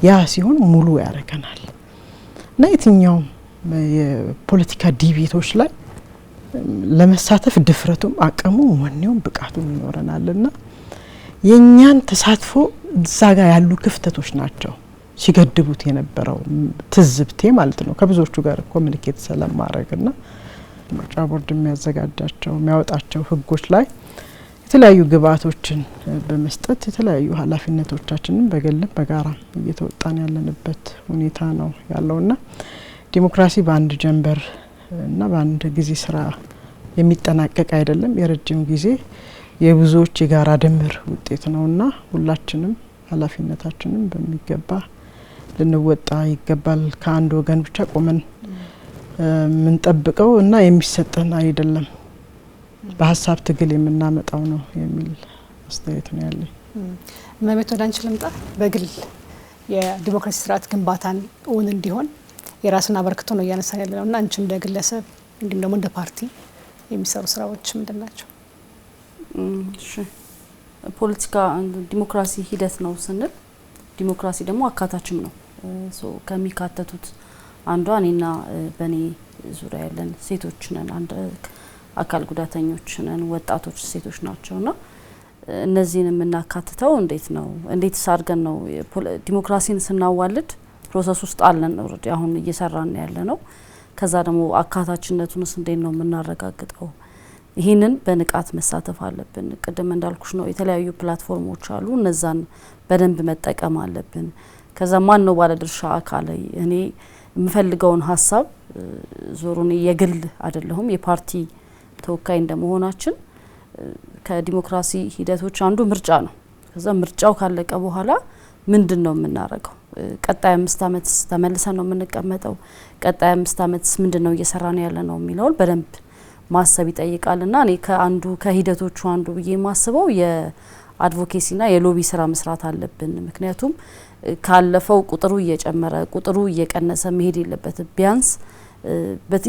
ያ ሲሆን ሙሉ ያደርገናል እና የትኛውም የፖለቲካ ዲቤቶች ላይ ለመሳተፍ ድፍረቱም አቅሙ ወኔውም ብቃቱም ይኖረናልና የኛን ተሳትፎ እዛ ጋር ያሉ ክፍተቶች ናቸው ሲገድቡት የነበረው ትዝብቴ ማለት ነው። ከብዙዎቹ ጋር ኮሚኒኬት ስለማድረግና ምርጫ ቦርድ የሚያዘጋጃቸው የሚያወጣቸው ህጎች ላይ የተለያዩ ግብአቶችን በመስጠት የተለያዩ ኃላፊነቶቻችንን በግልም በጋራ እየተወጣን ያለንበት ሁኔታ ነው ያለውና ዲሞክራሲ በአንድ ጀንበር እና በአንድ ጊዜ ስራ የሚጠናቀቅ አይደለም። የረጅም ጊዜ የብዙዎች የጋራ ድምር ውጤት ነውና ሁላችንም ኃላፊነታችንን በሚገባ ልንወጣ ይገባል። ከአንድ ወገን ብቻ ቆመን ምንጠብቀው እና የሚሰጠን አይደለም፣ በሀሳብ ትግል የምናመጣው ነው የሚል አስተያየት ነው ያለኝ። መሜት ወደ አንቺ ልምጣ። በግል የዲሞክራሲ ስርዓት ግንባታን እውን እንዲሆን የራስን አበርክቶ ነው እያነሳን ያለ ነውና አንቺ እንደ ግለሰብ እንዲሁም ደግሞ እንደ ፓርቲ የሚሰሩ ስራዎች ምንድን ናቸው? እሺ፣ ፖለቲካ ዲሞክራሲ ሂደት ነው ስንል ዲሞክራሲ ደግሞ አካታችም ነው። ከሚካተቱት አንዷ እኔና በኔ ዙሪያ ያለን ሴቶች ነን፣ አንድ አካል ጉዳተኞች ነን፣ ወጣቶች ሴቶች ናቸውና እነዚህን የምናካትተው እንዴት ነው? እንዴትስ አድርገን ነው ዲሞክራሲን ስናዋልድ ፕሮሰስ ውስጥ አለን ኦሬዲ አሁን እየሰራን ያለ ነው። ከዛ ደግሞ አካታችነቱንስ እንዴት ነው የምናረጋግጠው? ይህንን በንቃት መሳተፍ አለብን። ቅድም እንዳልኩሽ ነው የተለያዩ ፕላትፎርሞች አሉ፣ እነዛን በደንብ መጠቀም አለብን። ከዛ ማን ነው ባለድርሻ አካል? እኔ የምፈልገውን ሀሳብ ዞሩን የግል አይደለሁም የፓርቲ ተወካይ እንደመሆናችን ከዲሞክራሲ ሂደቶች አንዱ ምርጫ ነው። ከዛ ምርጫው ካለቀ በኋላ ምንድን ነው የምናረገው? ቀጣይ 5 አመት ተመልሰን ነው የምንቀመጠው? ቀጣይ 5 አመት ምንድን ነው እየሰራን ያለ ነው የሚለውን በደንብ ማሰብ ይጠይቃልና እኔ ከሂደቶቹ አንዱ ብዬ ማስበው የአድቮኬሲና የሎቢ ስራ መስራት አለብን። ምክንያቱም ካለፈው ቁጥሩ እየጨመረ ቁጥሩ እየቀነሰ መሄድ የለበትም። ቢያንስ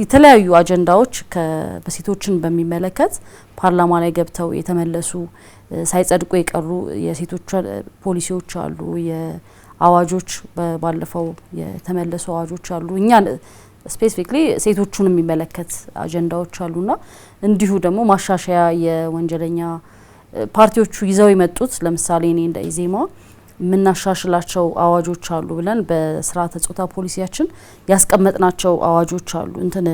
የተለያዩ አጀንዳዎች በሴቶችን በሚመለከት ፓርላማ ላይ ገብተው የተመለሱ ሳይጸድቁ የቀሩ የሴቶች ፖሊሲዎች አሉ፣ የአዋጆች ባለፈው የተመለሱ አዋጆች አሉ። እኛ ስፔሲፊክሊ ሴቶቹን የሚመለከት አጀንዳዎች አሉና እንዲሁ ደግሞ ማሻሻያ የወንጀለኛ ፓርቲዎቹ ይዘው የመጡት ለምሳሌ እኔ እንደ ኢዜማ የምናሻሽላቸው አዋጆች አሉ ብለን በስርዓተ ጾታ ፖሊሲያችን ያስቀመጥናቸው አዋጆች አሉ እንትን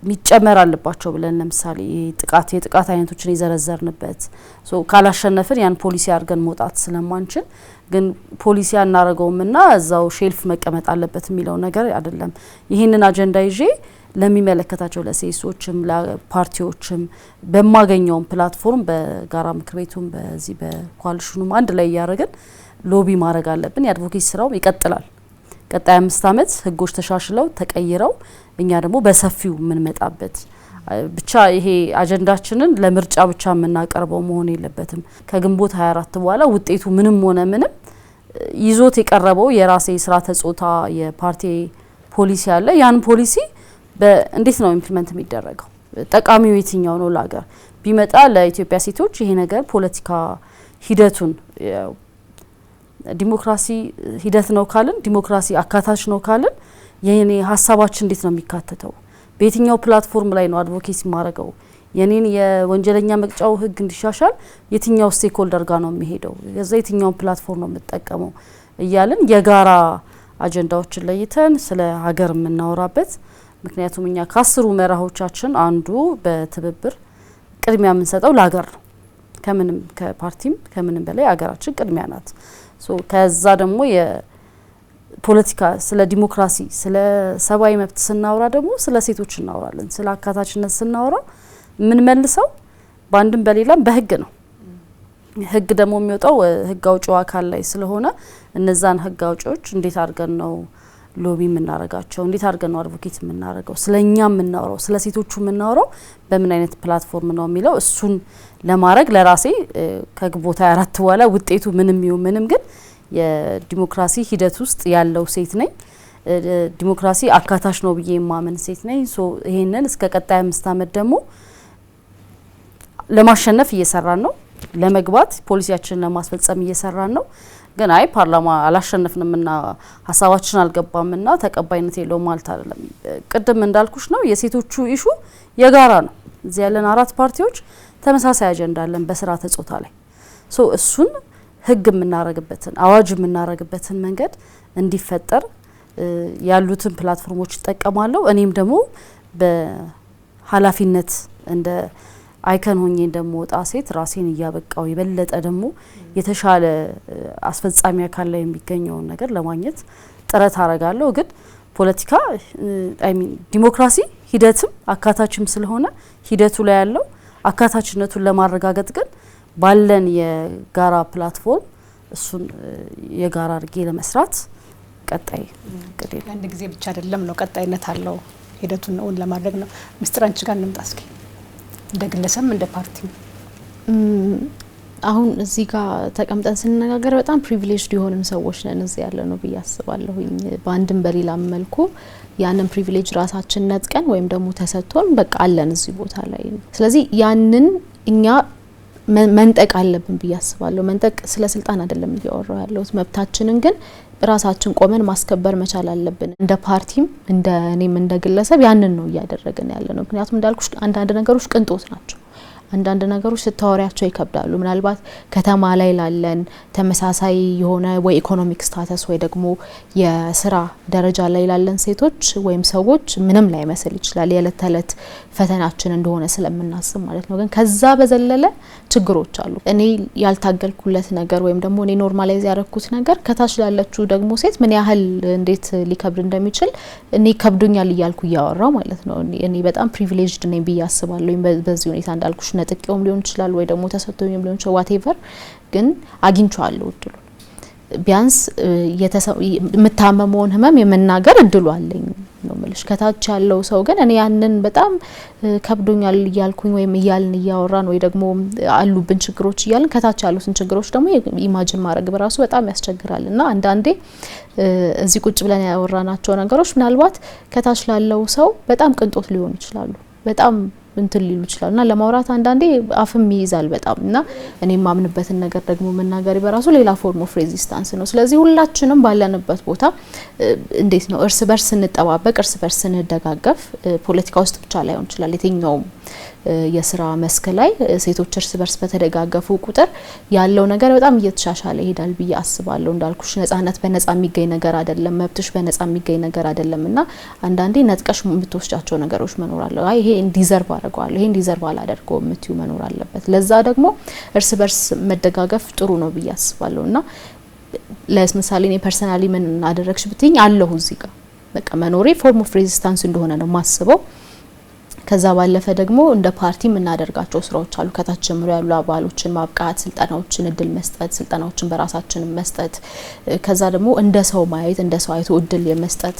ሚጨመር አለባቸው ብለን ለምሳሌ የጥቃት አይነቶችን ይዘረዘርንበት ካላሸነፍን ያን ፖሊሲ አድርገን መውጣት ስለማንችል ግን ፖሊሲ አናረገውምና እዛው ሼልፍ መቀመጥ አለበት የሚለው ነገር አይደለም። ይህንን አጀንዳ ይዤ ለሚመለከታቸው ለሴሶችም ለፓርቲዎችም በማገኘው ፕላትፎርም በጋራ ምክር ቤቱም በዚህ በኮአሊሽኑም አንድ ላይ ያረጋግን ሎቢ ማድረግ አለብን። የአድቮኬሲ ስራው ይቀጥላል። ቀጣይ 5 አመት ህጎች ተሻሽለው ተቀይረው እኛ ደግሞ በሰፊው ምን መጣበት ብቻ ይሄ አጀንዳችንን ለምርጫ ብቻ የምናቀርበው መሆን የለበትም። ከግንቦት 24 በኋላ ውጤቱ ምንም ሆነ ምንም ይዞት የቀረበው የራሴ ስርዓተ ጾታ የፓርቲ ፖሊሲ አለ። ያን ፖሊሲ እንዴት ነው ኢምፕሊመንት የሚደረገው? ጠቃሚው የትኛው ነው? ለሀገር ቢመጣ ለኢትዮጵያ ሴቶች ይሄ ነገር ፖለቲካ ሂደቱን ዲሞክራሲ ሂደት ነው ካልን ዲሞክራሲ አካታች ነው ካልን የኔ ሀሳባችን እንዴት ነው የሚካተተው? በየትኛው ፕላትፎርም ላይ ነው አድቮኬሲ ማረገው? የኔን የወንጀለኛ መቅጫው ህግ እንዲሻሻል የትኛው ስቴክሆልደር ጋር ነው የሚሄደው? ከዛ የትኛው ፕላትፎርም ነው የምጠቀመው እያልን የጋራ አጀንዳዎችን ለይተን ስለ ሀገር የምናወራበት ምክንያቱም እኛ ከ10 መርሆቻችን አንዱ በትብብር ቅድሚያ የምንሰጠው ለሀገር ነው። ከምንም ከፓርቲም ከምንም በላይ ሀገራችን ቅድሚያ ናት። ከዛ ደግሞ የፖለቲካ ስለ ዲሞክራሲ ስለ ሰብአዊ መብት ስናወራ ደግሞ ስለ ሴቶች እናወራለን። ስለ አካታችነት ስናወራ ምን መልሰው በአንድም በሌላም በህግ ነው። ህግ ደግሞ የሚወጣው ህግ አውጪው አካል ላይ ስለሆነ እነዛን ህግ አውጪዎች እንዴት አድርገን ነው ሎቢ የምናረጋቸው፣ እንዴት አድርገን ነው አድቮኬት የምናረገው፣ ስለኛ የምናወራው፣ ስለ ሴቶቹ የምናወራው በምን አይነት ፕላትፎርም ነው የሚለው እሱን ለማድረግ ለራሴ ከግንቦት 24 በኋላ ውጤቱ ምንም ይሁን ምንም ግን የዲሞክራሲ ሂደት ውስጥ ያለው ሴት ነኝ። ዲሞክራሲ አካታች ነው ብዬ የማመን ሴት ነኝ። ይሄንን እስከ ቀጣይ 5 አመት ደግሞ ለማሸነፍ እየሰራን ነው። ለመግባት ፖሊሲያችንን ለማስፈጸም እየሰራን ነው። ግን አይ ፓርላማ አላሸነፍንምና ሀሳባችን አልገባምና ተቀባይነት የለውም ማለት አይደለም። ቅድም እንዳልኩሽ ነው የሴቶቹ ኢሹ የጋራ ነው። እዚህ ያለን 4 ፓርቲዎች ተመሳሳይ አጀንዳ አለን በስርዓተ ጾታ ላይ። እሱን ህግ የምናረግበትን አዋጅ የምናረግበትን መንገድ እንዲፈጠር ያሉትን ፕላትፎርሞች እጠቀማለሁ። እኔም ደግሞ በኃላፊነት እንደ አይከን ሆኜ እንደምወጣ ሴት ራሴን እያበቃው የበለጠ ደግሞ የተሻለ አስፈጻሚ አካል ላይ የሚገኘውን ነገር ለማግኘት ጥረት አረጋለሁ። ግን ፖለቲካ ዲሞክራሲ ሂደትም አካታችም ስለሆነ ሂደቱ ላይ ያለው አካታችነቱን ለማረጋገጥ ግን ባለን የጋራ ፕላትፎርም እሱን የጋራ አድርጌ ለመስራት ቀጣይ እንግዲህ አንድ ጊዜ ብቻ አይደለም ነው ቀጣይነት አለው ሂደቱን ነው ለማድረግ ነው። ሚስጥር አንቺ ጋር እንምጣ እስኪ እንደ ግለሰብ እንደ ፓርቲ አሁን እዚህ ጋር ተቀምጠን ስንነጋገር በጣም ፕሪቪሌጅድ የሆንን ሰዎች ነን እዚህ ያለ ነው ብዬ አስባለሁ። በአንድም በሌላም መልኩ ያንን ፕሪቪሌጅ ራሳችን ነጥቀን ወይም ደግሞ ተሰጥቶን በቃ አለን እዚህ ቦታ ላይ። ስለዚህ ያንን እኛ መንጠቅ አለብን ብዬ አስባለሁ። መንጠቅ ስለ ስልጣን አይደለም እያወራው ያለው መብታችንን ግን ራሳችን ቆመን ማስከበር መቻል አለብን። እንደ ፓርቲም እንደ እኔም እንደ ግለሰብ ያንን ነው እያደረግን ያለ ነው። ምክንያቱም እንዳልኩሽ አንዳንድ ነገሮች ቅንጦት ናቸው። አንዳንድ ነገሮች ስታወሪያቸው ይከብዳሉ። ምናልባት ከተማ ላይ ላለን ተመሳሳይ የሆነ ወይ ኢኮኖሚክ ስታተስ ወይ ደግሞ የስራ ደረጃ ላይ ላለን ሴቶች ወይም ሰዎች ምንም ላይ መስል ይችላል የዕለት ተዕለት ፈተናችን እንደሆነ ስለምናስብ ማለት ነው። ግን ከዛ በዘለለ ችግሮች አሉ። እኔ ያልታገልኩለት ነገር ወይም ደግሞ እኔ ኖርማላይዝ ያደረኩት ነገር ከታች ላለችው ደግሞ ሴት ምን ያህል እንዴት ሊከብድ እንደሚችል እኔ ከብዶኛል እያልኩ እያወራው ማለት ነው። እኔ በጣም ፕሪቪሌጅድ ነኝ ብዬ አስባለሁ። በዚህ ሁኔታ እንዳልኩሽ ነጥቄውም ሊሆን ይችላል ወይ ደግሞ ተሰጥቶኝም ሊሆን ይችላል ዋቴቨር ግን አግኝቻለሁ እድሉ ቢያንስ የምታመመውን ህመም የመናገር እድሉ አለኝ ነው ማለት። ከታች ያለው ሰው ግን እኔ ያንን በጣም ከብዶኛል እያልኩኝ ወይም እያልን እያወራን ወይ ደግሞ አሉብን ችግሮች እያልን ከታች ያሉትን ችግሮች ደግሞ ኢማጂን ማድረግ በራሱ በጣም ያስቸግራልና አንዳንዴ እዚህ ቁጭ ብለን ያወራናቸው ነገሮች ምናልባት ከታች ላለው ሰው በጣም ቅንጦት ሊሆኑ ይችላሉ። በጣም እንትን ሊሉ ይችላልና ለማውራት አንዳንዴ አፍም ይይዛል በጣም እና እኔ ማምንበትን ነገር ደግሞ መናገር በራሱ ሌላ ፎርም ኦፍ ሬዚስታንስ ነው። ስለዚህ ሁላችንም ባለንበት ቦታ እንዴት ነው እርስ በርስ እንጠባበቅ፣ እርስ በርስ እንደጋገፍ። ፖለቲካ ውስጥ ብቻ ላይሆን ይችላል የትኛውም የስራ መስክ ላይ ሴቶች እርስ በርስ በተደጋገፉ ቁጥር ያለው ነገር በጣም እየተሻሻለ ይሄዳል ብዬ አስባለሁ። እንዳልኩሽ ነጻነት በነጻ የሚገኝ ነገር አይደለም፣ መብትሽ በነጻ የሚገኝ ነገር አይደለምና አንዳንዴ ነጥቀሽ የምትወስጃቸው ነገሮች መኖር አለ። አይ ይሄ ዲዘርቭ አደርገዋለሁ ይሄን ዲዘርቭ አላደርገውም የምትዩ መኖር አለበት። ለዛ ደግሞ እርስ በርስ መደጋገፍ ጥሩ ነው ብዬ አስባለሁና ለምሳሌ እኔ ፐርሰናሊ ምን አደረግሽ ብትይኝ አለሁ እዚህ ጋር በቃ መኖሬ ፎርም ኦፍ ሬዚስታንስ እንደሆነ ነው ማስበው። ከዛ ባለፈ ደግሞ እንደ ፓርቲ የምናደርጋቸው ስራዎች አሉ። ከታች ጀምሮ ያሉ አባሎችን ማብቃት፣ ስልጣናዎችን እድል መስጠት፣ ስልጣናዎችን በራሳችን መስጠት፣ ከዛ ደግሞ እንደ ሰው ማየት፣ እንደ ሰው አይቶ እድል የመስጠት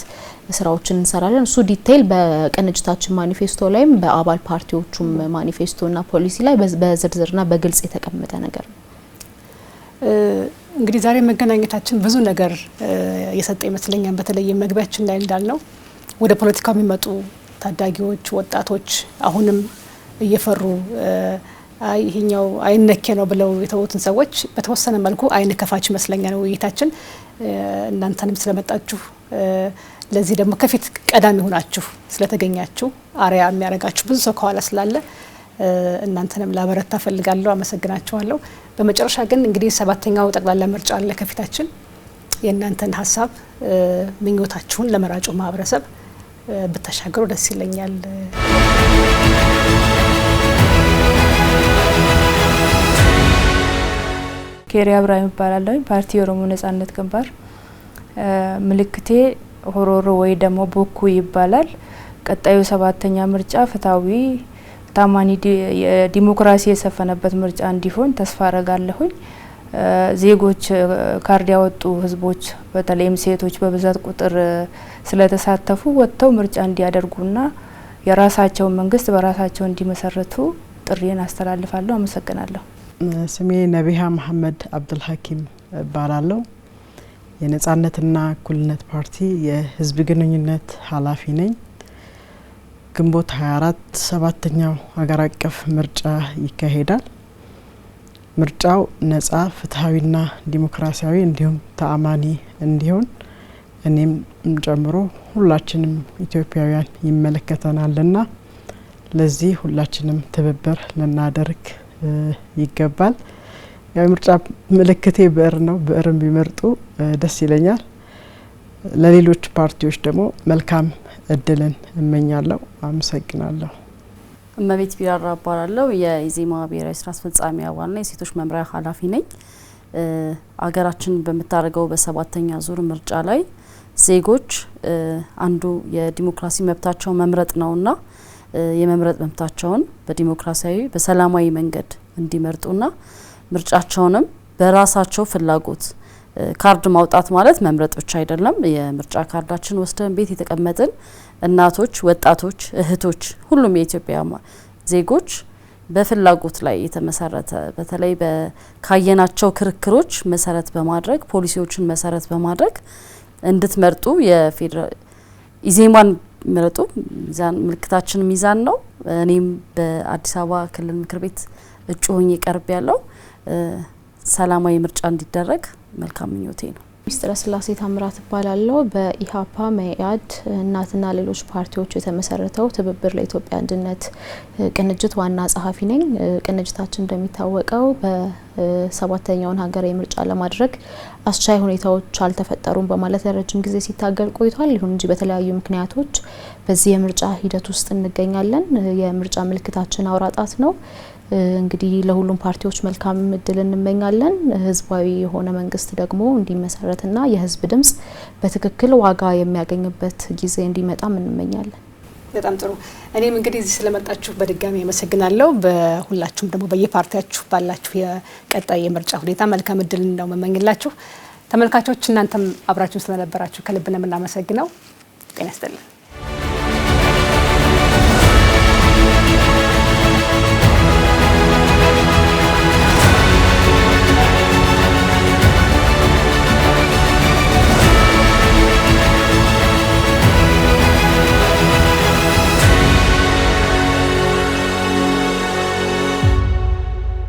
ስራዎችን እንሰራለን። እሱ ዲቴይል በቅንጅታችን ማኒፌስቶ ላይም በአባል ፓርቲዎቹም ማኒፌስቶና ፖሊሲ ላይ በዝርዝርና በግልጽ የተቀመጠ ነገር ነው። እንግዲህ ዛሬ መገናኘታችን ብዙ ነገር የሰጠ ይመስለኛል። በተለይ መግቢያችን ላይ እንዳልነው ወደ ፖለቲካው የሚመጡ ታዳጊዎች ወጣቶች አሁንም እየፈሩ ይሄኛው አይነኬ ነው ብለው የተወቱን ሰዎች በተወሰነ መልኩ አይን ከፋች ይመስለኛል ውይይታችን። እናንተንም ስለመጣችሁ ለዚህ ደግሞ ከፊት ቀዳሚ ሆናችሁ ስለተገኛችሁ አሪያ የሚያረጋችሁ ብዙ ሰው ከኋላ ስላለ እናንተንም ላበረታ ፈልጋለሁ። አመሰግናችኋለሁ። በመጨረሻ ግን እንግዲህ 7ኛው ጠቅላላ ምርጫ አለ ከፊታችን። የእናንተን ሀሳብ ምኞታችሁን ለመራጩ ማህበረሰብ ብታሻገሩ ደስ ይለኛል። ኬሪያ ኢብራሂም እባላለሁ። ፓርቲ ኦሮሞ ነጻነት ግንባር ምልክቴ ሆሮሮ ወይ ደግሞ ቦኩ ይባላል። ቀጣዩ 7ኛ ምርጫ ፍትሃዊ ታማኒ ዲሞክራሲ የሰፈነበት ምርጫ እንዲሆን ተስፋ አረጋለሁኝ። ዜጎች ካርድ ያወጡ ህዝቦች በተለይም ሴቶች በብዛት ቁጥር ስለተሳተፉ ወጥተው ምርጫ እንዲያደርጉና የራሳቸው መንግስት በራሳቸው እንዲመሰርቱ ጥሪን አስተላልፋለሁ። አመሰግናለሁ። ስሜ ነቢሃ መሐመድ አብዱል ሐኪም እባላለሁ። የነጻነትና እኩልነት ፓርቲ የህዝብ ግንኙነት ኃላፊ ነኝ። ግንቦት 24 7ኛው ሀገር አቀፍ ምርጫ ይካሄዳል። ምርጫው ነጻ ፍትሃዊና ዲሞክራሲያዊ እንዲሁም ተአማኒ እንዲሆን እኔም ጨምሮ ሁላችንም ኢትዮጵያውያን ይመለከተናልና ለዚህ ሁላችንም ትብብር ልናደርግ ይገባል። የምርጫ ምልክቴ ብዕር ነው። ብዕርን ቢመርጡ ደስ ይለኛል። ለሌሎች ፓርቲዎች ደግሞ መልካም እድልን እመኛለሁ። አመሰግናለሁ። እመቤት ቢራራ እባላለሁ። የኢዜማ ብሔራዊ ስራ አስፈጻሚ አባልና የሴቶች መምሪያ ኃላፊ ነኝ። አገራችን በምታደርገው በ7ኛ ዙር ምርጫ ላይ ዜጎች አንዱ የዲሞክራሲ መብታቸው መምረጥ ነውና የመምረጥ መብታቸውን በዲሞክራሲያዊ በሰላማዊ መንገድ እንዲመርጡና ምርጫቸውንም በራሳቸው ፍላጎት ካርድ ማውጣት ማለት መምረጥ ብቻ አይደለም። የምርጫ ካርዳችን ወስደን ቤት የተቀመጥን እናቶች፣ ወጣቶች፣ እህቶች ሁሉም የኢትዮጵያ ዜጎች በፍላጎት ላይ የተመሰረተ በተለይ ካየናቸው ክርክሮች መሰረት በማድረግ ፖሊሲዎችን መሰረት በማድረግ እንድትመርጡ የፌደራል ኢዜማን ምረጡ። ሚዛን ምልክታችን ሚዛን ነው። እኔም በአዲስ አበባ ክልል ምክር ቤት እጩ ሆኜ ቀርብ ያለው ሰላማዊ ምርጫ እንዲደረግ መልካም ምኞቴ ነው። ሚስትረ ስላሴ ታምራት እባላለሁ። በኢሃፓ መኢአድ እናትና ሌሎች ፓርቲዎች የተመሰረተው ትብብር ለኢትዮጵያ አንድነት ቅንጅት ዋና ጸሐፊ ነኝ። ቅንጅታችን እንደሚታወቀው በ7ኛውን ሀገራዊ ምርጫ ለማድረግ አስቻይ ሁኔታዎች አልተፈጠሩም በማለት ለረጅም ጊዜ ሲታገል ቆይቷል። ይሁን እንጂ በተለያዩ ምክንያቶች በዚህ የምርጫ ሂደት ውስጥ እንገኛለን። የምርጫ ምልክታችን አውራጣት ነው። እንግዲህ ለሁሉም ፓርቲዎች መልካም እድል እንመኛለን። ህዝባዊ የሆነ መንግስት ደግሞ እንዲመሰረትና የህዝብ ድምጽ በትክክል ዋጋ የሚያገኝበት ጊዜ እንዲመጣም እንመኛለን። በጣም ጥሩ። እኔም እንግዲህ እዚህ ስለመጣችሁ በድጋሚ አመሰግናለሁ። በሁላችሁም ደግሞ በየፓርቲያችሁ ባላችሁ የቀጣይ የምርጫ ሁኔታ መልካም እድል ነው መመኝላችሁ። ተመልካቾች እናንተም አብራችሁ ስለነበራችሁ ከልብ ነው የምናመሰግነው። ጤና ይስጥልኝ።